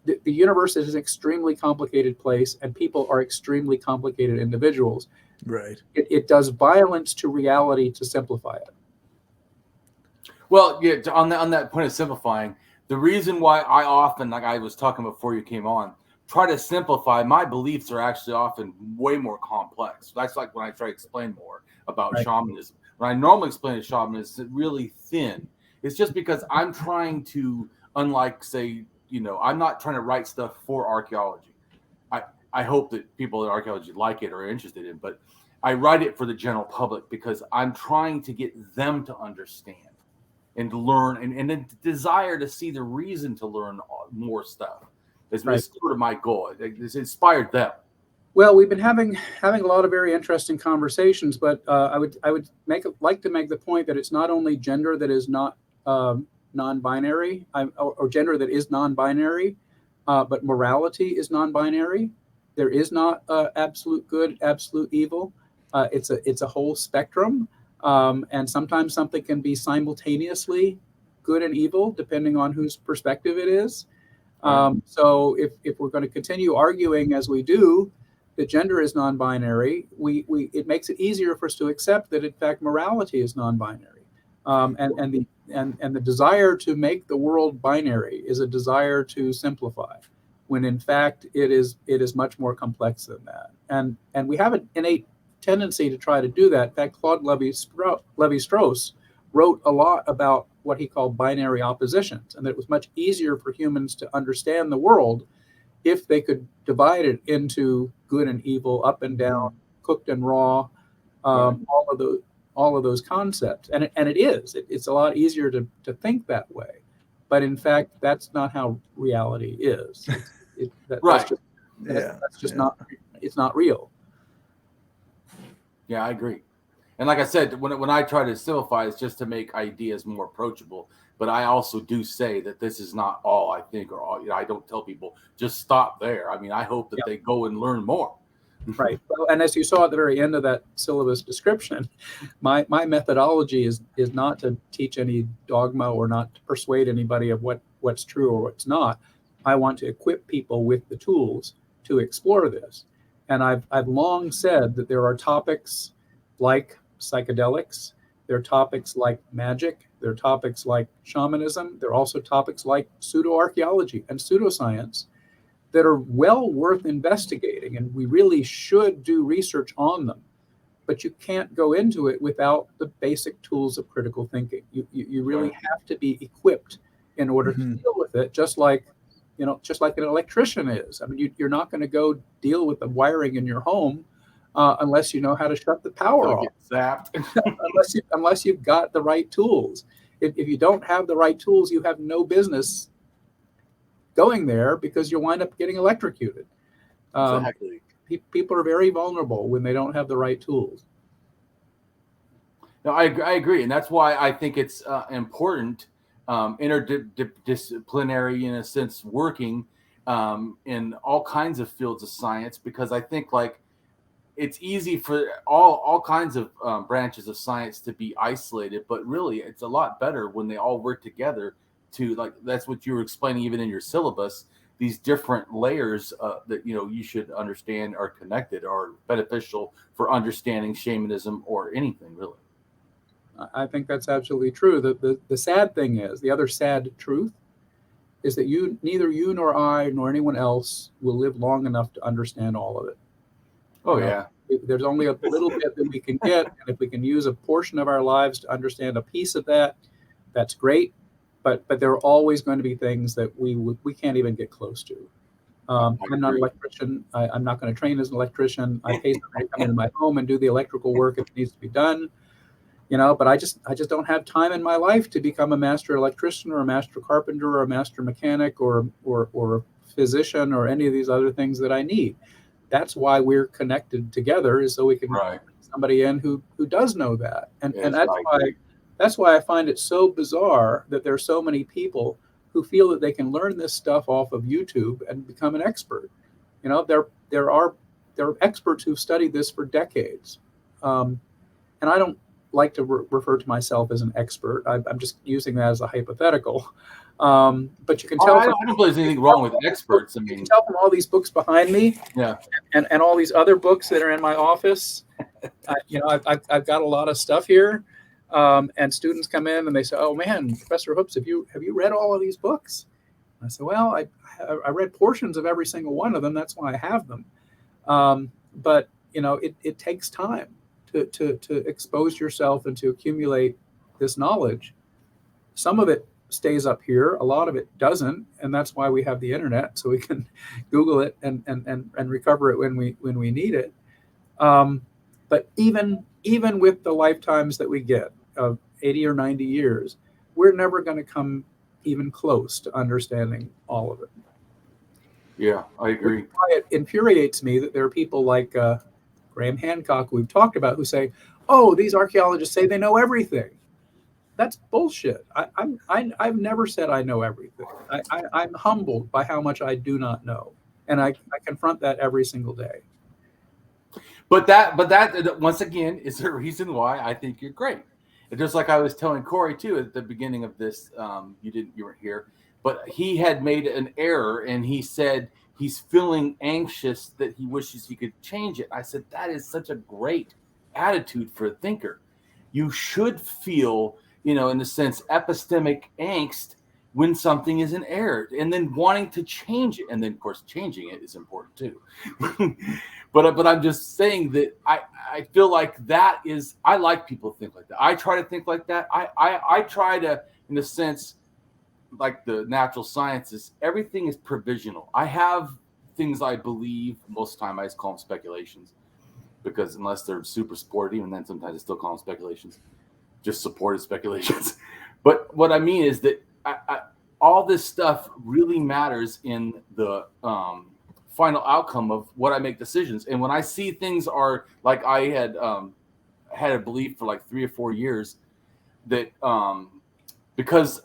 the universe is an extremely complicated place, and people are extremely complicated individuals. Right. It does violence to reality to simplify it. Well, yeah, on that point of simplifying, the reason why I often, like I was talking before you came on, try to simplify, my beliefs are actually often way more complex. That's like when I try to explain more about shamanism. When I normally explain shamanism, it's really thin. It's just because I'm trying to, unlike, say, I'm not trying to write stuff for archaeology. I hope that people in archaeology like it or are interested in, but I write it for the general public because I'm trying to get them to understand and to learn and a desire to see the reason to learn more stuff. It's sort of my goal. It's inspired them. Well, we've been having a lot of very interesting conversations, but I would like to make the point that it's not only gender that is not non-binary, or gender that is non-binary, but morality is non-binary. There is not absolute good, absolute evil. It's a whole spectrum, and sometimes something can be simultaneously good and evil depending on whose perspective it is. So if we're going to continue arguing as we do that gender is non-binary, it makes it easier for us to accept that in fact morality is non-binary, and the desire to make the world binary is a desire to simplify, when in fact it is much more complex than that. And we have an innate tendency to try to do that. In fact, Claude Lévi-Strauss wrote a lot about what he called binary oppositions, and that it was much easier for humans to understand the world if they could divide it into good and evil, up and down, cooked and raw, all of those concepts. And it is. It's a lot easier to think that way. But in fact, that's not how reality is. That's just not, it's not real. Yeah, I agree. And like I said, when I try to simplify, it's just to make ideas more approachable. But I also do say that this is not all I think, or all, I don't tell people just stop there. I mean, I hope that they go and learn more. Right. Well, and as you saw at the very end of that syllabus description, my methodology is not to teach any dogma or not to persuade anybody of what's true or what's not. I want to equip people with the tools to explore this. And I've long said that there are topics like psychedelics, there are topics like magic, there are topics like shamanism, there are also topics like pseudoarchaeology and pseudoscience that are well worth investigating, and we really should do research on them. But you can't go into it without the basic tools of critical thinking. You really have to be equipped in order to deal with it, just like an electrician is. I mean, you're not going to go deal with the wiring in your home unless you know how to shut the power off. Zapped. unless you've got the right tools. If you don't have the right tools, you have no business going there, because you'll wind up getting electrocuted. Exactly. People are very vulnerable when they don't have the right tools. No, I agree, and that's why I think it's important, interdisciplinary in a sense, working in all kinds of fields of science, because I think it's easy for all kinds of branches of science to be isolated, but really it's a lot better when they all work together. That's what you were explaining even in your syllabus, these different layers that you should understand are connected, are beneficial for understanding shamanism or anything really. I think that's absolutely true. The sad thing is, the other sad truth is that neither you nor I nor anyone else will live long enough to understand all of it. Oh, You know, yeah. there's only a little bit that we can get, and if we can use a portion of our lives to understand a piece of that, that's great. But there are always going to be things that we can't even get close to. I'm not an electrician. I'm not going to train as an electrician. I pay somebody to come into my home and do the electrical work if it needs to be done. But I just don't have time in my life to become a master electrician or a master carpenter or a master mechanic or a physician or any of these other things that I need. That's why we're connected together, is so we can bring somebody in who does know that. And that's why I find it so bizarre that there are so many people who feel that they can learn this stuff off of YouTube and become an expert. There are experts who've studied this for decades, and I don't like to refer to myself as an expert. I'm just using that as a hypothetical. But you can tell. I don't believe there's anything wrong with experts. I mean, you can tell from all these books behind me, and all these other books that are in my office. I've got a lot of stuff here, and students come in and they say, "Oh man, Professor Hoops, have you read all of these books?" And I say, "Well, I read portions of every single one of them. That's why I have them." But it takes time to expose yourself and to accumulate this knowledge. Some of it stays up here, a lot of it doesn't, and that's why we have the internet, so we can Google it and recover it when we need it. But even with the lifetimes that we get of 80 or 90 years, we're never going to come even close to understanding all of it. Yeah, I agree. It infuriates me that there are people like Graham Hancock, who we've talked about, who say, "Oh, these archaeologists say they know everything." That's bullshit. I've never said I know everything. I'm humbled by how much I do not know, and I confront that every single day. But that once again is the reason why I think you're great. And just like I was telling Cory too at the beginning of this, you weren't here, but he had made an error and he said he's feeling anxious that he wishes he could change it. I said, that is such a great attitude for a thinker. You should feel, in the sense, epistemic angst when something is in error, and then wanting to change it. And then, of course, changing it is important too. But I'm just saying that I feel like that is, I like people to think like that. I try to think like that. I try to, in a sense, like the natural sciences, everything is provisional. I have things I believe. Most of the time I just call them speculations, because unless they're super supported, even then sometimes I still call them speculations, just supported speculations. But what I mean is that all this stuff really matters in the final outcome of what I make decisions. And when I see things are like, I had a belief for like 3 or 4 years that because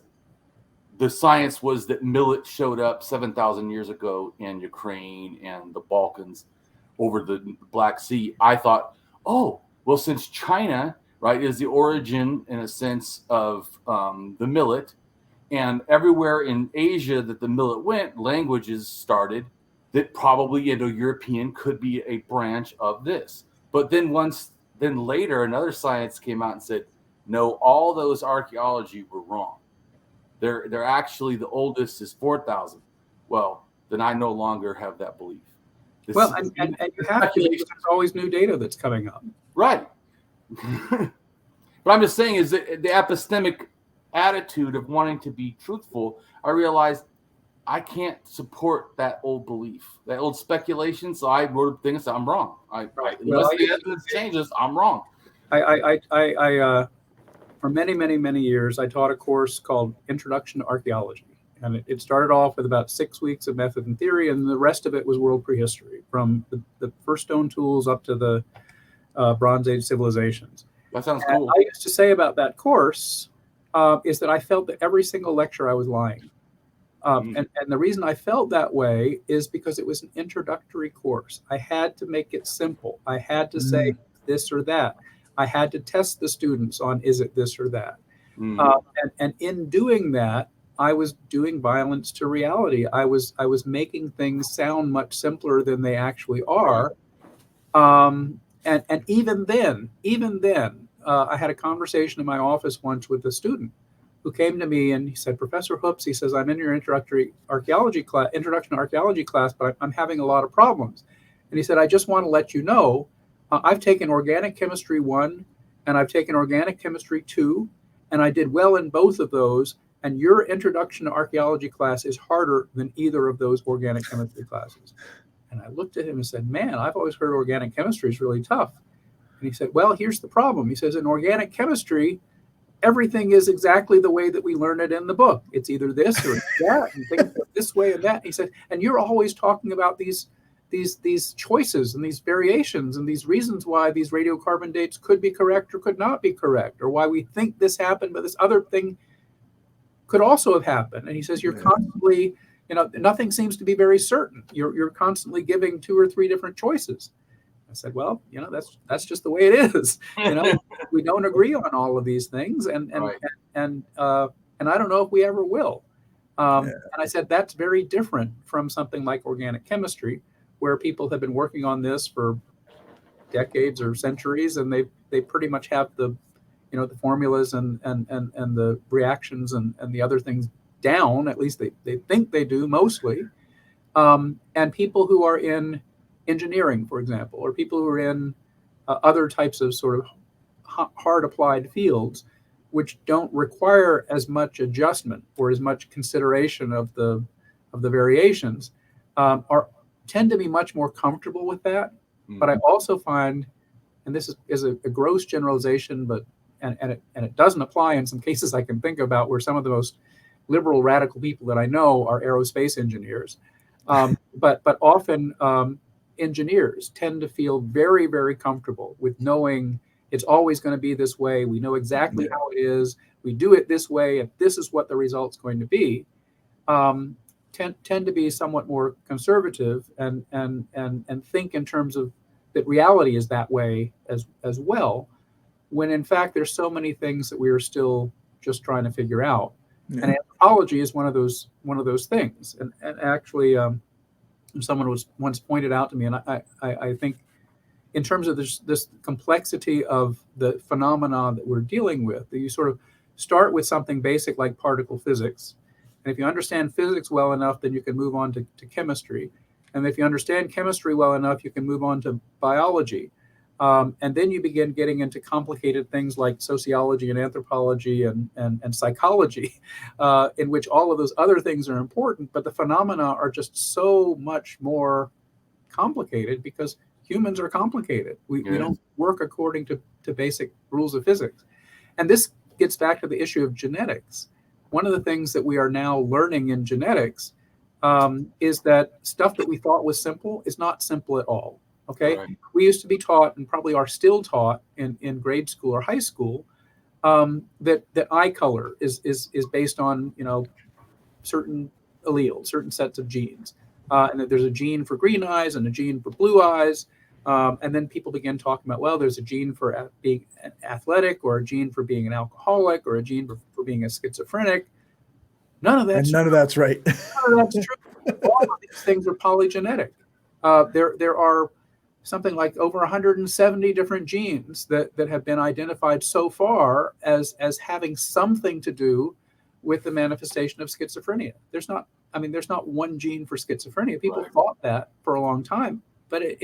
the science was that millet showed up 7,000 years ago in Ukraine and the Balkans over the Black Sea, I thought, oh, well, since China, right, is the origin, in a sense, of the millet, and everywhere in Asia that the millet went, languages started that probably Indo-European could be a branch of this. But then later, another science came out and said, no, all those archaeology were wrong. They're actually, the oldest is 4,000. Well, then I no longer have that belief. And you have to, because there's always new data that's coming up. Right. But I'm just saying is that the epistemic attitude of wanting to be truthful, I realized I can't support that old belief, that old speculation. So I wrote a thing and said, I'm wrong. Unless the evidence changes, I'm wrong. I for many, many, many years, I taught a course called Introduction to Archaeology. And it started off with about 6 weeks of method and theory, and the rest of it was world prehistory, from the first stone tools up to the Bronze Age civilizations. That sounds cool. I used to say about that course is that I felt that every single lecture I was lying. And the reason I felt that way is because it was an introductory course. I had to make it simple. I had to say this or that. I had to test the students on, is it this or that? And in doing that, I was doing violence to reality. I was making things sound much simpler than they actually are. And even then, I had a conversation in my office once with a student who came to me and he said, Professor Hoops, he says, I'm in your introduction to archaeology class, but I'm having a lot of problems. And he said, I just want to let you know, I've taken Organic Chemistry 1 and I've taken Organic Chemistry 2, and I did well in both of those. And your Introduction to Archaeology class is harder than either of those organic chemistry classes. And I looked at him and said, man, I've always heard organic chemistry is really tough. And he said, well, here's the problem. He says, in organic chemistry, everything is exactly the way that we learn it in the book. It's either this or it's that, and things are this way and that. He said, and you're always talking about these choices and these variations and these reasons why these radiocarbon dates could be correct or could not be correct, or why we think this happened, but this other thing could also have happened. And he says, you're constantly, nothing seems to be very certain. You're constantly giving 2 or 3 different choices. I said, well, that's just the way it is. We don't agree on all of these things, and I don't know if we ever will. And I said, that's very different from something like organic chemistry, where people have been working on this for decades or centuries, and they pretty much have the formulas and the reactions and the other things down. At least they think they do mostly. And people who are in engineering, for example, or people who are in other types of sort of hard applied fields, which don't require as much adjustment or as much consideration of the variations, tend to be much more comfortable with that. Mm-hmm. But I also find, and this is a gross generalization, but and it doesn't apply in some cases I can think about, where some of the most liberal radical people that I know are aerospace engineers, but often engineers tend to feel very, very comfortable with knowing it's always going to be this way. We know exactly how it is. We do it this way, and this is what the result's going to be. Tend to be somewhat more conservative and think in terms of that reality is that way as well, when in fact there's so many things that we are still just trying to figure out. Yeah. And anthropology is one of those things. And actually, someone was once pointed out to me, and I think in terms of this complexity of the phenomena that we're dealing with, that you sort of start with something basic like particle physics. And if you understand physics well enough, then you can move on to chemistry. And if you understand chemistry well enough, you can move on to biology. And then you begin getting into complicated things like sociology and anthropology and psychology, in which all of those other things are important, but the phenomena are just so much more complicated because humans are complicated. We don't work according to basic rules of physics. And this gets back to the issue of genetics. One of the things that we are now learning in genetics is that stuff that we thought was simple is not simple at all. Okay, right. We used to be taught, and probably are still taught in grade school or high school, that eye color is based on certain alleles, certain sets of genes, and that there's a gene for green eyes and a gene for blue eyes, and then people begin talking about, well, there's a gene for being athletic, or a gene for being an alcoholic, or a gene for being a schizophrenic. None of that's right. None of that's true. All of these things are polygenetic. There are something like over 170 different genes that have been identified so far as having something to do with the manifestation of schizophrenia. There's not one gene for schizophrenia. People thought that for a long time, but it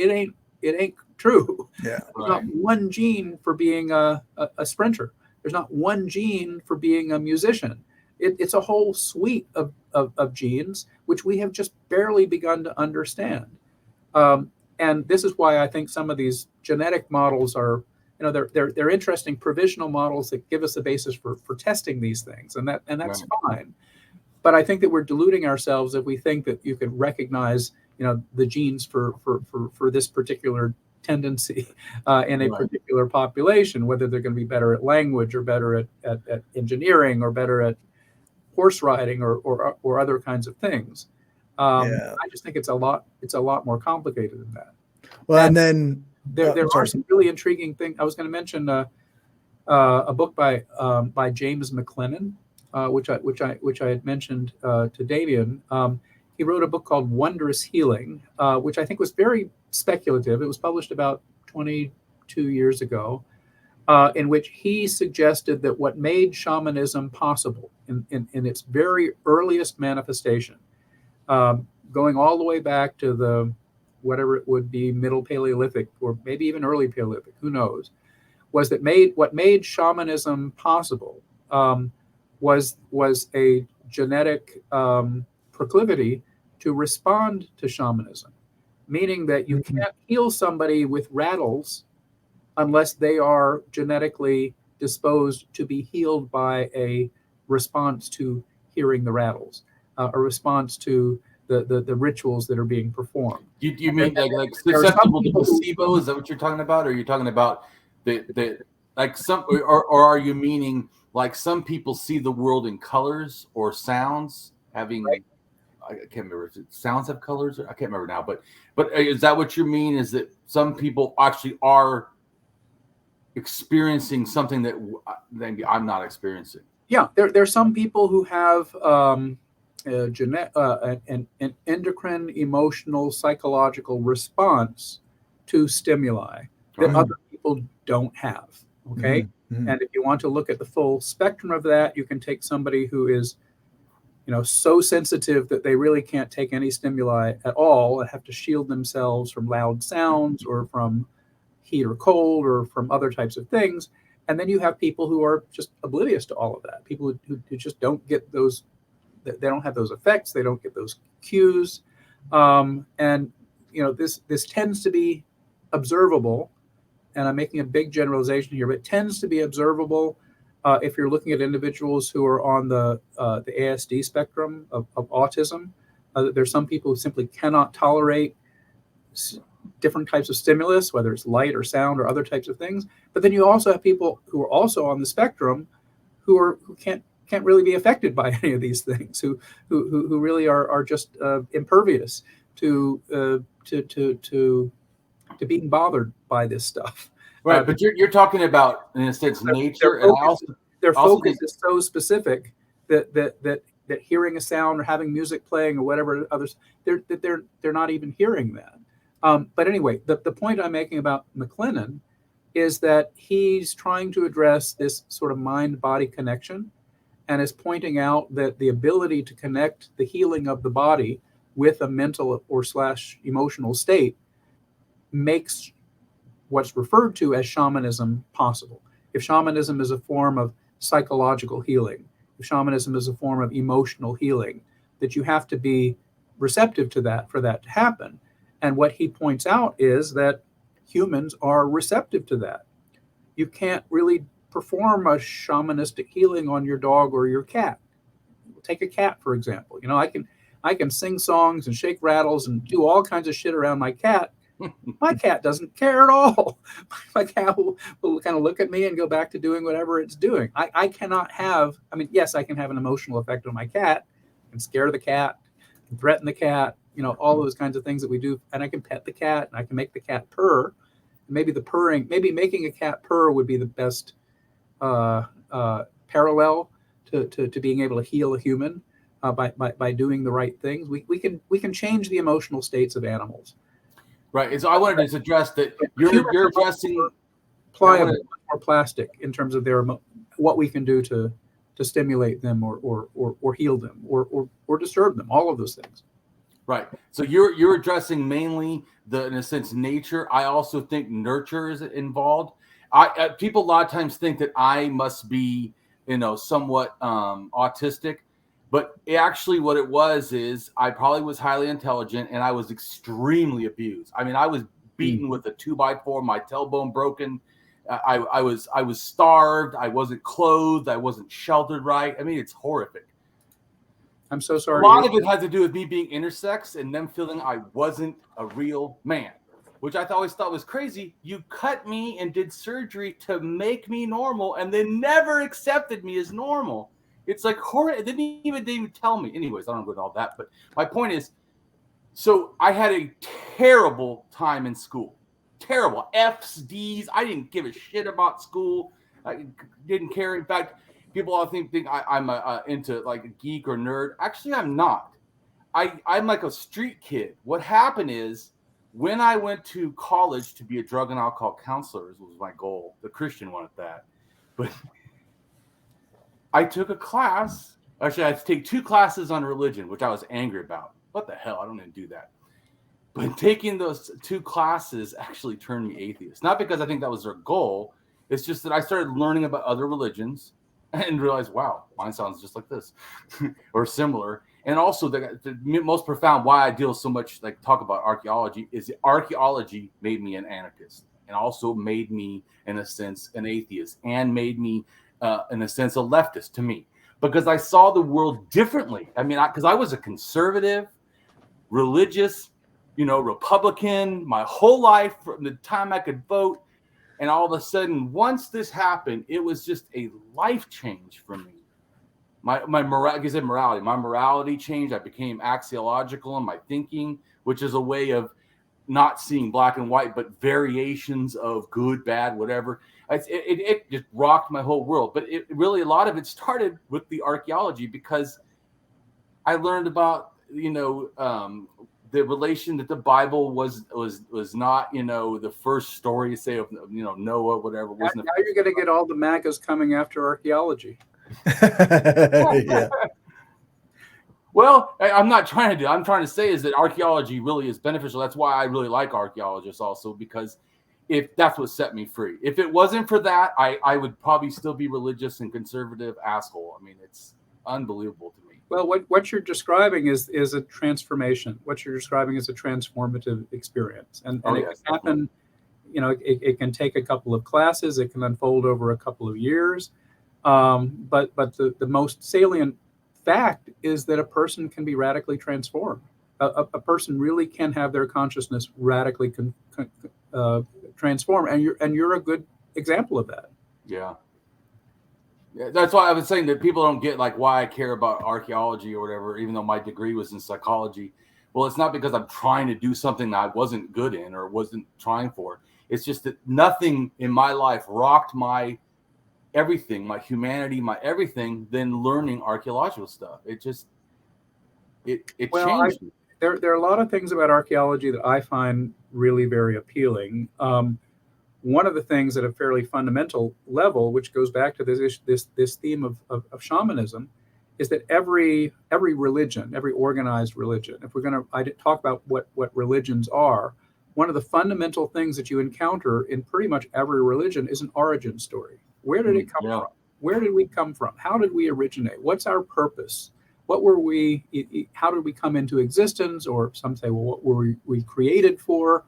ain't true. Yeah. There's not one gene for being a sprinter. There's not one gene for being a musician. It's a whole suite of genes which we have just barely begun to understand. And this is why I think some of these genetic models are, they're interesting provisional models that give us a basis for testing these things, and that's fine. But I think that we're deluding ourselves if we think that you can recognize, the genes for this particular tendency in a particular population, whether they're going to be better at language or better at engineering or better at horse riding or other kinds of things. I just think it's a lot more complicated than that. Well, and then there are some really intriguing things. I was going to mention a book by James McLennan, which I had mentioned to Damien. He wrote a book called Wondrous Healing, which I think was very speculative. It was published about 22 years ago, in which he suggested that what made shamanism possible in its very earliest manifestation, going all the way back to the whatever it would be, Middle Paleolithic or maybe even early Paleolithic, who knows, was that what made shamanism possible was a genetic proclivity to respond to shamanism, meaning that you can't heal somebody with rattles unless they are genetically disposed to be healed by a response to hearing the rattles, a response to the rituals that are being performed. You mean like susceptible to placebo? Is that what you're talking about? Or are you talking about the like some, or are you meaning like some people see the world in colors or sounds, having right. I can't remember if sounds have colors, or I can't remember now, but is that what you mean? Is that some people actually are experiencing something that maybe I'm not experiencing? Yeah, there's some people who have an endocrine, emotional, psychological response to stimuli that other people don't have. Okay, and if you want to look at the full spectrum of that, you can take somebody who is, so sensitive that they really can't take any stimuli at all and have to shield themselves from loud sounds or from heat or cold or from other types of things. And then you have people who are just oblivious to all of that. People who just don't get those, they don't have those effects. They don't get those cues. This tends to be observable. And I'm making a big generalization here, but it tends to be observable if you're looking at individuals who are on the ASD spectrum of autism. There's some people who simply cannot tolerate different types of stimulus, whether it's light or sound or other types of things. But then you also have people who are also on the spectrum who can't really be affected by any of these things, who really are just impervious to being bothered by this stuff. Right, but you're talking about, in a sense, nature, their focus is so specific that hearing a sound or having music playing or whatever others, they're not even hearing that. But anyway, the point I'm making about McLennan is that he's trying to address this sort of mind-body connection, and is pointing out that the ability to connect the healing of the body with a mental or / emotional state makes what's referred to as shamanism possible. If shamanism is a form of psychological healing, if shamanism is a form of emotional healing, that you have to be receptive to that for that to happen. And what he points out is that humans are receptive to that. You can't really perform a shamanistic healing on your dog or your cat. Take a cat, for example. I can sing songs and shake rattles and do all kinds of shit around my cat. My cat doesn't care at all. My cat will kind of look at me and go back to doing whatever it's doing. I cannot have, yes, I can have an emotional effect on my cat and scare the cat and threaten the cat, all those kinds of things that we do. And I can pet the cat and I can make the cat purr. Maybe making a cat purr would be the best parallel to being able to heal a human by doing the right things. We can change the emotional states of animals. Right. And so I wanted to address that you're addressing pliable or plastic in terms of what we can do to stimulate them or heal them or disturb them, all of those things. Right. So you're addressing mainly in a sense, nature. I also think nurture is involved. People a lot of times think that I must be, somewhat autistic. But actually what it was is I probably was highly intelligent and I was extremely abused. I was beaten with a 2x4, my tailbone broken. I was starved. I wasn't clothed. I wasn't sheltered right. It's horrific. I'm so sorry. A lot of it had to do with me being intersex and them feeling I wasn't a real man, which I always thought was crazy. You cut me and did surgery to make me normal and then never accepted me as normal. It's like horrible. They didn't even tell me. Anyways, I don't go into all that. But my point is, so I had a terrible time in school. Terrible. F's, D's. I didn't give a shit about school. I didn't care. In fact, people all think I'm into like a geek or nerd. Actually, I'm not. I'm like a street kid. What happened is when I went to college to be a drug and alcohol counselor was my goal. The Christian one at that. But I took a class. Actually, I had to take 2 classes on religion, which I was angry about. What the hell? I don't even do that. But taking those 2 classes actually turned me atheist. Not because I think that was their goal. It's just that I started learning about other religions and realized, wow, mine sounds just like this or similar. And also the most profound why I deal so much, like talk about archaeology, is the archaeology made me an anarchist and also made me, in a sense, an atheist, and made me, in a sense, a leftist to me, because I saw the world differently. I mean, because I was a conservative, religious, Republican my whole life from the time I could vote. And all of a sudden, once this happened, it was just a life change for me. My morality changed. I became axiological in my thinking, which is a way of not seeing black and white, but variations of good, bad, whatever. It just rocked my whole world. But it really, a lot of it started with the archaeology, because I learned about, the relation that the Bible was not, the first story, say, of, Noah, whatever. Now you're going to get all the MAGAs coming after archaeology. Yeah. Well, I'm not trying to I'm trying to say is that archaeology really is beneficial. That's why I really like archaeologists also, because if that's what set me free. If it wasn't for that, I would probably still be religious and conservative asshole. I mean, it's unbelievable to me. Well, what you're describing is a transformation. What you're describing is a transformative experience, and it can happen. It can take a couple of classes. It can unfold over a couple of years. But the most salient fact is that a person can be radically transformed. A person really can have their consciousness radically transformed, and you're a good example of that. Yeah. That's why I was saying that people don't get like why I care about archaeology or whatever, even though my degree was in psychology. Well, it's not because I'm trying to do something that I wasn't good in or wasn't trying for. It's just that nothing in my life rocked my everything, my humanity, my everything, than learning archaeological stuff. It just, it changed me. There are a lot of things about archaeology that I find really very appealing. One of the things at a fairly fundamental level, which goes back to this theme of shamanism, is that every religion, every organized religion, if we're going to talk about what religions are, one of the fundamental things that you encounter in pretty much every religion is an origin story. Where did it come from? Where did we come from? How did we originate? What's our purpose? What were we? How did we come into existence? Or some say, well, what were we created for?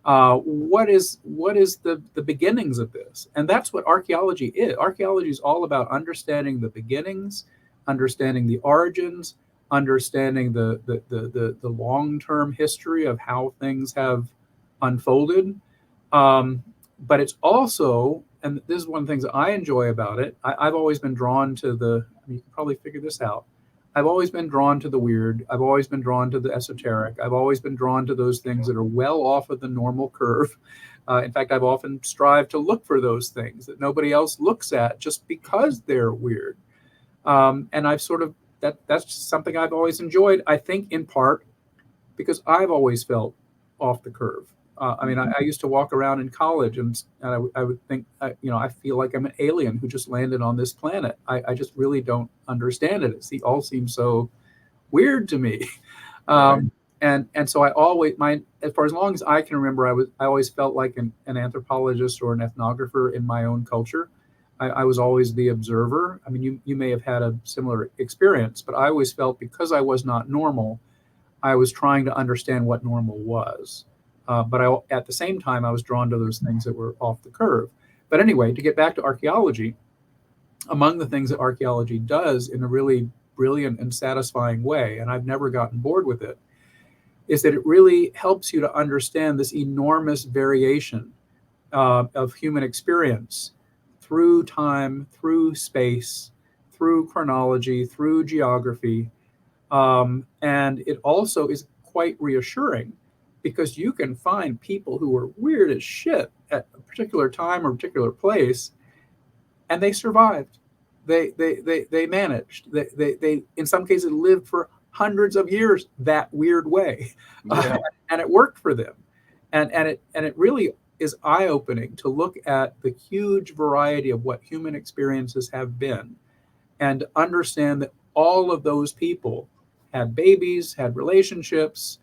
What is the beginnings of this? And that's what archaeology is. Archaeology is all about understanding the beginnings, understanding the origins, understanding the long-term history of how things have unfolded. But it's also, and this is one of the things that I enjoy about it, I've always been drawn to you can probably figure this out. I've always been drawn to the weird. I've always been drawn to the esoteric. I've always been drawn to those things that are well off of the normal curve. In fact, I've often strived to look for those things that nobody else looks at just because they're weird. And I've sort of, that's something I've always enjoyed, I think in part because I've always felt off the curve. I mean, I used to walk around in college and I would think, I feel like I'm an alien who just landed on this planet. I just really don't understand it. It all seems so weird to me. Right. And so I always, for as long as I can remember, I always felt like an anthropologist or an ethnographer in my own culture. I was always the observer. I mean, you may have had a similar experience, but I always felt because I was not normal, I was trying to understand what normal was. But at the same time, I was drawn to those things that were off the curve. But anyway, to get back to archaeology, among the things that archaeology does in a really brilliant and satisfying way, and I've never gotten bored with it, is that it really helps you to understand this enormous variation of human experience through time, through space, through chronology, through geography. And it also is quite reassuring because you can find people who were weird as shit at a particular time or particular place, and they survived. They managed. They in some cases lived for hundreds of years that weird way, and it worked for them. And it really is eye-opening to look at the huge variety of what human experiences have been, and understand that all of those people had babies, had relationships,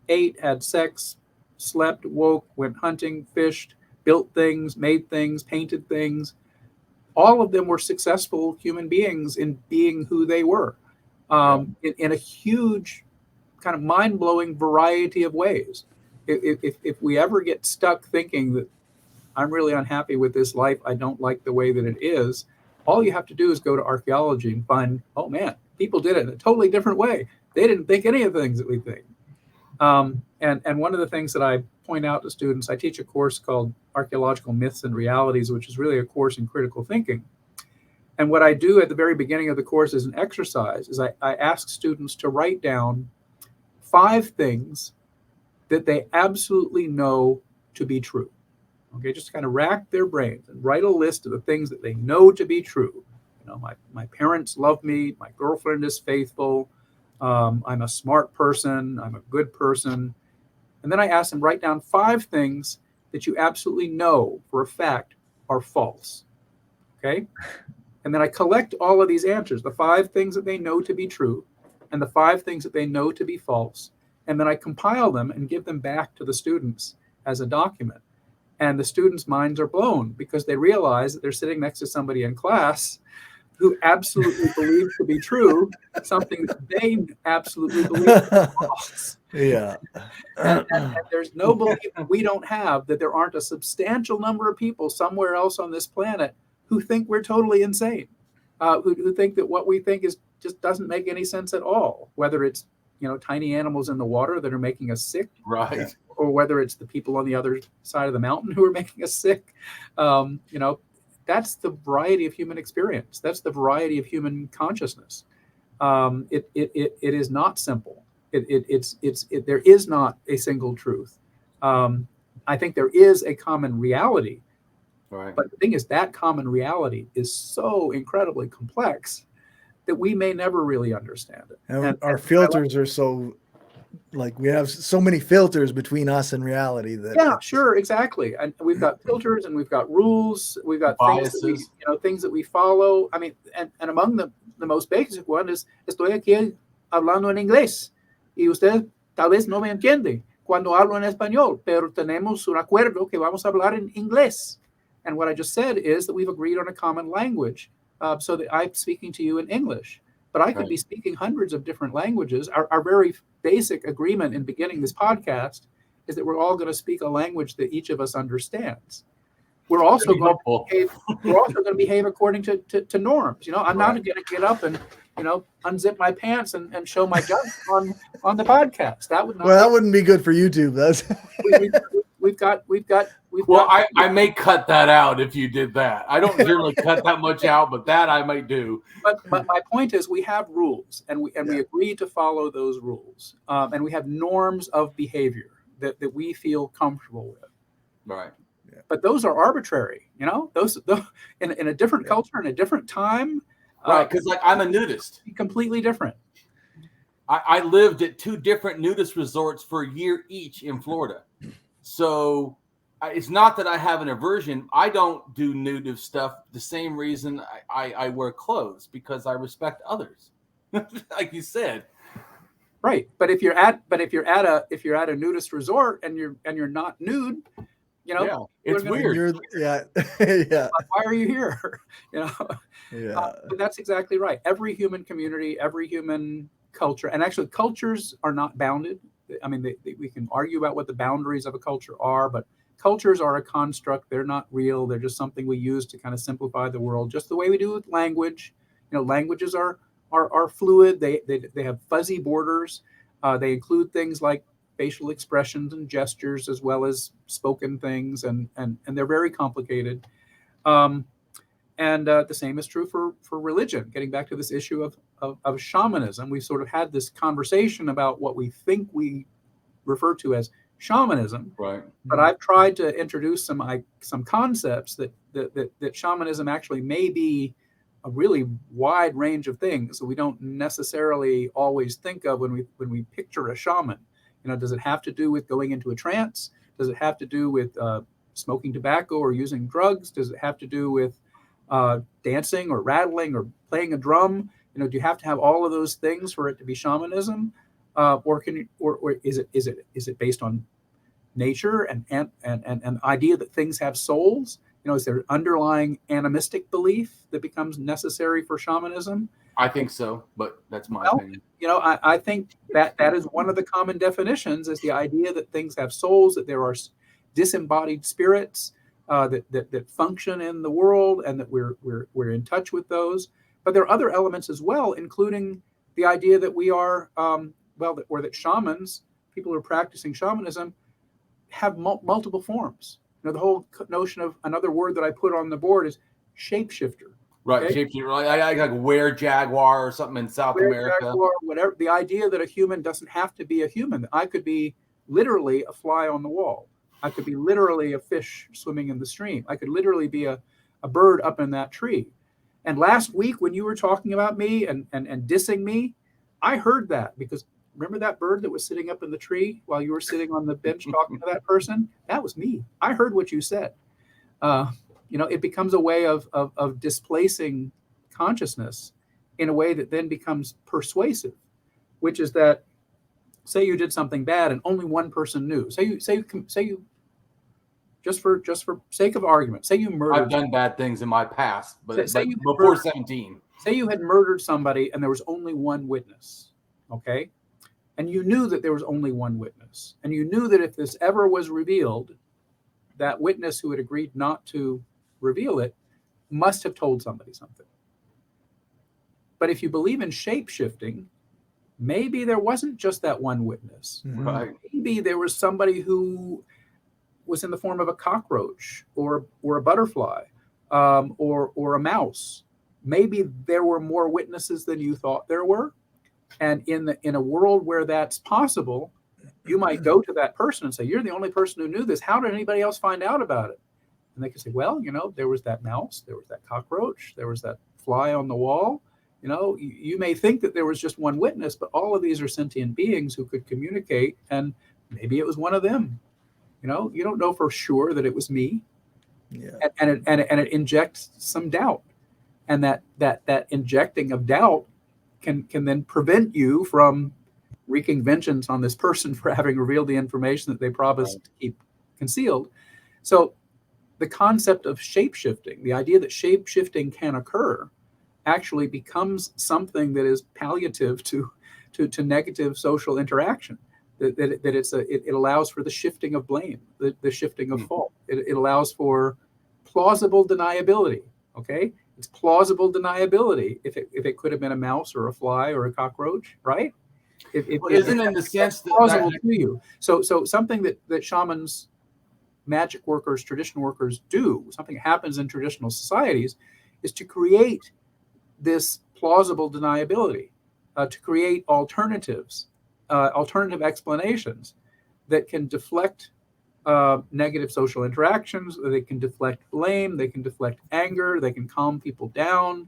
ate, had sex, slept, woke, went hunting, fished, built things, made things, painted things. All of them were successful human beings in being who they were, in a huge kind of mind-blowing variety of ways. If we ever get stuck thinking that I'm really unhappy with this life, I don't like the way that it is, all you have to do is go to archaeology and find, oh man, people did it in a totally different way. They didn't think any of the things that we think. And one of the things that I point out to students, I teach a course called Archaeological Myths and Realities, which is really a course in critical thinking. And what I do at the very beginning of the course as an exercise is I ask students to write down 5 things that they absolutely know to be true. Okay, just kind of rack their brains and write a list of the things that they know to be true. You know, my parents love me, my girlfriend is faithful, I'm a smart person, I'm a good person. And then I ask them, write down 5 things that you absolutely know for a fact are false. Okay? And then I collect all of these answers, the 5 things that they know to be true and the 5 things that they know to be false. And then I compile them and give them back to the students as a document. And the students' minds are blown because they realize that they're sitting next to somebody in class who absolutely believes to be true something that they absolutely believe is false. Yeah. And there's no belief that we don't have that there aren't a substantial number of people somewhere else on this planet who think we're totally insane, who think that what we think is just doesn't make any sense at all, whether it's, you know, tiny animals in the water that are making us sick, Right. or whether it's the people on the other side of the mountain who are making us sick. You know, that's the variety of human experience. That's the variety of human consciousness. It is not simple. There is not a single truth. I think there is a common reality. Right. But the thing is, that common reality is so incredibly complex that we may never really understand it. And our filters are so, like, we have so many filters between us and reality that. Yeah, sure, exactly. And we've got filters and we've got rules. We've got biases. Things that we, things that we follow. I mean, and among the most basic one is, estoy aquí hablando en inglés y usted tal vez no me entiende cuando hablo en español, pero tenemos un acuerdo que vamos a hablar en inglés. And what I just said is that we've agreed on a common language, so that I'm speaking to you in English. But I could be speaking hundreds of different languages. Our very basic agreement in beginning this podcast is that we're all going to speak a language that each of us understands. We're also going to behave according to norms. You know, I'm not going to get up and, you know, unzip my pants and show my junk on the podcast. That would not. Well, that wouldn't be good for YouTube. That's. We've got. Well, I may cut that out if you did that. I don't generally cut that much out, but that I might do. But my point is, we have rules, and we agree to follow those rules, and we have norms of behavior that we feel comfortable with. Right. Yeah. But those are arbitrary. You know, those in a different culture, in a different time. Right, because like I'm a nudist. Completely different. I lived at 2 different nudist resorts for a year each in Florida. So it's not that I have an aversion. I don't do nudist stuff the same reason I wear clothes, because I respect others. Like you said. Right. But if you're at a nudist resort and you're not nude, you know, it's weird. Yeah. Why are you here? You know. Yeah. But that's exactly right. Every human community, every human culture, and actually cultures are not bounded. I mean, we can argue about what the boundaries of a culture are, but cultures are a construct. They're not real. They're just something we use to kind of simplify the world, just the way we do with language. You know, languages are fluid. They have fuzzy borders. They include things like facial expressions and gestures, as well as spoken things, and they're very complicated. And the same is true for religion. Getting back to this issue of shamanism, we sort of had this conversation about what we think we refer to as shamanism. Right. But I've tried to introduce some concepts that shamanism actually may be a really wide range of things that we don't necessarily always think of when we picture a shaman. You know, does it have to do with going into a trance? Does it have to do with smoking tobacco or using drugs? Does it have to do with dancing or rattling or playing a drum? You know, do you have to have all of those things for it to be shamanism? or is it based on nature and an idea that things have souls? Is there underlying animistic belief that becomes necessary for shamanism? I think so, but that's my opinion. I think that is one of the common definitions, is the idea that things have souls, that there are disembodied spirits that function in the world, and that we're in touch with those. But there are other elements as well, including the idea that we are, or that shamans, people who are practicing shamanism, have multiple forms. The whole notion of, another word that I put on the board is shapeshifter. Right, Okay? shapeshifter. I like were-jaguar or something in South America. Jaguar, whatever. The idea that a human doesn't have to be a human. I could be literally a fly on the wall. I could be literally a fish swimming in the stream. I could literally be a bird up in that tree. And last week when you were talking about me and dissing me, I heard that, because remember that bird that was sitting up in the tree while you were sitting on the bench talking to that person? That was me. I heard what you said. It becomes a way of displacing consciousness in a way that then becomes persuasive, which is that, say you did something bad and only one person knew. Say you just for sake of argument, say you murdered. I've done bad things in my past, but you before 17. Say you had murdered somebody and there was only one witness, okay? And you knew that there was only one witness. And you knew that if this ever was revealed, that witness who had agreed not to reveal it must have told somebody something. But if you believe in shape-shifting, maybe there wasn't just that one witness. Mm-hmm. Right. Maybe there was somebody who was in the form of a cockroach or a butterfly or a mouse. Maybe there were more witnesses than you thought there were. And in a world where that's possible, you might go to that person and say, you're the only person who knew this. How did anybody else find out about it? And they can say, well, there was that mouse, there was that cockroach, there was that fly on the wall. You may think that there was just one witness, but all of these are sentient beings who could communicate, and maybe it was one of them. You don't know for sure that it was me. Yeah. And it injects some doubt. And that injecting of doubt can then prevent you from wreaking vengeance on this person for having revealed the information that they promised to keep concealed. So the concept of shape-shifting, the idea that shape-shifting can occur, actually becomes something that is palliative to negative social interaction. It allows for the shifting of blame, the shifting of fault. It allows for plausible deniability. Okay, it's plausible deniability if it could have been a mouse or a fly or a cockroach, right? Isn't it in the sense that plausible to you? So something that shamans, magic workers, tradition workers do, something that happens in traditional societies, is to create this plausible deniability, to create alternatives, alternative explanations that can deflect negative social interactions. They can deflect blame, they can deflect anger, they can calm people down,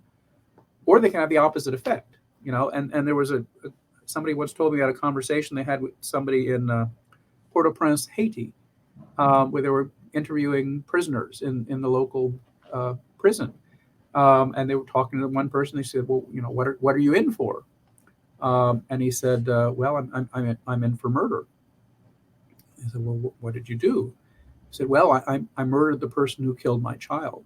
or they can have the opposite effect. And there was somebody once told me at a conversation they had with somebody in Port-au-Prince, Haiti, where they were interviewing prisoners in the local prison. And they were talking to one person. They said, well, what are you in for? And he said, well, I'm in for murder. I said, well, what did you do? He said, well, I murdered the person who killed my child.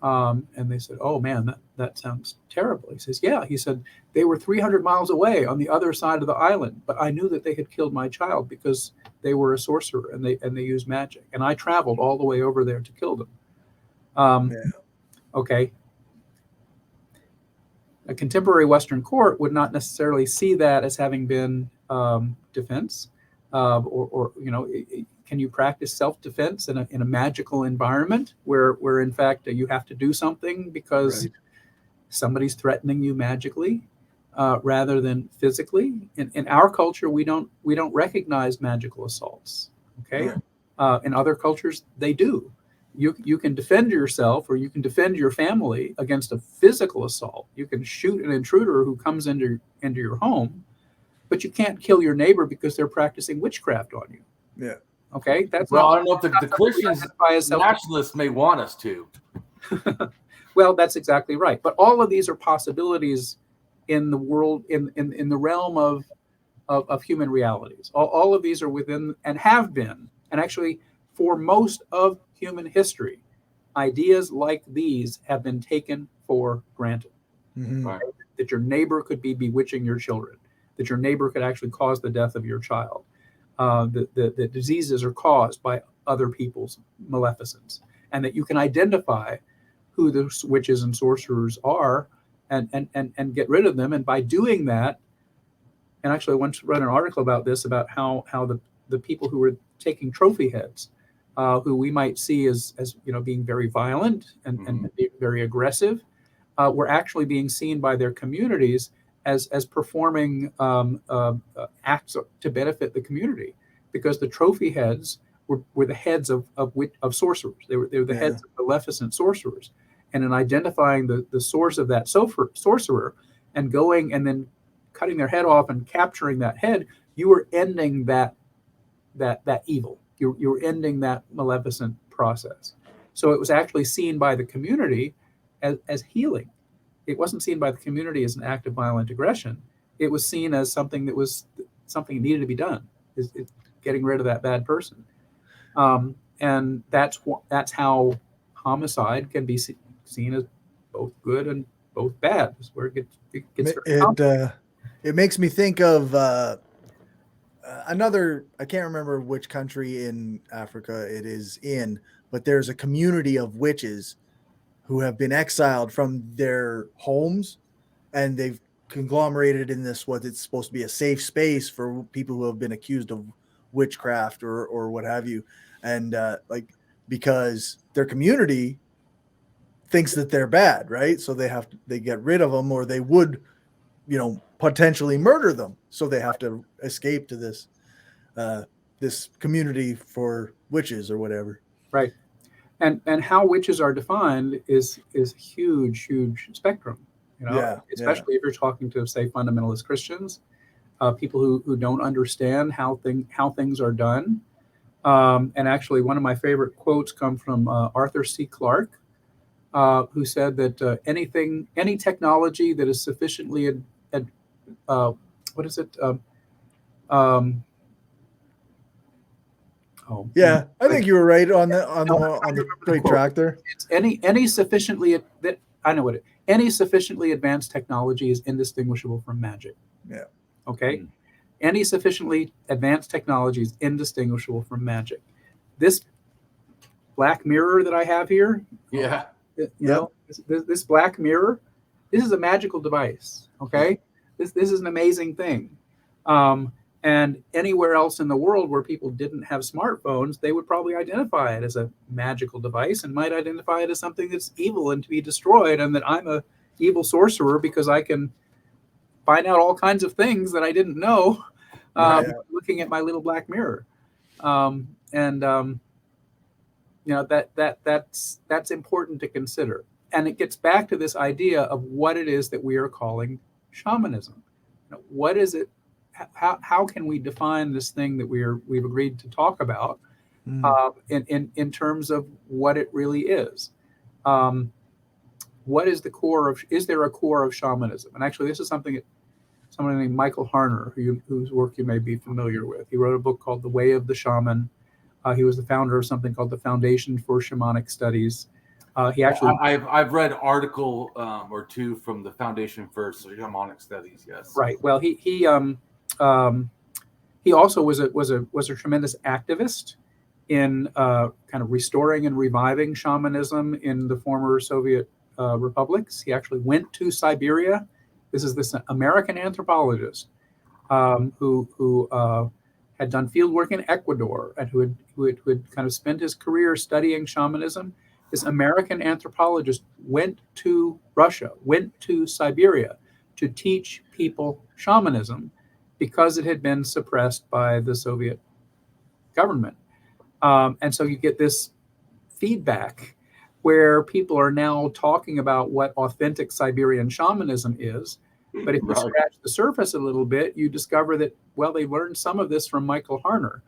And they said, oh man, that sounds terrible. He says, yeah. He said, they were 300 miles away on the other side of the island, but I knew that they had killed my child because they were a sorcerer and they used magic. And I traveled all the way over there to kill them. Okay. A contemporary Western court would not necessarily see that as having been defense, or can you practice self-defense in a magical environment where in fact you have to do something because somebody's threatening you magically rather than physically? In our culture, we don't recognize magical assaults. Okay, in other cultures they do. You can defend yourself or you can defend your family against a physical assault. You can shoot an intruder who comes into your home, but you can't kill your neighbor because they're practicing witchcraft on you. Yeah. Okay. That's well, not, I don't know if the Christians, nationalists may want us to. Well, that's exactly right. But all of these are possibilities in the world, in the realm of of human realities. All of these are within and have been, and actually for most of human history, ideas like these have been taken for granted. Mm-hmm. Right. That your neighbor could be bewitching your children, that your neighbor could actually cause the death of your child, that diseases are caused by other people's maleficence, and that you can identify who the witches and sorcerers are and get rid of them. And by doing that, and actually I once read an article about this, about how the people who were taking trophy heads, who we might see as being very violent and being very aggressive, were actually being seen by their communities as performing acts to benefit the community, because the trophy heads were the heads of sorcerers. They were the heads of maleficent sorcerers. And in identifying the source of that sorcerer and going and then cutting their head off and capturing that head, you were ending that evil. You were ending that maleficent process. So it was actually seen by the community as healing. It wasn't seen by the community as an act of violent aggression. It was seen as something that needed to be done, is getting rid of that bad person. And that's how homicide can be seen as both good and both bad. Is where it gets it makes me think of another, I can't remember which country in Africa it is in, but there's a community of witches who have been exiled from their homes, and they've conglomerated in this, what it's supposed to be a safe space for people who have been accused of witchcraft or what have you. And because their community thinks that they're bad, right? So they get rid of them, or they would, potentially murder them. So they have to escape to this community for witches or whatever. Right. And how witches are defined is huge spectrum, especially if you're talking to, say, fundamentalist Christians, people who don't understand how things are done. And actually, one of my favorite quotes come from Arthur C. Clarke, who said that any technology that is sufficiently I think you were right on the great track there. It's any sufficiently advanced technology is indistinguishable from magic. Yeah. Okay. Any sufficiently advanced technology is indistinguishable from magic. This black mirror that I have here, this black mirror, this is a magical device. Okay. This is an amazing thing. And anywhere else in the world where people didn't have smartphones, they would probably identify it as a magical device and might identify it as something that's evil and to be destroyed, and that I'm a evil sorcerer because I can find out all kinds of things that I didn't know looking at my little black mirror. That's important to consider. And it gets back to this idea of what it is that we are calling shamanism. What is it? How can we define this thing that we've agreed to talk about in terms of what it really is? What is the core of? Is there a core of shamanism? And actually, this is something that someone named Michael Harner, whose work you may be familiar with. He wrote a book called The Way of the Shaman. He was the founder of something called the Foundation for Shamanic Studies. I've read article or two from the Foundation for Shamanic Studies. Yes. Right. Well, he also was a tremendous activist in kind of restoring and reviving shamanism in the former Soviet republics. He actually went to Siberia. This is this American anthropologist who had done field work in Ecuador and who had kind of spent his career studying shamanism. This American anthropologist went to Russia, went to Siberia to teach people shamanism because it had been suppressed by the Soviet government. And so you get this feedback where people are now talking about what authentic Siberian shamanism is. But if you scratch the surface a little bit, you discover that, well, they learned some of this from Michael Harner.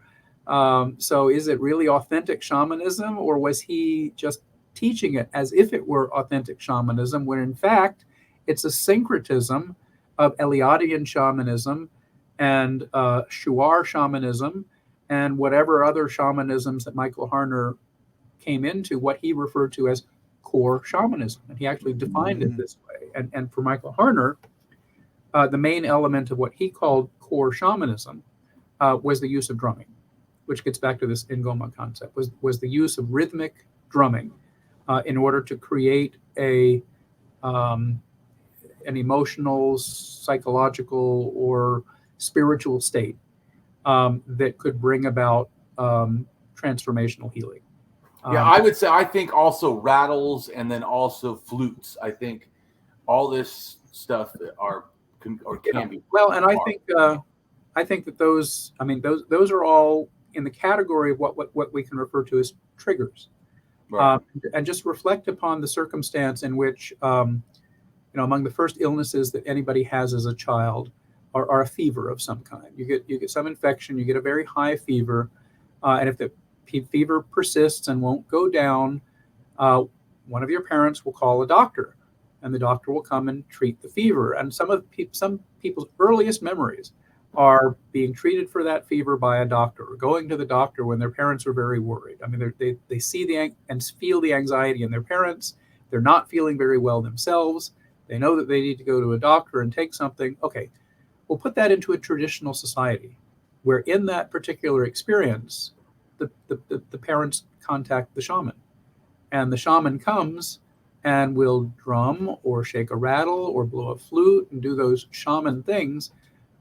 So is it really authentic shamanism, or was he just teaching it as if it were authentic shamanism, when in fact it's a syncretism of Eliadean shamanism and Shuar shamanism, and whatever other shamanisms that Michael Harner came into, what he referred to as core shamanism. And he actually defined it this way. And for Michael Harner, the main element of what he called core shamanism was the use of drumming, which gets back to this Ngoma concept, was the use of rhythmic drumming in order to create an emotional, psychological, or spiritual state that could bring about transformational healing. Yeah, I would say, I think also rattles and then also flutes. I think all this stuff can be. Well, and I think that those are all in the category of what we can refer to as triggers. Right. And just reflect upon the circumstance in which, among the first illnesses that anybody has as a child are a fever of some kind. You get some infection, you get a very high fever, and if the fever persists and won't go down, one of your parents will call a doctor, and the doctor will come and treat the fever. And some people's earliest memories are being treated for that fever by a doctor, or going to the doctor when their parents are very worried. I mean, they see and feel the anxiety in their parents. They're not feeling very well themselves. They know that they need to go to a doctor and take something. Okay, we'll put that into a traditional society where in that particular experience, the parents contact the shaman, and the shaman comes and will drum or shake a rattle or blow a flute and do those shaman things.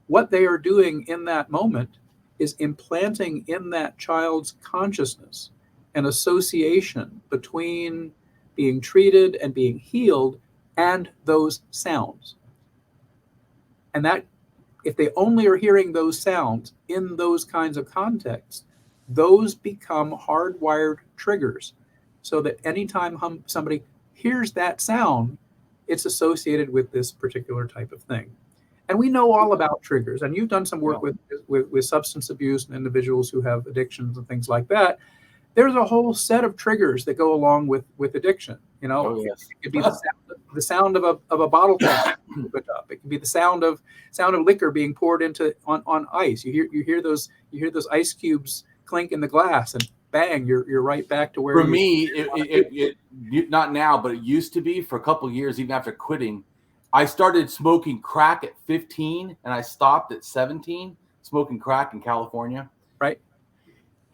What they are doing in that moment is implanting in that child's consciousness an association between being treated and being healed and those sounds. And that, if they only are hearing those sounds in those kinds of contexts, those become hardwired triggers, so that anytime somebody hears that sound, it's associated with this particular type of thing. And we know all about triggers, and you've done some work with substance abuse and individuals who have addictions and things like that. There's a whole set of triggers that go along with addiction. It could be the sound of a bottle cap put up. It could be the sound of liquor being poured on ice. You hear those ice cubes clink in the glass, and bang, you're right back to where. For me, it not now, but it used to be for a couple of years, even after quitting. I started smoking crack at 15, and I stopped at 17, smoking crack in California. Right.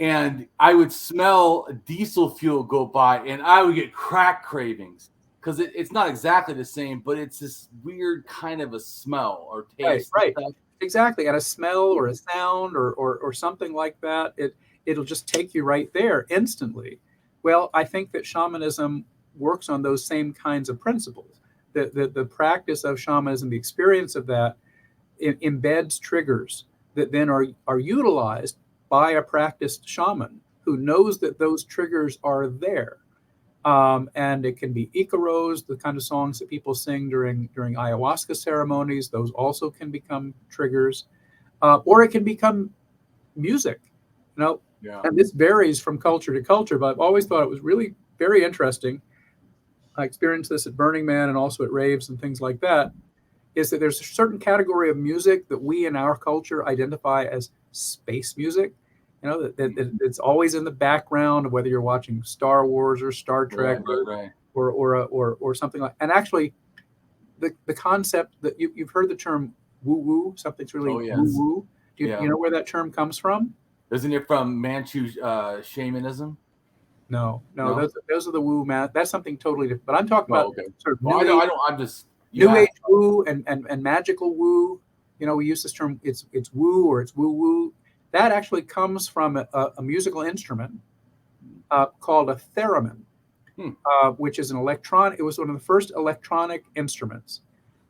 And I would smell diesel fuel go by, and I would get crack cravings, because it's not exactly the same, but it's this weird kind of a smell or taste. Right. Exactly. And a smell or a sound or something like that, it'll just take you right there instantly. Well, I think that shamanism works on those same kinds of principles. The practice of shamanism, the experience of that, embeds triggers that then are utilized by a practiced shaman who knows that those triggers are there. And it can be ikaros, the kind of songs that people sing during ayahuasca ceremonies. Those also can become triggers, or it can become music. And this varies from culture to culture. But I've always thought it was really very interesting. I experienced this at Burning Man and also at raves and things like that. Is that there's a certain category of music that we in our culture identify as space music. That it's always in the background of whether you're watching Star Wars or Star Trek or something like. And actually, the concept that you've heard the term woo woo, something's really woo woo. Do you know where that term comes from? Isn't it from Manchu shamanism? No. Those are the woo man. That's something totally different. But I'm talking about sort of new age woo and magical woo. We use this term. It's woo or it's woo woo. That actually comes from a musical instrument called a theremin, which is an electronic. It was one of the first electronic instruments,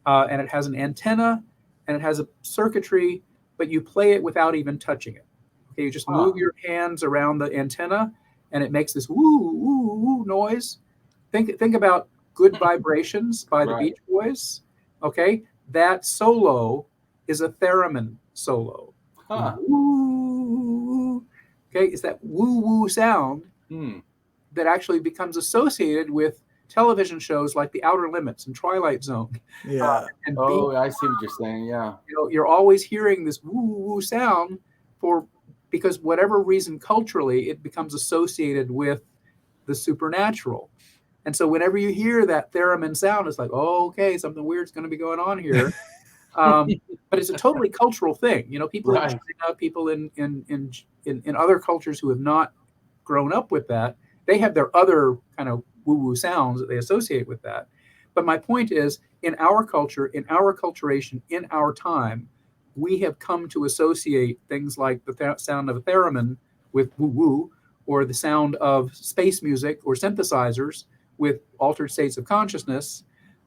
and it has an antenna and it has a circuitry, but you play it without even touching it. Okay, you just move your hands around the antenna, and it makes this woo woo woo noise. Think about Good Vibrations by the Beach Boys. Okay, that solo is a theremin solo. Woo. Okay, it's that woo woo sound that actually becomes associated with television shows like The Outer Limits and Twilight Zone. Yeah. And Oh, I see what you're saying. Yeah. you're always hearing this woo woo sound because whatever reason culturally it becomes associated with the supernatural. And so whenever you hear that theremin sound, it's like, oh, okay, something weird's going to be going on here. But it's a totally cultural thing. People in China, people in other cultures who have not grown up with that, they have their other kind of woo-woo sounds that they associate with that. But my point is, in our culture, in our acculturation, in our time, we have come to associate things like the sound of a theremin with woo-woo, or the sound of space music or synthesizers with altered states of consciousness.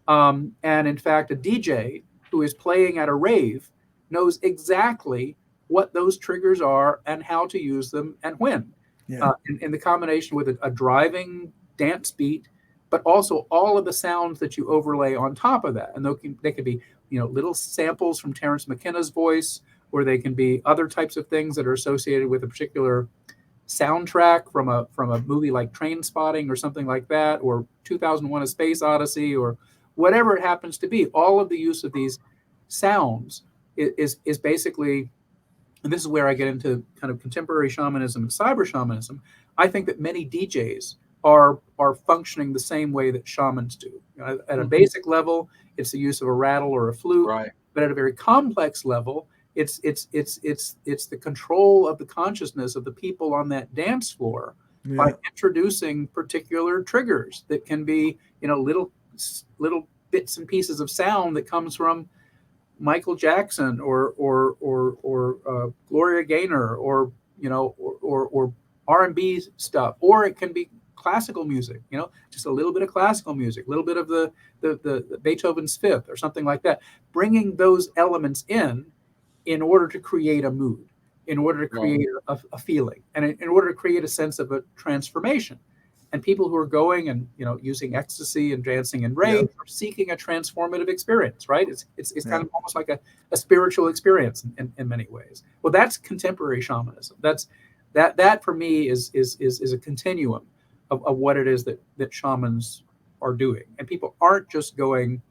And in fact, a DJ who is playing at a rave knows exactly what those triggers are and how to use them and when. Yeah. In the combination with a driving dance beat, but also all of the sounds that you overlay on top of that. And they could be, little samples from Terence McKenna's voice, or they can be other types of things that are associated with a particular soundtrack from a movie like Trainspotting or something like that, or 2001: A Space Odyssey, or whatever it happens to be. All of the use of these sounds is basically, and this is where I get into kind of contemporary shamanism and cyber shamanism. I think that many DJs are functioning the same way that shamans do. At a basic level, it's the use of a rattle or a flute, Right. But at a very complex level, it's the control of the consciousness of the people on that dance floor by introducing particular triggers that can be, little bits and pieces of sound that comes from Michael Jackson or Gloria Gaynor or R&B stuff, or it can be classical music, just a little bit of classical music, a little bit of the Beethoven's Fifth or something like that, bringing those elements in order to create a mood, in order to create a feeling, and in order to create a sense of a transformation. And people who are going and using ecstasy and dancing and rave are seeking a transformative experience, right? It's kind of almost like a spiritual experience in many ways. Well, that's contemporary shamanism. That for me is a continuum of what it is that shamans are doing. And people aren't just going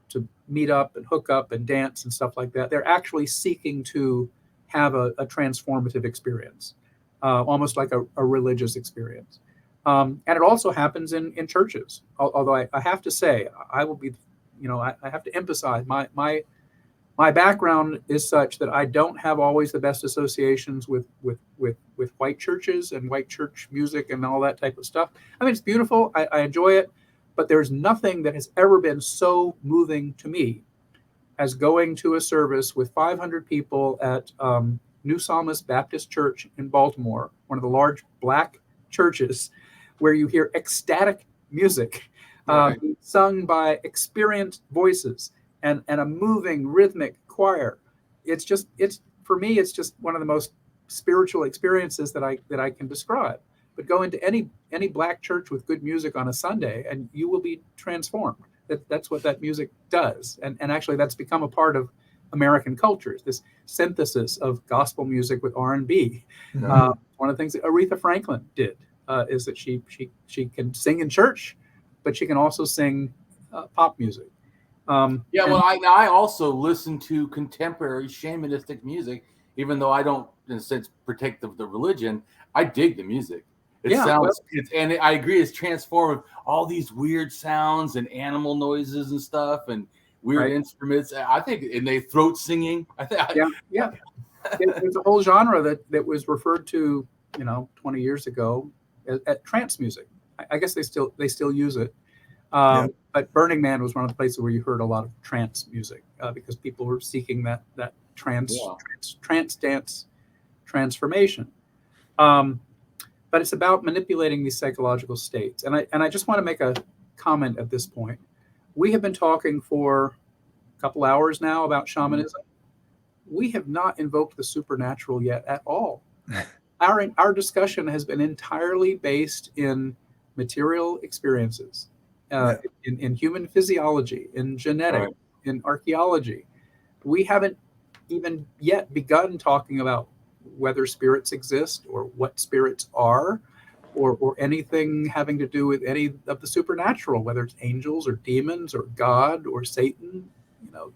to meet up and hook up and dance and stuff like that. They're actually seeking to have a transformative experience, almost like a religious experience. And it also happens in churches. Although I have to say, I will be, I have to emphasize my background is such that I don't have always the best associations with white churches and white church music and all that type of stuff. I mean, it's beautiful. I enjoy it, but there's nothing that has ever been so moving to me as going to a service with 500 people at New Psalmist Baptist Church in Baltimore, one of the large black churches, where you hear ecstatic music sung by experienced voices and a moving rhythmic choir. It's for me, it's just one of the most spiritual experiences that I can describe. But go into any black church with good music on a Sunday, and you will be transformed. That's what that music does, and actually that's become a part of American cultures. This synthesis of gospel music with R&B. One of the things that Aretha Franklin did is that she can sing in church, but she can also sing pop music. Well, I also listen to contemporary shamanistic music, even though I don't, in a sense, partake of the religion. I dig the music. And I agree, it's transformative. All these weird sounds and animal noises and stuff, and weird instruments. I think, and they throat singing. There's a whole genre that was referred to, 20 years ago at trance music. I guess they still use it. But Burning Man was one of the places where you heard a lot of trance music because people were seeking that trance dance transformation. But it's about manipulating these psychological states. And I just want to make a comment at this point. We have been talking for a couple hours now about shamanism. We have not invoked the supernatural yet at all. Our discussion has been entirely based in material experiences, in human physiology, in genetics, in archaeology. We haven't even yet begun talking about whether spirits exist or what spirits are. or anything having to do with any of the supernatural, whether it's angels or demons or God or Satan. You know,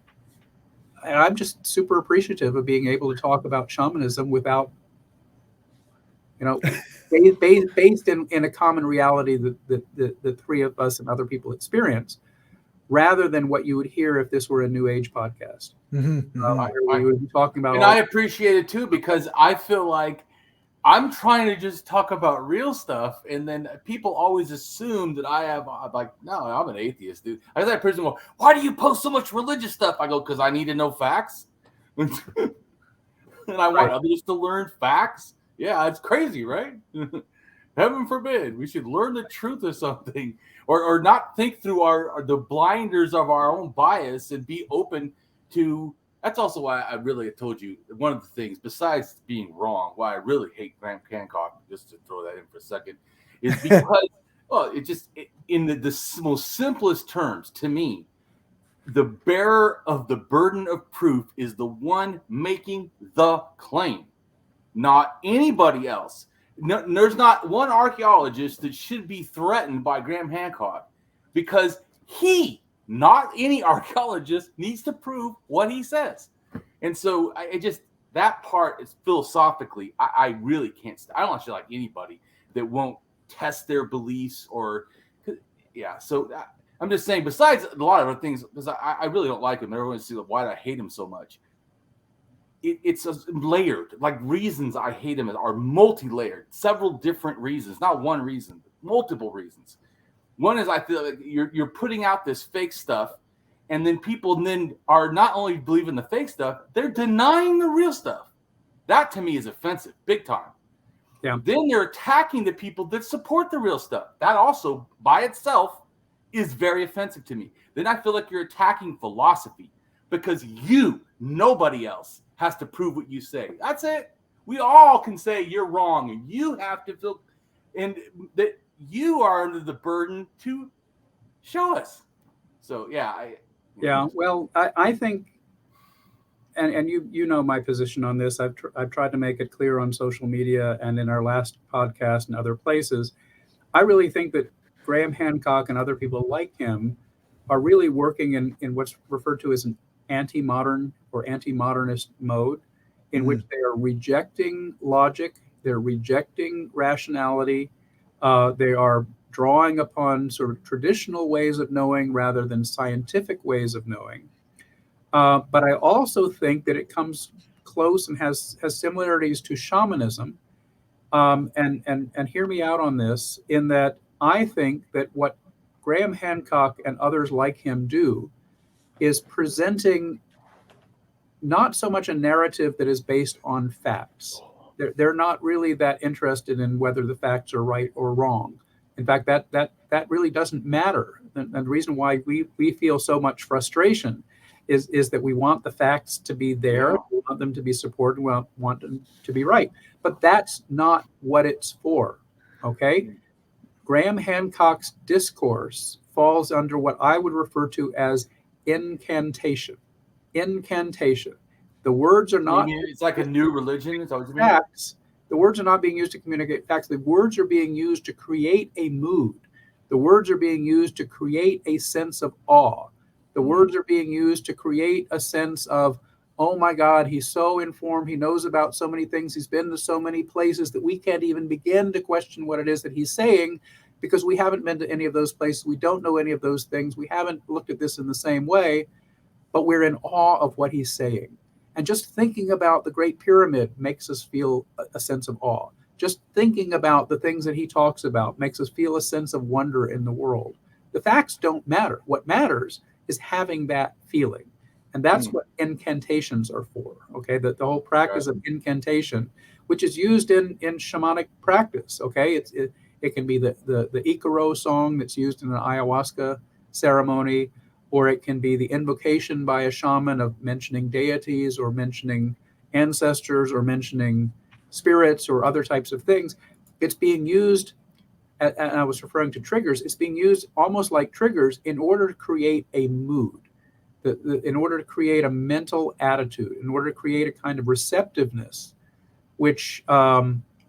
and I'm just super appreciative of being able to talk about shamanism without, you know, based in a common reality that the three of us and other people experience, rather than what you would hear if this were a New Age podcast. We would be talking about, and I appreciate it too, because I feel like I'm trying to just talk about real stuff, and then people always assume that I'm like, no, I'm an atheist, dude. I was that person go, why do you post so much religious stuff? I go, because I need to know facts, and I want others to learn facts. Yeah, it's crazy, right? Heaven forbid we should learn the truth of something, or not think through the blinders of our own bias and be open to. That's also why I really told you one of the things, besides being wrong, why I really hate Graham Hancock, just to throw that in for a second, is because, well, in the most simplest terms, to me, the bearer of the burden of proof is the one making the claim, not anybody else. No, there's not one archaeologist that should be threatened by Graham Hancock, because he, not any archaeologist, needs to prove what he says. And so that part is philosophically, I really can't. I don't actually like anybody that won't test their beliefs So I'm just saying, besides a lot of other things, because I really don't like him. Everyone see why I hate him so much. It's layered. Like, reasons I hate him are multi-layered, several different reasons, not one reason, multiple reasons. One is I feel like you're putting out this fake stuff, and then people then are not only believing the fake stuff, they're denying the real stuff. That to me is offensive, big time. Yeah. Then they're attacking the people that support the real stuff. That also by itself is very offensive to me. Then I feel like you're attacking philosophy, because nobody else has to prove what you say. That's it. We all can say you're wrong, and you have to feel, and that you are under the burden to show us. So well, I think, and you know my position on this. I've tried to make it clear on social media and in our last podcast and other places. I really think that Graham Hancock and other people like him are really working in what's referred to as an anti-modern or anti-modernist mode, in which they are rejecting logic, they're rejecting rationality, they are drawing upon sort of traditional ways of knowing rather than scientific ways of knowing. But I also think that it comes close and has similarities to shamanism. And hear me out on this, in that I think that what Graham Hancock and others like him do is presenting not so much a narrative that is based on facts. They're not really that interested in whether the facts are right or wrong. In fact, that really doesn't matter. And the reason why we feel so much frustration is that we want the facts to be there, we want them to be supported, we want them to be right. But that's not what it's for, okay? Graham Hancock's discourse falls under what I would refer to as incantation. Incantation. The words are not... It's like a new religion? Is that what you mean? Facts. The words are not being used to communicate facts. The words are being used to create a mood. The words are being used to create a sense of awe. The words are being used to create a sense of, oh my God, he's so informed. He knows about so many things. He's been to so many places that we can't even begin to question what it is that he's saying, because we haven't been to any of those places. We don't know any of those things. We haven't looked at this in the same way, but we're in awe of what he's saying. And just thinking about the Great Pyramid makes us feel a sense of awe. Just thinking about the things that he talks about makes us feel a sense of wonder in the world. The facts don't matter. What matters is having that feeling. And that's what incantations are for, okay? The whole practice of incantation, which is used in shamanic practice, okay? It can be the Icaro song that's used in an ayahuasca ceremony, or it can be the invocation by a shaman of mentioning deities or mentioning ancestors or mentioning spirits or other types of things. It's being used, and I was referring to triggers, it's being used almost like triggers in order to create a mood, in order to create a mental attitude, in order to create a kind of receptiveness, which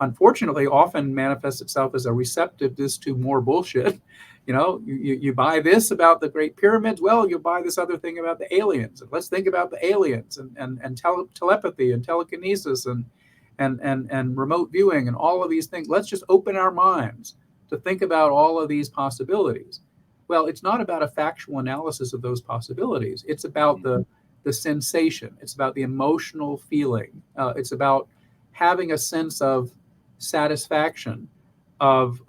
unfortunately often manifests itself as a receptiveness to more bullshit. You buy this about the Great Pyramids, well, you buy this other thing about the aliens, and let's think about the aliens and telepathy and telekinesis and remote viewing and all of these things. Let's just open our minds to think about all of these possibilities. Well, it's not about a factual analysis of those possibilities. It's about the sensation. It's about the emotional feeling. It's about having a sense of satisfaction, of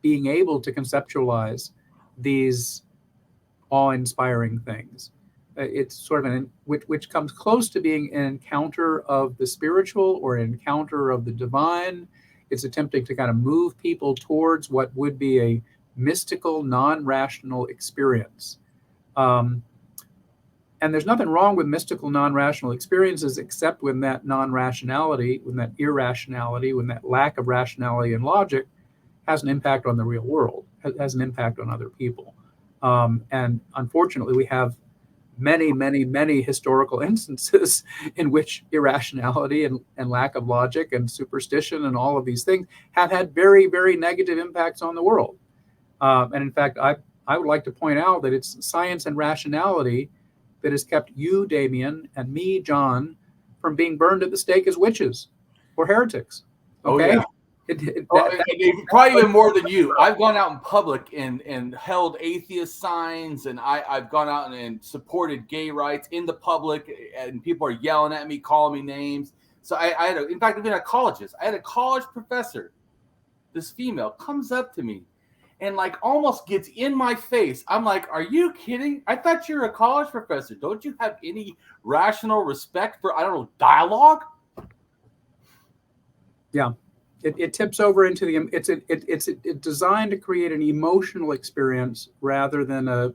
being able to conceptualize these awe-inspiring things. It's sort of which comes close to being an encounter of the spiritual or an encounter of the divine. It's attempting to kind of move people towards what would be a mystical, non-rational experience. And there's nothing wrong with mystical, non-rational experiences, except when that non-rationality, when that irrationality, when that lack of rationality and logic has an impact on the real world, has an impact on other people. And unfortunately, we have many, many, many historical instances in which irrationality and lack of logic and superstition and all of these things have had very, very negative impacts on the world. And in fact, I would like to point out that it's science and rationality that has kept you, Damien, and me, John, from being burned at the stake as witches or heretics. Okay? Oh, yeah. Probably even more than you. I've gone out in public and held atheist signs, and I've gone out and supported gay rights in the public, and people are yelling at me, calling me names. So I had, in fact, even a ecologist. I had a college professor. This female comes up to me and like almost gets in my face. I'm like, are you kidding? I thought you're a college professor. Don't you have any rational respect for, I don't know, dialogue? Yeah. It tips over into the, it's designed to create an emotional experience rather than a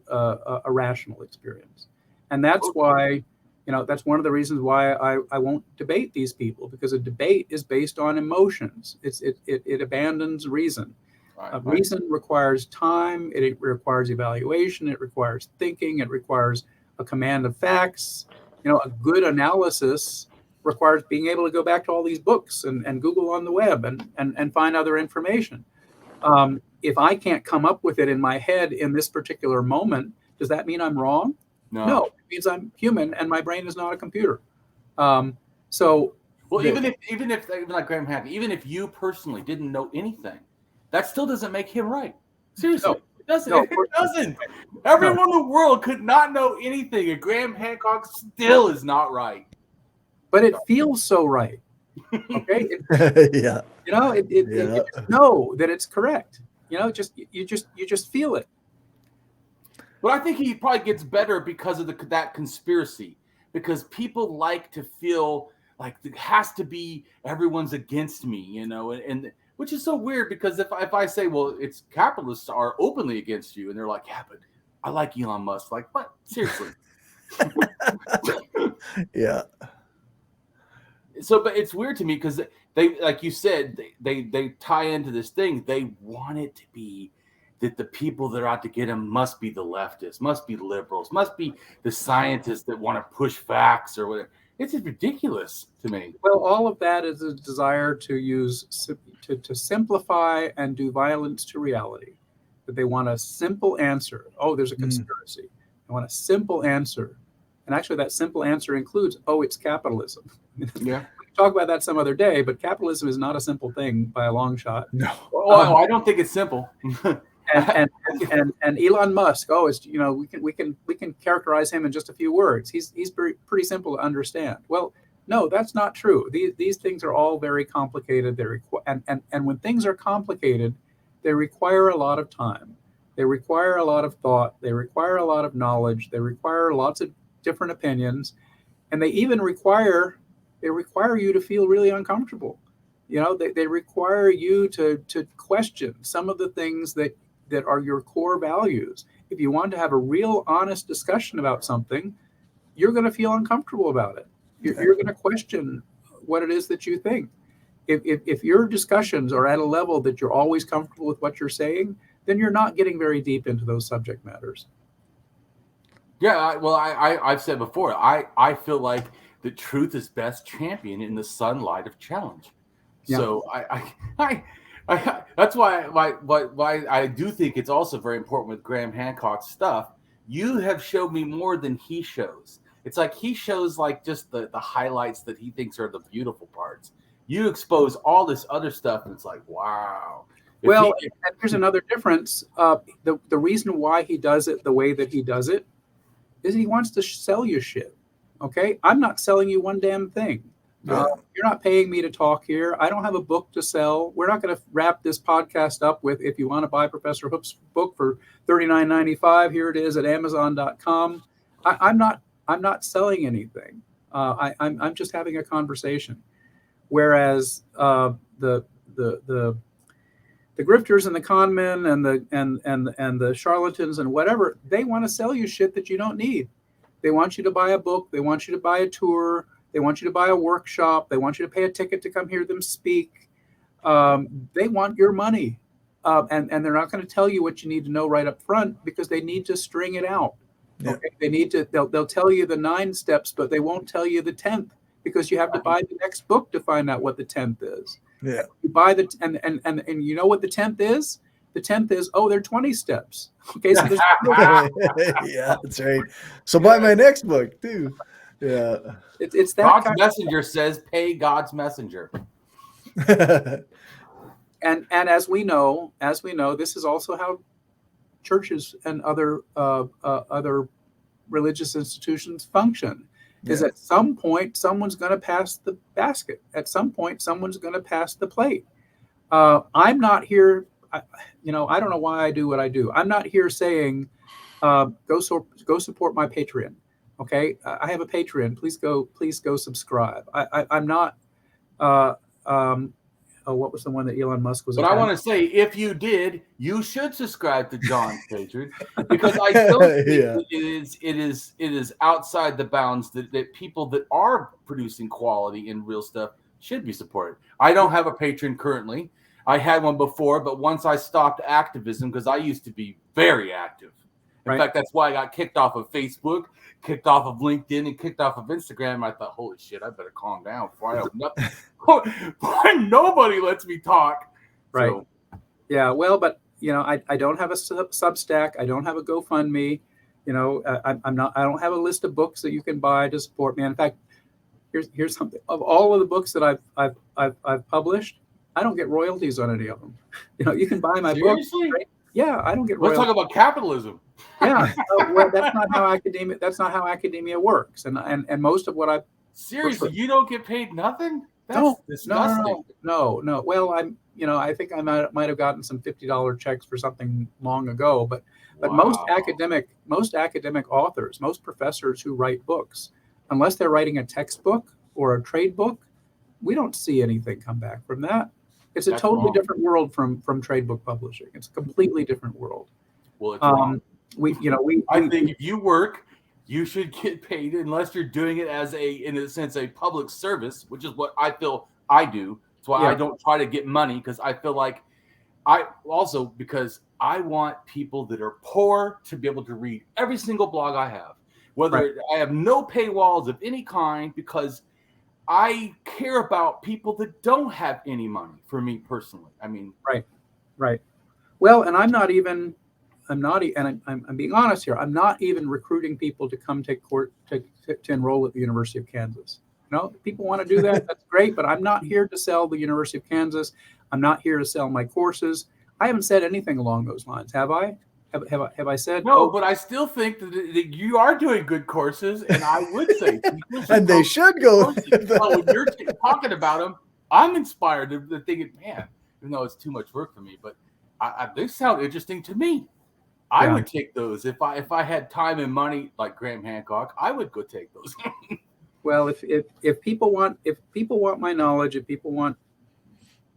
rational experience. And that's why, that's one of the reasons why I won't debate these people, because a debate is based on emotions. It abandons reason. Right. Reason requires time. It requires evaluation. It requires thinking. It requires a command of facts. A good analysis requires being able to go back to all these books and Google on the web and find other information. If I can't come up with it in my head in this particular moment, does that mean I'm wrong? No, it means I'm human and my brain is not a computer. Even if like Graham Hancock, even if you personally didn't know anything, that still doesn't make him right. Seriously, it doesn't. It doesn't. Everyone in the world could not know anything, and Graham Hancock still is not right. But it feels so right. Okay. Yeah. You know that it's correct. You just feel it. But I think he probably gets better because of that conspiracy. Because people like to feel like it has to be everyone's against me, and which is so weird, because if I say, well, it's capitalists are openly against you, and they're like, yeah, but I like Elon Musk. Like, what? Seriously. Yeah. So, but it's weird to me because they, like you said, they tie into this thing. They want it to be that the people that are out to get them must be the leftists, must be liberals, must be the scientists that want to push facts or whatever. It's ridiculous to me. Well, all of that is a desire to simplify and do violence to reality. That they want a simple answer. Oh, there's a conspiracy. They want a simple answer. And actually, that simple answer includes, it's capitalism. Yeah. We can talk about that some other day, but capitalism is not a simple thing by a long shot. No. I don't think it's simple. and Elon Musk, we can characterize him in just a few words. He's pretty simple to understand. Well, no, that's not true. These things are all very complicated. And when things are complicated, they require a lot of time. They require a lot of thought. They require a lot of knowledge. They require lots of different opinions, and they even require you to feel really uncomfortable. They require you to question some of the things that are your core values. If you want to have a real honest discussion about something, you're going to feel uncomfortable about it. You're going to question what it is that you think. If your discussions are at a level that you're always comfortable with what you're saying, then you're not getting very deep into those subject matters. Yeah, I've said before, I feel like the truth is best championed in the sunlight of challenge. Yeah. So I that's why I do think it's also very important with Graham Hancock's stuff. You have showed me more than he shows. It's like he shows like just the highlights that he thinks are the beautiful parts. You expose all this other stuff, and it's like, wow. Well, and here's another difference. The reason why he does it the way that he does it is he wants to sell you shit. Okay, I'm not selling you one damn thing. You're not paying me to talk here. I don't have a book to sell. We're not going to wrap this podcast up with, if you want to buy Professor Hoop's book for $39.95, here it is at Amazon.com. I'm not selling anything. I'm just having a conversation. Whereas the grifters and the con men and the charlatans and whatever, they want to sell you shit that you don't need. They want you to buy a book. They want you to buy a tour. They want you to buy a workshop. They want you to pay a ticket to come hear them speak. They want your money. And they're not going to tell you what you need to know right up front, because they need to string it out. Yeah. Okay? They need to, they'll tell you the 9 steps, but they won't tell you the 10th, because you have to buy the next book to find out what the 10th is. Yeah. You buy and you know what the 10th is? The 10th is, there are 20 steps. Okay, so there's yeah, that's right. So buy my next book too. Yeah. It's that God's kind messenger says, pay God's messenger. and as we know, this is also how churches and other religious institutions function. Is at some point someone's going to pass the basket. At some point someone's going to pass the plate. I'm not here. I don't know why I do what I do. I'm not here saying, go support my Patreon. Okay, I have a Patreon. Please go subscribe. I'm not. What was the one that Elon Musk was? But I want to say, if you did, you should subscribe to John's Patreon, because I don't think it is outside the bounds that people that are producing quality and real stuff should be supported. I don't have a Patreon currently. I had one before, but once I stopped activism, because I used to be very active. In fact, that's why I got kicked off of Facebook, kicked off of LinkedIn, and kicked off of Instagram. I thought, holy shit, I better calm down before I open up. Nobody lets me talk. Right. So. Yeah. Well, but I don't have a Substack. I don't have a GoFundMe. I don't have a list of books that you can buy to support me. And in fact, here's something. Of all of the books that I've published, I don't get royalties on any of them. You can buy my books. Right? Yeah, I don't get royalties. Let's talk about capitalism. Yeah, well, that's not how academia works. And most of what I seriously, you don't get paid nothing. That's disgusting. No. Well, I think I might have gotten some $50 checks for something long ago, but most academic authors, most professors who write books, unless they're writing a textbook or a trade book, we don't see anything come back from that. It's a totally different world from trade book publishing. It's a completely different world. Well, it's wrong. I think if you work, you should get paid, unless you're doing it as in a sense, a public service, which is what I feel I do. That's why I don't try to get money, because I feel like because I want people that are poor to be able to read every single blog I have, whether I have no paywalls of any kind, because I care about people that don't have any money. For me personally, I mean, right. Well, and I'm being honest here. I'm not even recruiting people to come take court to enroll at the University of Kansas. If people want to do that, that's great. But I'm not here to sell the University of Kansas. I'm not here to sell my courses. I haven't said anything along those lines, have I? Have I said no? But I still think that you are doing good courses, and I would say and they should go. When you're talking about them, I'm inspired to think, man, even though it's too much work for me, but they sound interesting to me. I would take those if I had time and money, like Graham Hancock. I would go take those. Well, if people want my knowledge, if people want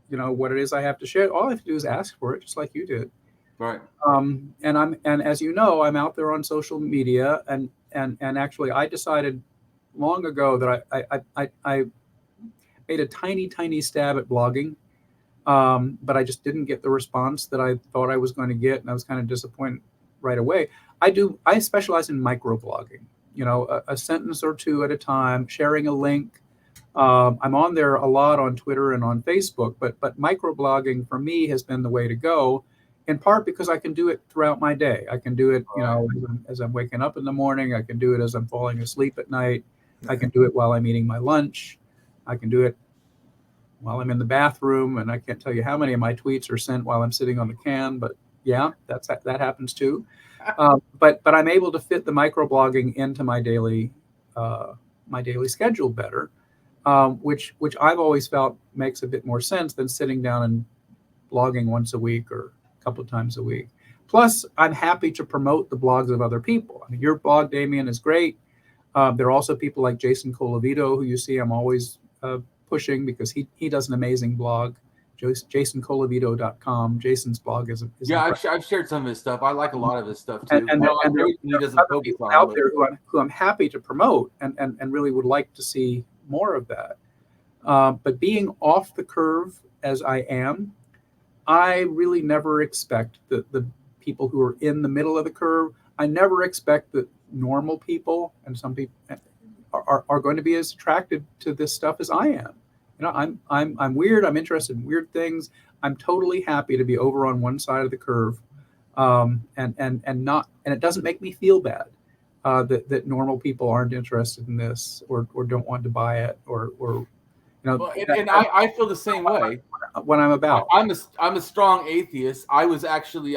what it is I have to share, all I have to do is ask for it, just like you did. Right. And as you know, I'm out there on social media, and actually I decided long ago that I made a tiny stab at blogging, but I just didn't get the response that I thought I was going to get, and I was kind of disappointed right away. I specialize in microblogging, a sentence or two at a time, sharing a link, I'm on there a lot on Twitter and on Facebook, but microblogging for me has been the way to go, in part because I can do it throughout my day. I can do it, as I'm waking up in the morning. I can do it as I'm falling asleep at night. I can do it while I'm eating my lunch. I can do it while I'm in the bathroom, and I can't tell you how many of my tweets are sent while I'm sitting on the can, but yeah, that happens too. But I'm able to fit the microblogging into my daily schedule better, which I've always felt makes a bit more sense than sitting down and blogging once a week or a couple of times a week. Plus, I'm happy to promote the blogs of other people. I mean, your blog, Damien, is great. There are also people like Jason Colavito, who you see I'm always pushing because he does an amazing blog, jasoncolavito.com. Jason's blog is I've shared some of his stuff. I like a lot of his stuff too. And there are other people out there who I'm happy to promote and really would like to see more of that. But being off the curve as I am, I really never expect the people who are in the middle of the curve. I never expect that normal people, and some people are going to be as attracted to this stuff as I am. You know, I'm weird. I'm interested in weird things. I'm totally happy to be over on one side of the curve, and it doesn't make me feel bad that normal people aren't interested in this or don't want to buy it or Well, I feel the same way. When I'm about, I'm a strong atheist. I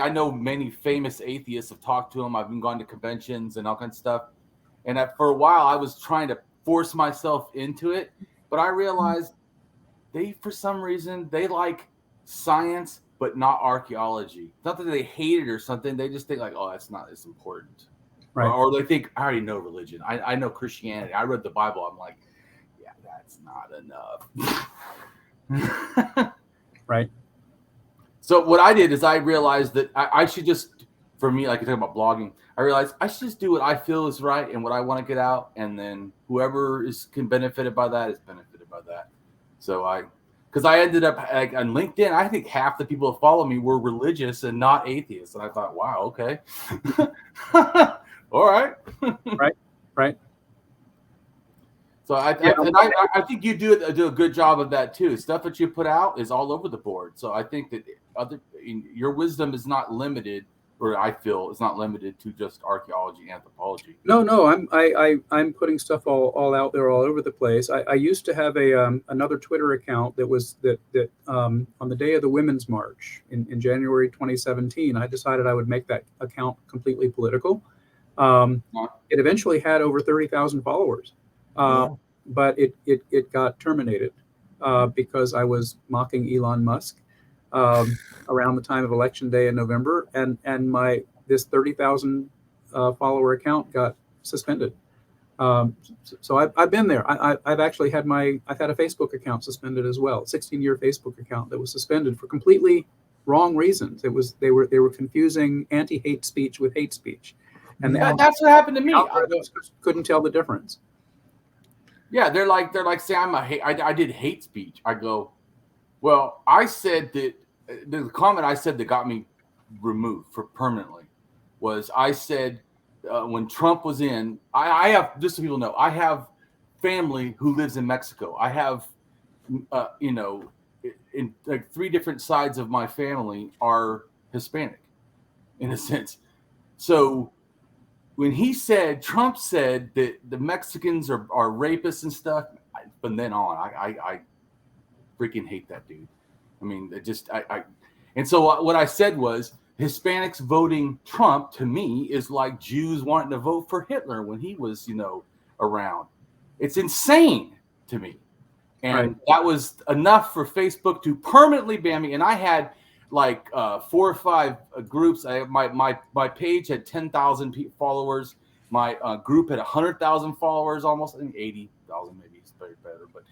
know many famous atheists. I've talked to them. I've been going to conventions and all kinds of stuff. And for a while, I was trying to force myself into it, but I realized for some reason, they like science, but not archaeology. Not that they hate it or something. They just think like, oh, that's not as important. Right. Or they think, I already know religion. I know Christianity. I read the Bible. I'm like, yeah, that's not enough. Right. So what I did is I realized that I should just, for me, like you're talking about blogging, I realized I should just do what I feel is right and what I want to get out. And then whoever can benefited by that is benefited by that. So because I ended up like on LinkedIn, I think half the people that follow me were religious and not atheists. And I thought, wow, okay. All right. Right. So I think you do a good job of that too. Stuff that you put out is all over the board. So I think that your wisdom is not limited, or I feel is not limited to just archaeology, anthropology. No, I'm putting stuff all out there all over the place. I used to have another Twitter account that was that on the day of the Women's March in January 2017. I decided I would make that account completely political. It eventually had over 30,000 followers. But it got terminated because I was mocking Elon Musk around the time of Election Day in November, and this 30,000 follower account got suspended. So I've been there. I've actually had I've had a Facebook account suspended as well, 16-year Facebook account that was suspended for completely wrong reasons. They were confusing anti-hate speech with hate speech, and that's what happened to me. I couldn't tell the difference. Yeah, they're like saying I did hate speech. I go, well, I said that the comment I said that got me removed for permanently was I said when Trump was in, I have, just so people know, I have family who lives in Mexico. I have, in like 3 different sides of my family are Hispanic, in a sense. So when Trump said that the Mexicans are rapists and stuff, from then on, I freaking hate that dude. I mean, and so what I said was Hispanics voting Trump to me is like Jews wanting to vote for Hitler when he was, around. It's insane to me. And that was enough for Facebook to permanently ban me. And I had like 4 or 5 groups. My page had 10,000 followers. My group had 100,000 followers, almost. I think 80,000 maybe is better. But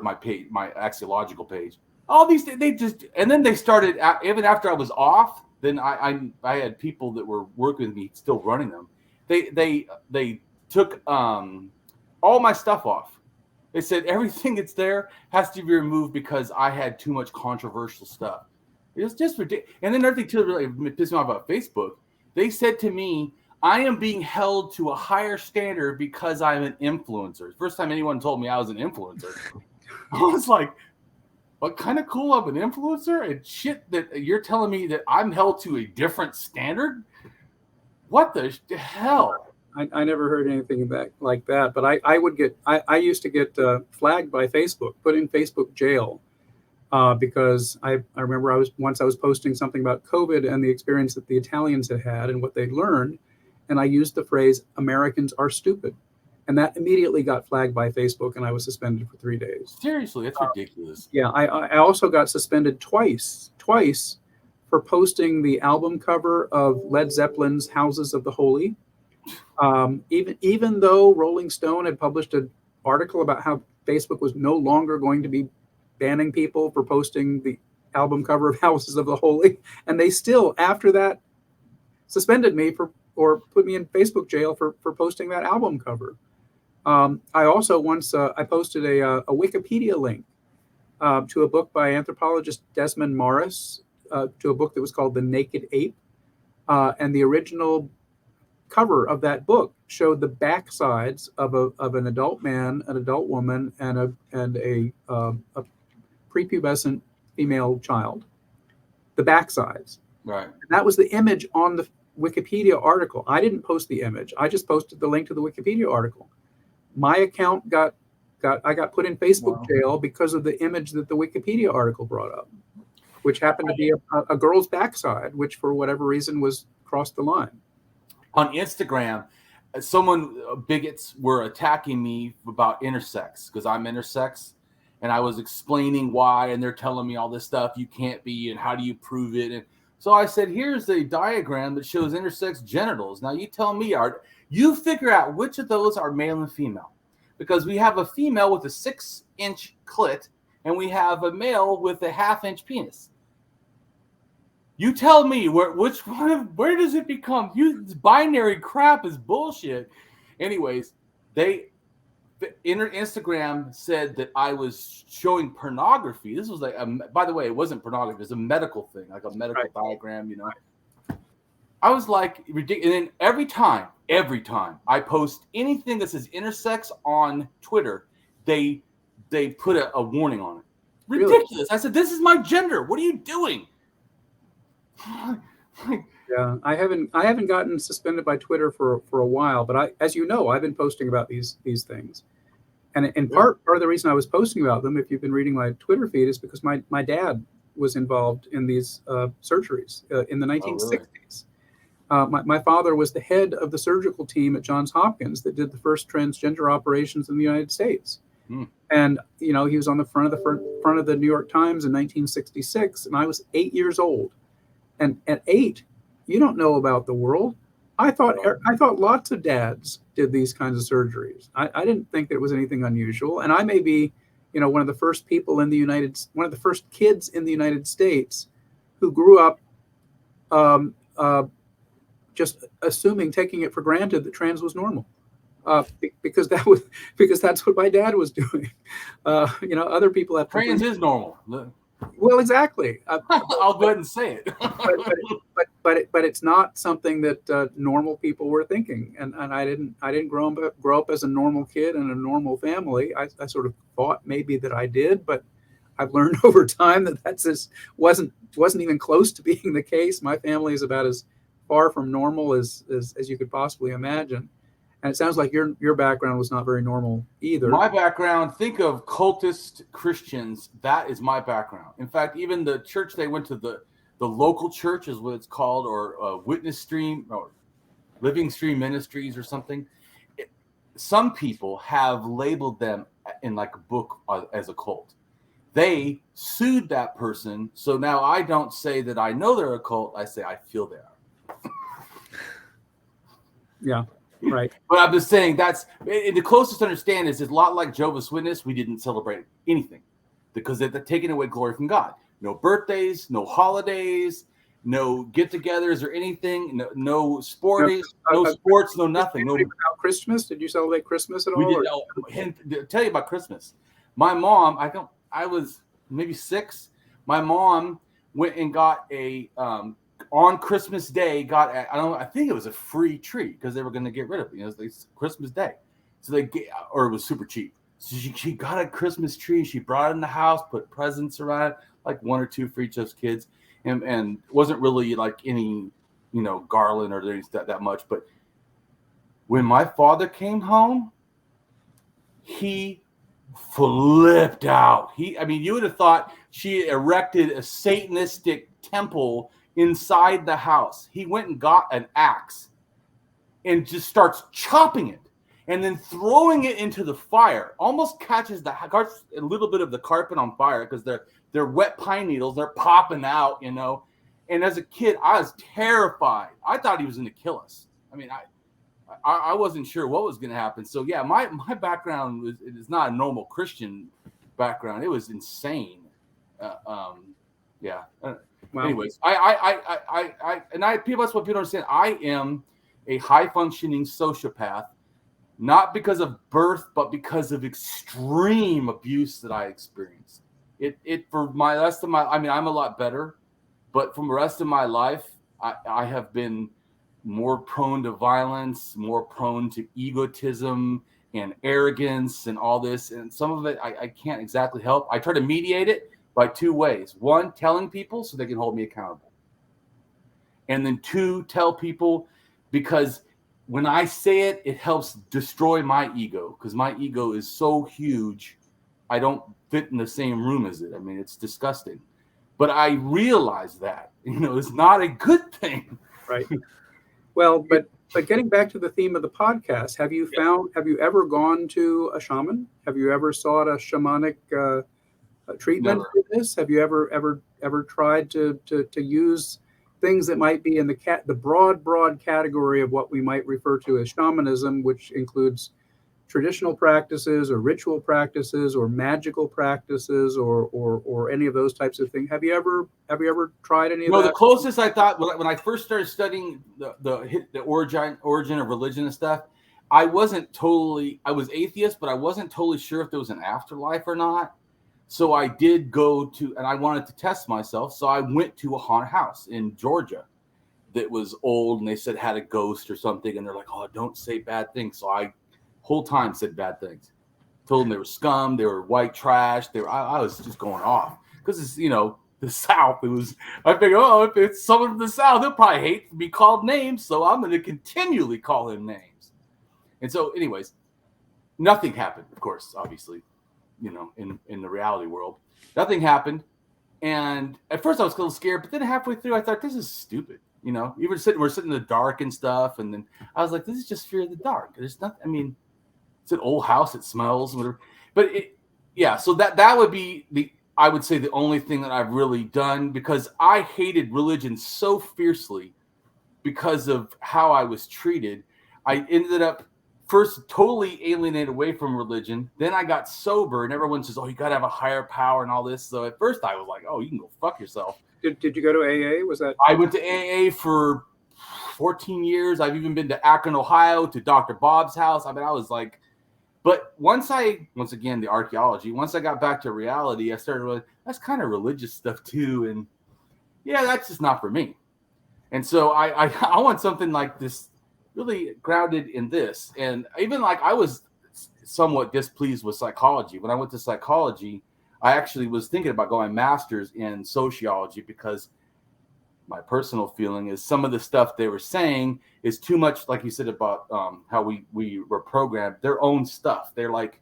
my page, my axiological page. All these and then they started even after I was off. Then I had people that were working with me still running them. They took all my stuff off. They said everything that's there has to be removed because I had too much controversial stuff. It was just ridiculous. And then another thing too that really pissed me off about Facebook, they said to me, I am being held to a higher standard because I'm an influencer. First time anyone told me I was an influencer, I was like, what kind of cool? I'm an influencer? And shit that you're telling me that I'm held to a different standard? What the hell? I never heard anything like that, but I used to get flagged by Facebook, put in Facebook jail, because I remember I was posting something about COVID and the experience that the Italians had and what they'd learned, and I used the phrase "Americans are stupid," and that immediately got flagged by Facebook, and I was suspended for 3 days. Seriously, that's ridiculous. Yeah, I also got suspended twice for posting the album cover of Led Zeppelin's "Houses of the Holy." Even though Rolling Stone had published an article about how Facebook was no longer going to be banning people for posting the album cover of Houses of the Holy, and they still, after that, suspended me or put me in Facebook jail for posting that album cover. I also once I posted a Wikipedia link to a book by anthropologist Desmond Morris, to a book that was called The Naked Ape, and the original cover of that book showed the backsides of an adult man, an adult woman, and a prepubescent female child. The backsides. Right. And that was the image on the Wikipedia article. I didn't post the image. I just posted the link to the Wikipedia article. My account got put in Facebook jail because of the image that the Wikipedia article brought up, which happened to be a girl's backside, which for whatever reason was crossed the line. On Instagram, bigots were attacking me about intersex because I'm intersex, and I was explaining why, and they're telling me all this stuff you can't be, and how do you prove it? And so I said, here's a diagram that shows intersex genitals. Now you tell me, you figure out which of those are male and female, because we have a female with a 6-inch clit, and we have a male with a 1/2-inch penis. You tell me which one, where does it become? This binary crap is bullshit. Anyways, Instagram said that I was showing pornography. This was like, by the way, it wasn't pornography. It was a medical thing, like a medical diagram, you know. I was like, ridiculous. And then every time I post anything that says intersex on Twitter, they put a warning on it. Ridiculous. Really? I said, this is my gender. What are you doing? Yeah, I haven't gotten suspended by Twitter for a while, but as you know, I've been posting about these things, and in part of the reason I was posting about them, if you've been reading my Twitter feed, is because my dad was involved in these surgeries in the 1960s. Oh, really? My father was the head of the surgical team at Johns Hopkins that did the first transgender operations in the United States. And you know, he was on the front of the New York Times in 1966, and I was 8 years old. And at 8, you don't know about the world. I thought lots of dads did these kinds of surgeries. I didn't think that it was anything unusual. And I may be, you know, one of the first kids in the United States who grew up just taking it for granted that trans was normal, because that's what my dad was doing. You know, other people have trans is normal. Well, exactly. I'll go ahead and say it. but it's not something that normal people were thinking, and I didn't grow up as a normal kid in a normal family. I sort of thought maybe that I did, but I've learned over time that wasn't even close to being the case. My family is about as far from normal as you could possibly imagine. And it sounds like your background was not very normal either. My background, think of cultist Christians. That is my background. In fact, even the church they went to, the local church is what it's called, or Witness Stream or Living Stream Ministries or something. Some people have labeled them in like a book as a cult. They sued that person. So now I don't say that I know they're a cult. I say I feel they are. Yeah. Right. But I'm just saying the closest to understand is it's a lot like Jehovah's Witness. We didn't celebrate anything because they're taking away glory from God. No birthdays, no holidays, no get-togethers or anything. No sports, no nothing. No about Christmas. Did you celebrate Christmas at all? We didn't. I'll tell you about Christmas. My mom, I was maybe 6. My mom went and got a on Christmas Day I think it was a free tree because they were going to get rid of it. It's Christmas Day, so or it was super cheap. So she got a Christmas tree. She brought it in the house, put presents around it, like 1 or 2 for each of those kids, and it wasn't really like any garland or that much. But when my father came home, he flipped out. You would have thought she erected a Satanistic temple inside the house. He went and got an axe and just starts chopping it and then throwing it into the fire. Almost catches a little bit of the carpet on fire because they're wet pine needles. They're popping out, And as a kid, I was terrified. I thought he was going to kill us. I wasn't sure what was going to happen. So yeah, my background is not a normal Christian background. It was insane. Yeah. Wow. Anyways, that's what people understand. I am a high functioning sociopath, not because of birth, but because of extreme abuse that I experienced. For my rest of my, I'm a lot better, but from the rest of my life, I have been more prone to violence, more prone to egotism and arrogance and all this. And some of it I can't exactly help. I try to mediate it by 2 ways. 1, telling people so they can hold me accountable. And then 2, tell people because when I say it, it helps destroy my ego because my ego is so huge. I don't fit in the same room as it. It's disgusting. But I realize that, it's not a good thing. Right. Well, but getting back to the theme of the podcast, have you ever gone to a shaman? Have you ever sought a shamanic treatment for this? Have you ever tried to use things that might be in the broad category of what we might refer to as shamanism, which includes traditional practices or ritual practices or magical practices or any of those types of things? Have you ever tried any of that? No, the closest I thought when I first started studying the origin of religion and stuff, I was atheist, but I wasn't totally sure if there was an afterlife or not. So I did go to, and I wanted to test myself. So I went to a haunted house in Georgia that was old, and they said had a ghost or something. And they're like, "Oh, don't say bad things." So I whole time said bad things. Told them they were scum, they were white trash. I was just going off because it's the South. I figured, if it's someone from the South, they'll probably hate to be called names, so I'm going to continually call him names. And so, anyways, nothing happened. Of course, obviously, in the reality world, nothing happened. And at first, I was a little scared, but then halfway through, I thought this is stupid. We're sitting in the dark and stuff, and then I was like, this is just fear of the dark. There's nothing. It's an old house. It smells, whatever. But so that would be I would say the only thing that I've really done because I hated religion so fiercely because of how I was treated. I ended up first totally alienated away from religion. Then I got sober and everyone says, "Oh, you got to have a higher power and all this." So at first I was like, "Oh, you can go fuck yourself." Did you go to AA? Was that? I went to AA for 14 years. I've even been to Akron, Ohio, to Dr. Bob's house. I was like, but once again, the archaeology, once I got back to reality, I started with, that's kind of religious stuff too. And yeah, that's just not for me. And so I want something like this really grounded in this. And even like I was somewhat displeased with psychology. When I went to psychology, I actually was thinking about going master's in sociology because my personal feeling is some of the stuff they were saying is too much, like you said, about how we were programmed, their own stuff. They're like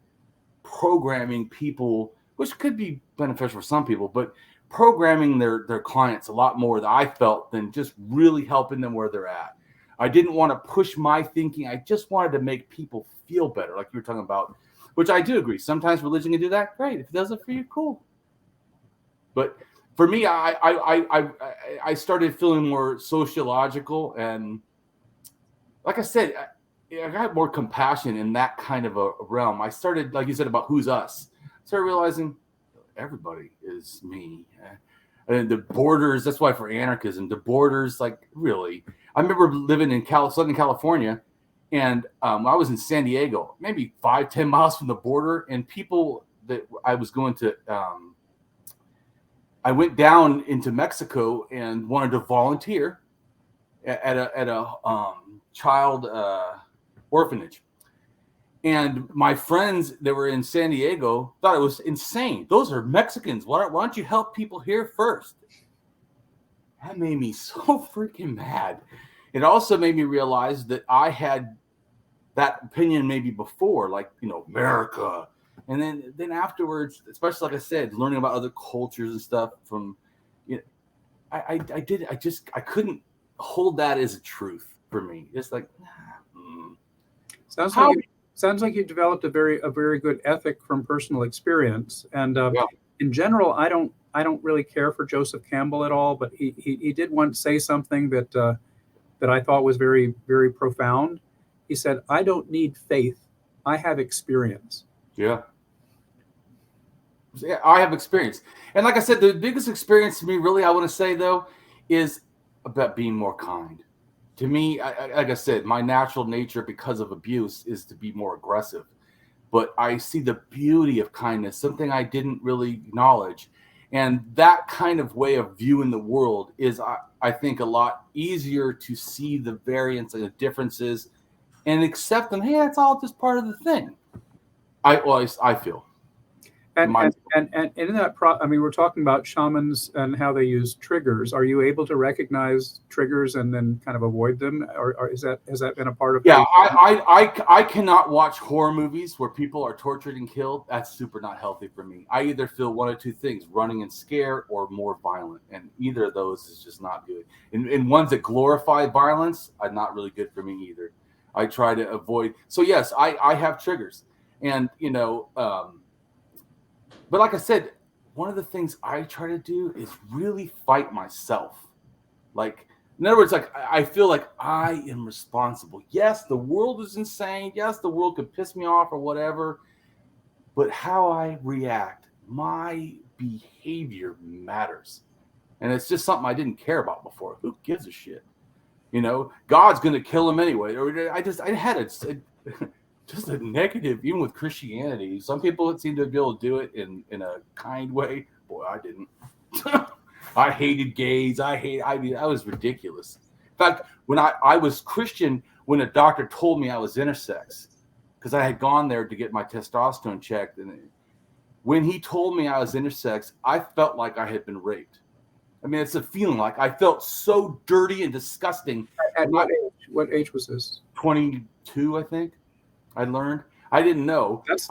programming people, which could be beneficial for some people, but programming their clients a lot more than I felt than just really helping them where they're at. I didn't want to push my thinking. I just wanted to make people feel better, like you were talking about, which I do agree. Sometimes religion can do that. Great. If it does it for you, cool. But for me, I started feeling more sociological, and like I said, I got more compassion in that kind of a realm. I started, like you said, about who's us. Started realizing everybody is me. And the borders, that's why for anarchism, the borders, like really. I remember living in Southern California, and I was in San Diego, maybe 5-10 miles from the border, and people that I was going to I went down into Mexico and wanted to volunteer at a child orphanage. And my friends that were in San Diego thought it was insane. Those are Mexicans. Why don't you help people here first? That made me so freaking mad. It also made me realize that I had that opinion maybe before, like, America. And then afterwards, especially like I said, learning about other cultures and stuff from, I couldn't hold that as a truth for me. It's like, Sounds like you developed a very good ethic from personal experience. And yeah. In general, I don't really care for Joseph Campbell at all, but he did once say something that I thought was very, very profound. He said, "I don't need faith. I have experience." Yeah. Yeah, I have experience. And like I said, the biggest experience to me, really, I want to say, though, is about being more kind. To me, like I said, my natural nature because of abuse is to be more aggressive. But I see the beauty of kindness, something I didn't really acknowledge. And that kind of way of viewing the world is, I think, a lot easier to see the variance and the differences and accept them. Hey, that's all just part of the thing. I feel. And in that, we're talking about shamans and how they use triggers. Are you able to recognize triggers and then kind of avoid them, or has that been a part of? Yeah, I cannot watch horror movies where people are tortured and killed. That's super not healthy for me. I either feel one of two things: running and scared, or more violent, and either of those is just not good. And ones that glorify violence are not really good for me either. I try to avoid. So yes, I have triggers, and but like I said, one of the things I try to do is really fight myself. Like, in other words, like I feel like I am responsible. Yes, the world is insane. Yes, the world could piss me off or whatever. But how I react, my behavior matters. And it's just something I didn't care about before. Who gives a shit? God's going to kill him anyway. Or I had just a negative, even with Christianity. Some people seem to be able to do it in a kind way. Boy, I didn't. I hated gays. I was ridiculous. In fact, when I was Christian, when a doctor told me I was intersex, because I had gone there to get my testosterone checked, and when he told me I was intersex, I felt like I had been raped. I mean, it's a feeling like I felt so dirty and disgusting. At what age? What age was this? 22, I think. I learned. I didn't know. That's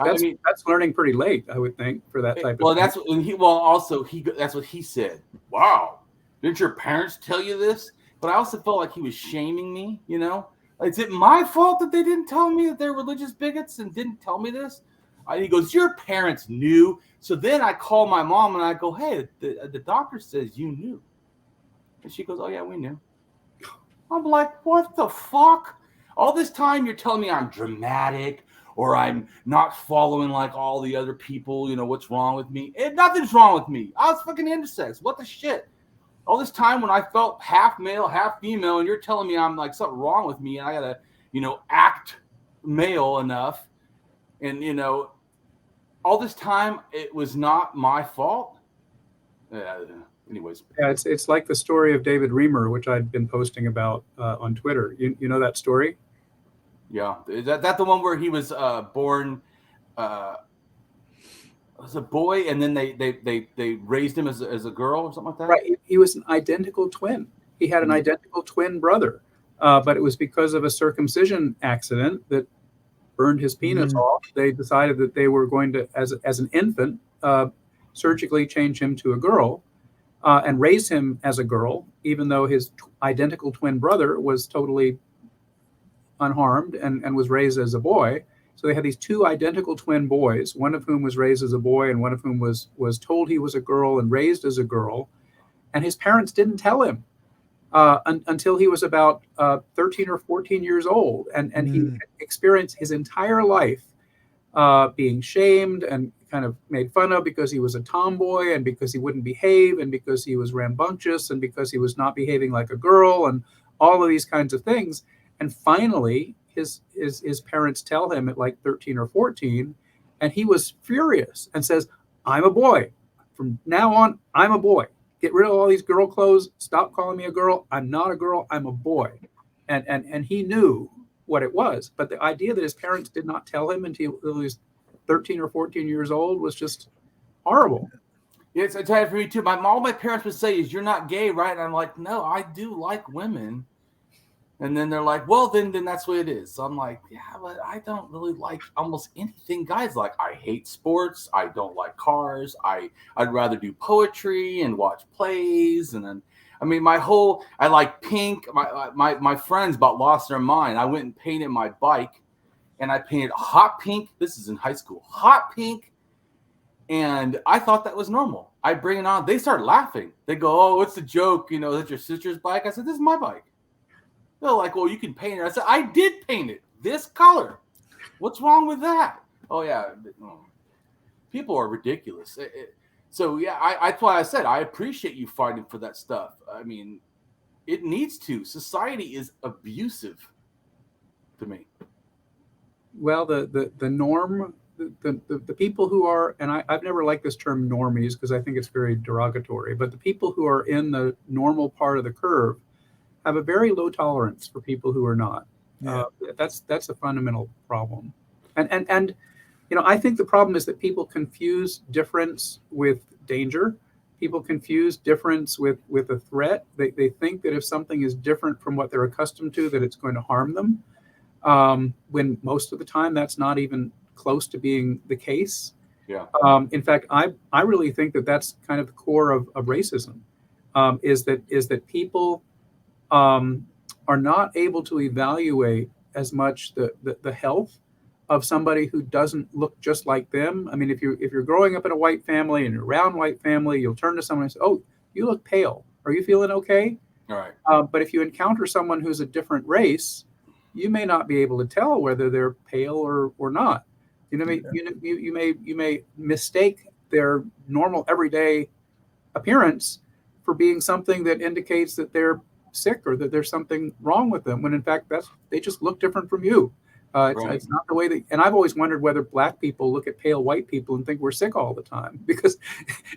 learning pretty late, I would think, for that type of. Well, that's what he said. Wow, didn't your parents tell you this? But I also felt like he was shaming me. Is it my fault that they didn't tell me that they're religious bigots and didn't tell me this? He goes, your parents knew. So then I call my mom and I go, hey, the doctor says you knew. And she goes, oh yeah, we knew. I'm like, what the fuck? All this time you're telling me I'm dramatic or I'm not following like all the other people, what's wrong with me? Nothing's wrong with me. I was fucking intersex. What the shit? All this time when I felt half male, half female, and you're telling me I'm like something wrong with me and I gotta, act male enough. And, all this time it was not my fault. Anyways. Yeah, it's like the story of David Reamer, which I'd been posting about on Twitter. You know that story? Yeah, is that the one where he was born as a boy, and then they raised him as a girl or something like that? Right. He was an identical twin. He had an identical twin brother, but it was because of a circumcision accident that burned his penis off. They decided that they were going to, as an infant, surgically change him to a girl. And raise him as a girl, even though his identical twin brother was totally unharmed and was raised as a boy. So they had these two identical twin boys, one of whom was raised as a boy and one of whom was told he was a girl and raised as a girl. And his parents didn't tell him until he was about 13 or 14 years old. And he experienced his entire life being shamed and kind of made fun of because he was a tomboy and because he wouldn't behave and because he was rambunctious and because he was not behaving like a girl and all of these kinds of things. And finally, his parents tell him at like 13 or 14, and he was furious and says, I'm a boy. from now on, I'm a boy. Get rid of all these girl clothes. Stop calling me a girl. I'm not a girl. I'm a boy. And he knew what it was. But the idea that his parents did not tell him until he was 13 or 14 years old was just horrible. It's a time for me too. All my parents would say is, "You're not gay, right?" And I'm like, "No, I do like women." And then they're like, "Well, then that's what it is." So I'm like, "Yeah, but I don't really like almost anything guys like. I hate sports. I don't like cars. I'd rather do poetry and watch plays." And then, I mean, I like pink. My friends about lost their mind. I went and painted my bike, and I painted hot pink. This is in high school, hot pink. And I thought that was normal. I bring it on. They start laughing. They go, "Oh, what's the joke? You know, that's your sister's bike." I said, "This is my bike." They're like, "Well, you can paint it." I said, "I did paint it this color. What's wrong with that?" "Oh, yeah." People are ridiculous. So, yeah, that's why I said I appreciate you fighting for that stuff. I mean, it needs to. Society is abusive to me. Well, the norm, the people who are, and I've never liked this term normies because I think it's very derogatory, but the people who are in the normal part of the curve have a very low tolerance for people who are not. Yeah. That's a fundamental problem. And you know, I think the problem is that people confuse difference with danger. People confuse difference with a threat. They think that if something is different from what they're accustomed to, that it's going to harm them. When most of the time that's not even close to being the case. Yeah. In fact, I really think that that's kind of the core of racism, is that people are not able to evaluate as much the health of somebody who doesn't look just like them. I mean, if you're growing up in a white family and you're around white family, you'll turn to someone and say, "Oh, you look pale. Are you feeling okay?" All right. But if you encounter someone who's a different race, you may not be able to tell whether they're pale or not. You know, you may mistake their normal everyday appearance for being something that indicates that they're sick or that there's something wrong with them, when in fact they just look different from you. It's not the way that. And I've always wondered whether black people look at pale white people and think we're sick all the time, because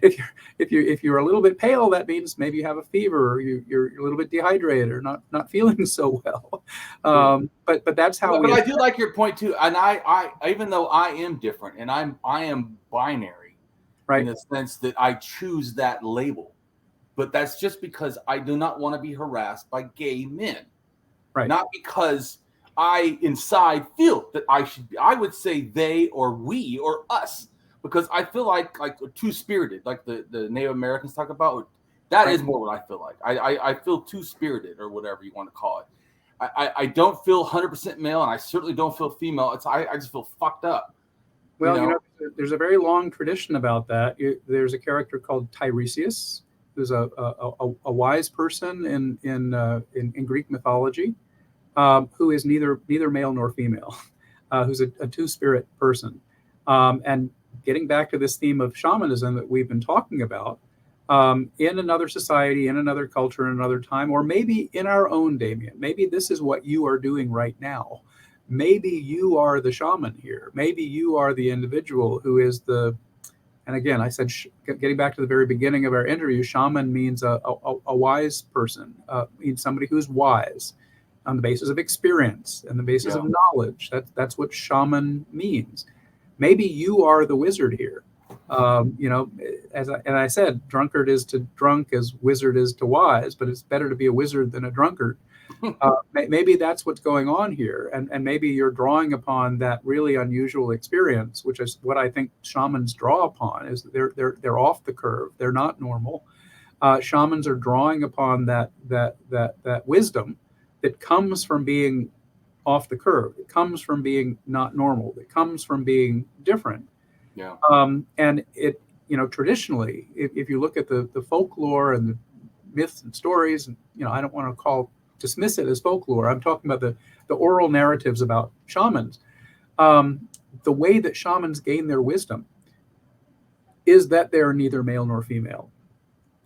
if you're a little bit pale, that means maybe you have a fever, or you're a little bit dehydrated, or not feeling so well. But that's how. But I do like your point too, and I even though I am different and I am binary, right, in the sense that I choose that label, but that's just because I do not want to be harassed by gay men, right? Not because I inside feel that I should be. I would say they or we or us, because I feel like two-spirited, like the Native Americans talk about. That is more what I feel like. I feel two-spirited, or whatever you want to call it. I don't feel 100% male, and I certainly don't feel female. I just feel fucked up. Well, you know, there's a very long tradition about that. There's a character called Tiresias, who's a wise person in Greek mythology, who is neither male nor female, who's a two-spirit person. And getting back to this theme of shamanism that we've been talking about, in another society, in another culture, in another time, or maybe in our own, Damien, maybe this is what you are doing right now. Maybe you are the shaman here. Maybe you are the individual who is the, and again, I said, getting back to the very beginning of our interview, shaman means a wise person, means somebody who's wise on the basis of experience and the basis of knowledge. That's what shaman means. Maybe you are the wizard here. You know, as I said, drunkard is to drunk as wizard is to wise, but it's better to be a wizard than a drunkard. Maybe that's what's going on here, and maybe you're drawing upon that really unusual experience, which is what I think shamans draw upon. Is they're off the curve, they're not normal. Shamans are drawing upon that wisdom that comes from being off the curve. It comes from being not normal. It comes from being different. Yeah. And it, you know, traditionally, if you look at the folklore and the myths and stories, and you know, I don't want to dismiss it as folklore. I'm talking about the oral narratives about shamans. The way that shamans gain their wisdom is that they're neither male nor female.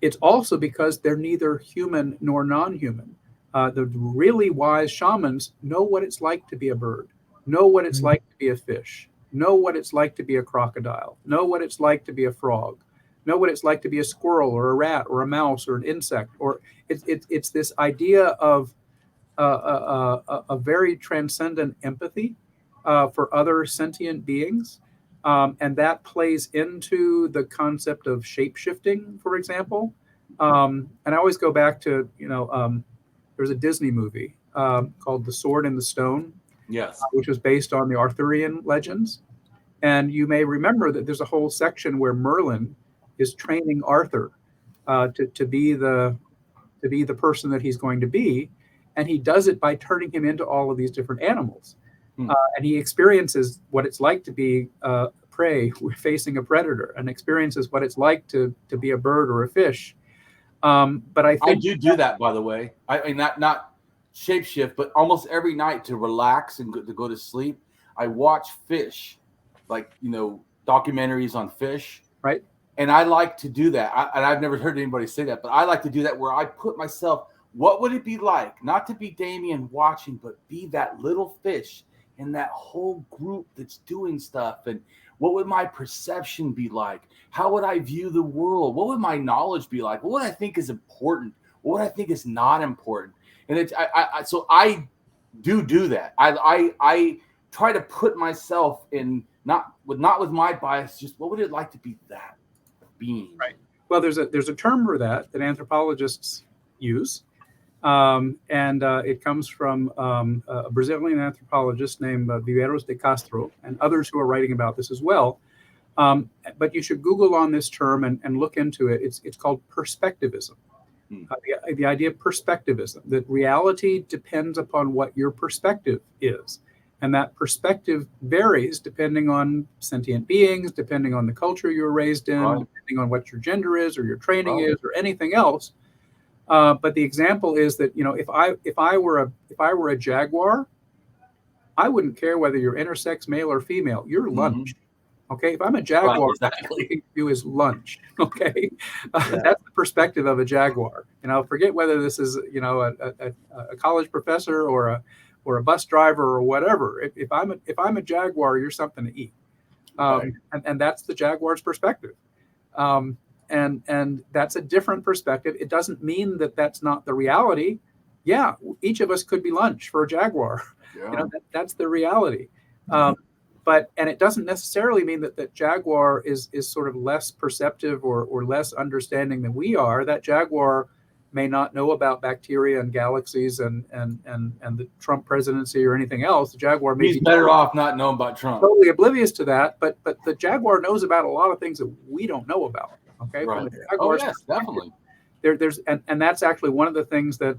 It's also because they're neither human nor non-human. The really wise shamans know what it's like to be a bird, know what it's like to be a fish, know what it's like to be a crocodile, know what it's like to be a frog, know what it's like to be a squirrel or a rat or a mouse or an insect. Or it's this idea of a very transcendent empathy for other sentient beings. And that plays into the concept of shape-shifting, for example. And I always go back to, there's a Disney movie called The Sword in the Stone, Yes. which was based on the Arthurian legends. And you may remember that there's a whole section where Merlin is training Arthur to be the person that he's going to be, and he does it by turning him into all of these different animals. And he experiences what it's like to be prey facing a predator, and experiences what it's like to be a bird or a fish. But I think I do that, by the way. I mean, not shapeshift, but almost every night to relax and to go to sleep, I watch fish, like, documentaries on fish. Right. And I like to do that. And I've never heard anybody say that, but I like to do that where I put myself, what would it be like not to be Damien watching, but be that little fish in that whole group that's doing stuff? And what would my perception be like? How would I view the world? What would my knowledge be like? What would I think is important? What would I think is not important? And so I do that. I try to put myself in, not with my bias, just what would it like to be that being? Right. Well, there's a term for that anthropologists use, and it comes from a Brazilian anthropologist named Viveiros de Castro, and others who are writing about this as well. But you should Google on this term and look into it. It's called perspectivism. The idea of perspectivism, that reality depends upon what your perspective is. And that perspective varies depending on sentient beings, depending on the culture you were raised in, Right. depending on what your gender is or your training is or anything else. But the example is that, if I were a jaguar, I wouldn't care whether you're intersex, male or female. You're lunch. Okay, if I'm a jaguar, Right, exactly. what I do is lunch. Okay, that's the perspective of a jaguar. Forget whether this is a college professor or a bus driver or whatever. If I'm a jaguar, you're something to eat, Right. and that's the jaguar's perspective. And that's a different perspective. It doesn't mean that that's not the reality. Yeah, each of us could be lunch for a jaguar. Yeah. That's the reality. And it doesn't necessarily mean that jaguar is sort of less perceptive or less understanding than we are. That jaguar may not know about bacteria and galaxies and the Trump presidency or anything else. The jaguar may He's be better off not knowing about Trump. totally oblivious to that, but the jaguar knows about a lot of things that we don't know about. Okay, Right. From the Oh, jaguar's yes, definitely. there's and that's actually one of the things that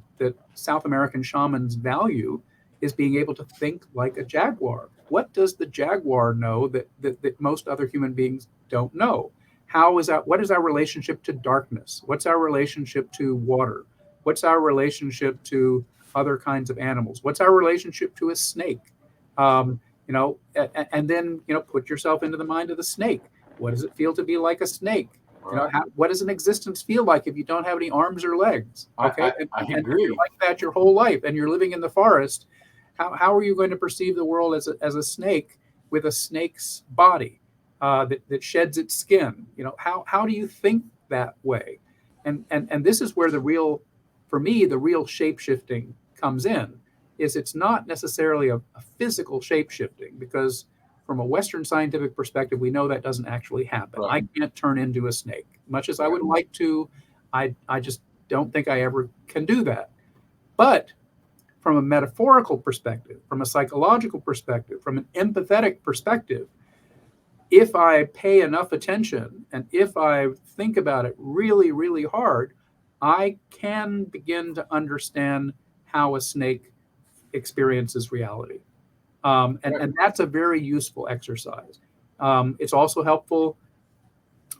South American shamans value, is being able to think like a jaguar. What does the jaguar know that most other human beings don't know? What is our relationship to darkness? What's our relationship to water? What's our relationship to other kinds of animals? What's our relationship to a snake? And then put yourself into the mind of the snake. What does it feel to be like a snake? Right. What does an existence feel like if you don't have any arms or legs? Okay, I and agree. you're like that your whole life, and you're living in the forest. How are you going to perceive the world as a snake with a snake's body that sheds its skin? How do you think that way? And this is where the real shape shifting comes in. It's not necessarily a physical shape shifting, because from a Western scientific perspective, we know that doesn't actually happen. Right. I can't turn into a snake, much as I would like to. I just don't think I ever can do that. But from a metaphorical perspective, from a psychological perspective, from an empathetic perspective, if I pay enough attention and if I think about it really, really hard, I can begin to understand how a snake experiences reality. And that's a very useful exercise. It's also helpful.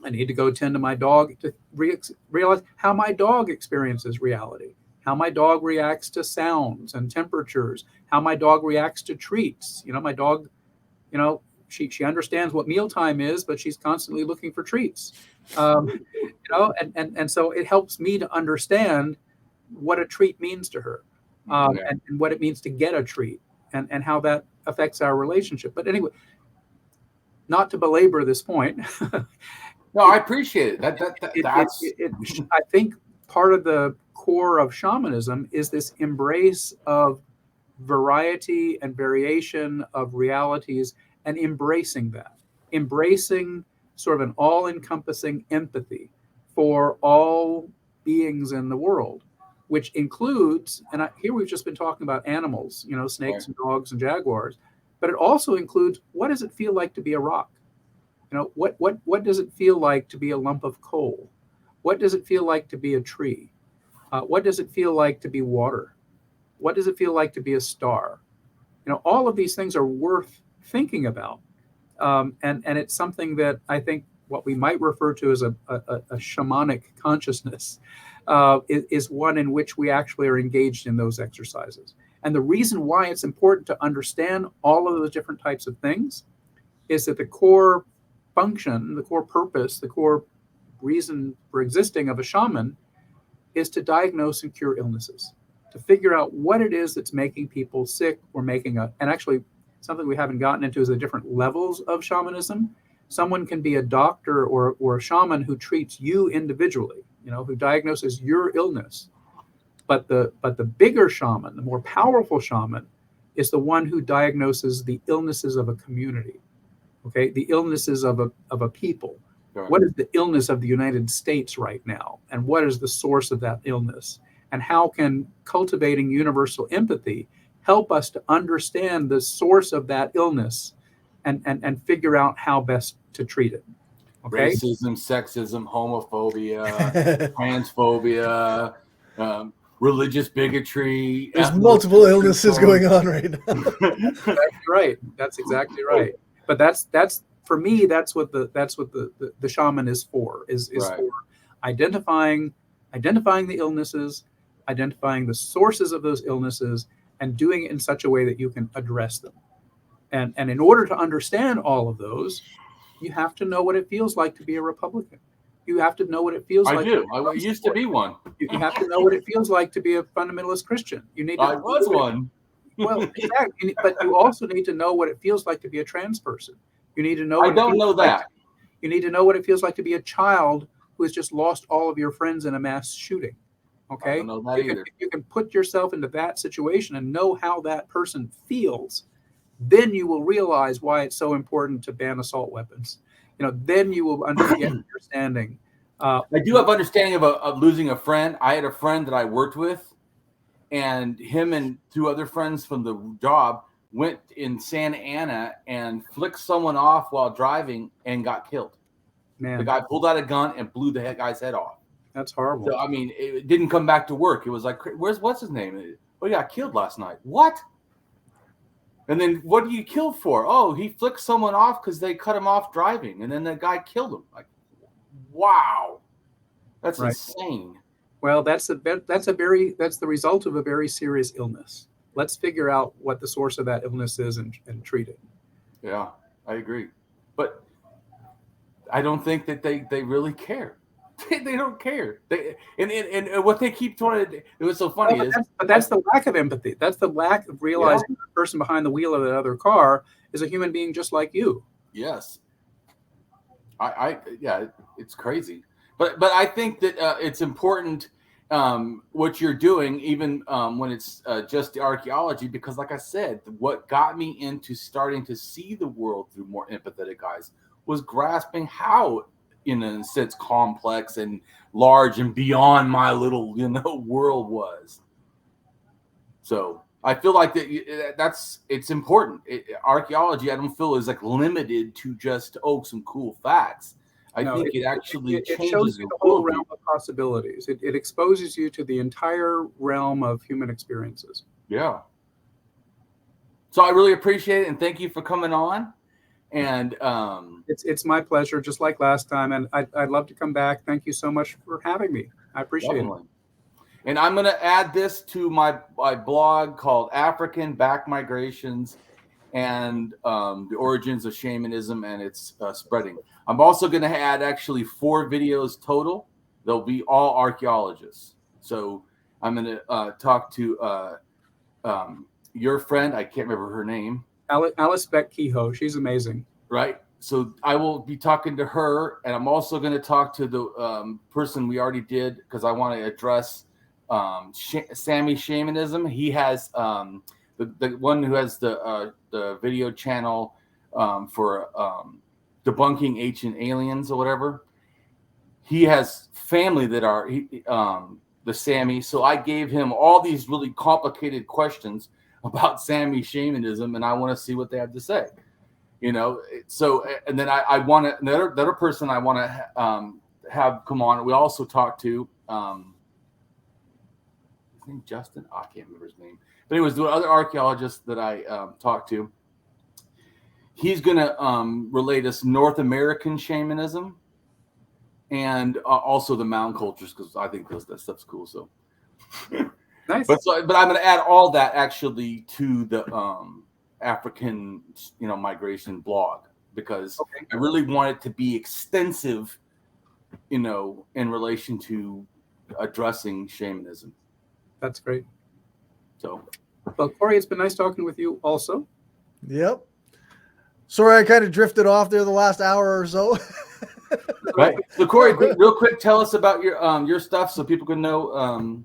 I need to go tend to my dog to realize how my dog experiences reality, how my dog reacts to sounds and temperatures, how my dog reacts to treats. My dog, she understands what mealtime is, but she's constantly looking for treats. And so it helps me to understand what a treat means to her, and what it means to get a treat, and how that affects our relationship. But anyway, not to belabor this point, No, I appreciate it. That's I think part of the core of shamanism is this embrace of variety and variation of realities, and embracing sort of an all-encompassing empathy for all beings in the world, which includes, and here we've just been talking about animals, snakes and dogs and jaguars, but it also includes, what does it feel like to be a rock? What does it feel like to be a lump of coal? What does it feel like to be a tree? What does it feel like to be water? What does it feel like to be a star? All of these things are worth thinking about. And it's something that I think what we might refer to as a shamanic consciousness is one in which we actually are engaged in those exercises. And the reason why it's important to understand all of those different types of things is that the core function, the core purpose, the core reason for existing of a shaman is to diagnose and cure illnesses, to figure out what it is that's making people sick or and actually something we haven't gotten into is the different levels of shamanism. Someone can be a doctor or a shaman who treats you individually, who diagnoses your illness. But the bigger shaman, the more powerful shaman, is the one who diagnoses the illnesses of a community. Okay, the illnesses of a people. Right. What is the illness of the United States right now? And what is the source of that illness? And how can cultivating universal empathy help us to understand the source of that illness and figure out how best to treat it? Okay? Racism, sexism, homophobia, transphobia, religious bigotry. There's multiple illnesses going on right now. That's exactly right. But that's for me, that's what the shaman is for, is right. For identifying the illnesses, identifying the sources of those illnesses, and doing it in such a way that you can address them. And in order to understand all of those, you have to know what it feels like to be a Republican. You have to know what it feels like. I do. I used to be one. You have to know what it feels like to be a fundamentalist Christian. I was one. Well, exactly. But you also need to know what it feels like to be a trans person. You need to know. I don't know that. You need to know what it feels like to be a child who has just lost all of your friends in a mass shooting. Okay. I don't know that either. You can put yourself into that situation and know how that person feels. Then you will realize why it's so important to ban assault weapons. Then you will get understanding. I do have understanding of losing a friend. I had a friend that I worked with, and him and two other friends from the job went in Santa Ana and flicked someone off while driving and got killed. Man. The guy pulled out a gun and blew the guy's head off. That's horrible. So, I mean, it didn't come back to work. It was like, what's his name? Oh, he got killed last night. What? And then what do you kill for? Oh, he flicked someone off because they cut him off driving, and then the guy killed him. Like, wow, that's insane. Well, that's the result of a very serious illness. Let's figure out what the source of that illness is and treat it. Yeah, I agree. But I don't think that they really care. They don't care. And what they keep trying to do, it was so funny that's the lack of empathy. That's the lack of realizing the person behind the wheel of that other car is a human being just like you. Yes. It's crazy. But I think that it's important what you're doing, even when it's just the archaeology, because like I said, what got me into starting to see the world through more empathetic eyes was grasping how, in a sense, complex and large and beyond my little, world was. So I feel like it's important. Archaeology, I don't feel is like limited to just some cool facts. I think it actually changes shows you the whole realm of possibilities. It exposes you to the entire realm of human experiences. Yeah. So I really appreciate it, and thank you for coming on. And it's my pleasure, just like last time. And I'd love to come back. Thank you so much for having me. I appreciate it. And I'm going to add this to my blog called African Back Migrations and the Origins of Shamanism and its Spreading. I'm also going to add actually 4 videos total. They'll be all archaeologists. So I'm going to talk to your friend. I can't remember her name. Alice Beck Kehoe. She's amazing. Right. so I will be talking to her, and I'm also going to talk to the person we already did, because I want to address Sammy Shamanism. He has the one who has the video channel for debunking ancient aliens or whatever. He has family that are the Sammy, so I gave him all these really complicated questions about Sammy Shamanism, and I want to see what they have to say. So, and then I want to, the other person I want to have come on. We also talked to his name Justin. I can't remember his name, but it was the other archaeologist that I talked to. He's going to relate us North American shamanism and also the mound cultures, because I think that stuff's cool. So Nice. But I'm going to add all that actually to the African, migration blog, because I really want it to be extensive, in relation to addressing shamanism. That's great. So, well, Cory, it's been nice talking with you also. Yep. Sorry, I kind of drifted off there the last hour or so. Right. So, Cory, real quick, tell us about your stuff so people can know.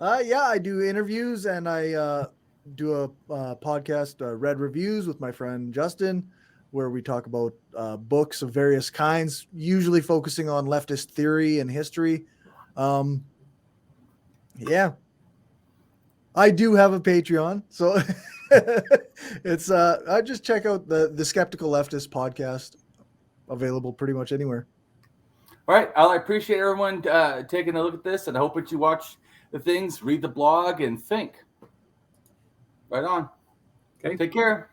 Yeah, I do interviews, and I do a podcast, Read Reviews, with my friend Justin, where we talk about books of various kinds, usually focusing on leftist theory and history. Yeah. I do have a Patreon, so it's I just check out the Skeptical Leftist podcast, available pretty much anywhere. All right. I appreciate everyone taking a look at this, and I hope that you watch the things, read the blog, and think. Right on. Okay. Take care.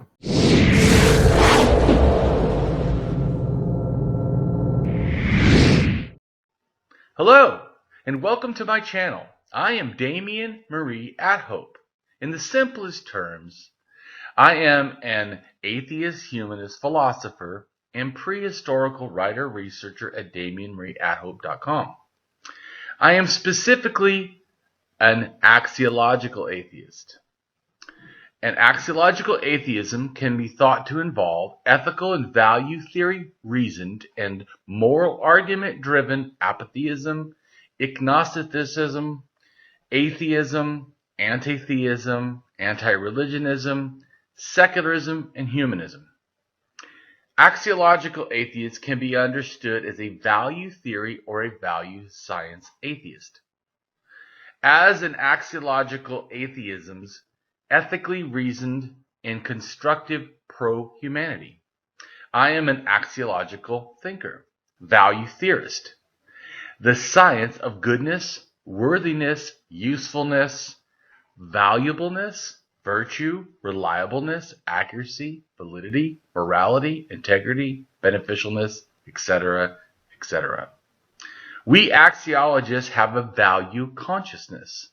Hello, and welcome to my channel. I am Damien Marie AtHope. In the simplest terms, I am an atheist-humanist philosopher and prehistorical writer-researcher at DamienMarieAtHope.com. I am specifically an axiological atheist. An axiological atheism can be thought to involve ethical and value theory reasoned and moral argument driven apatheism, agnosticism, atheism, antitheism, antireligionism, secularism, and humanism. Axiological atheists can be understood as a value theory or a value science atheist. As an axiological atheism's ethically reasoned and constructive pro-humanity, I am an axiological thinker, value theorist. The science of goodness, worthiness, usefulness, valuableness, virtue, reliableness, accuracy, validity, morality, integrity, beneficialness, etc., etc. We axiologists have a value consciousness.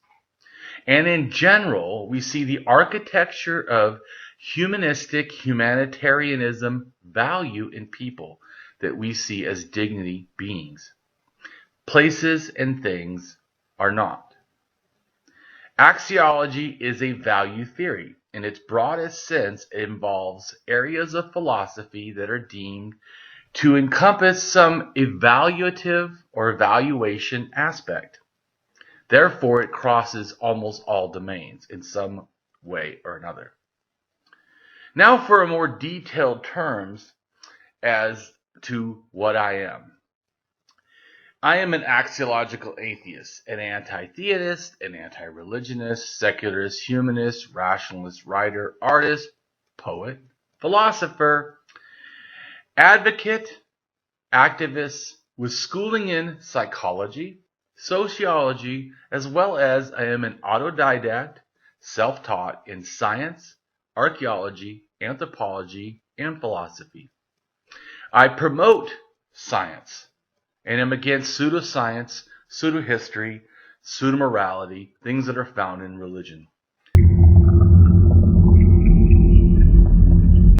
And in general, we see the architecture of humanistic humanitarianism value in people that we see as dignity beings. Places and things are not. Axiology is a value theory. In its broadest sense, it involves areas of philosophy that are deemed to encompass some evaluative or evaluation aspect. Therefore, it crosses almost all domains in some way or another. Now for a more detailed terms as to what I am. I am an axiological atheist, an anti-theist, an anti-religionist, secularist, humanist, rationalist, writer, artist, poet, philosopher, advocate, activist with schooling in psychology, sociology, as well as I am an autodidact, self-taught in science, archaeology, anthropology, and philosophy. I promote science and am against pseudoscience, pseudohistory, pseudomorality, things that are found in religion.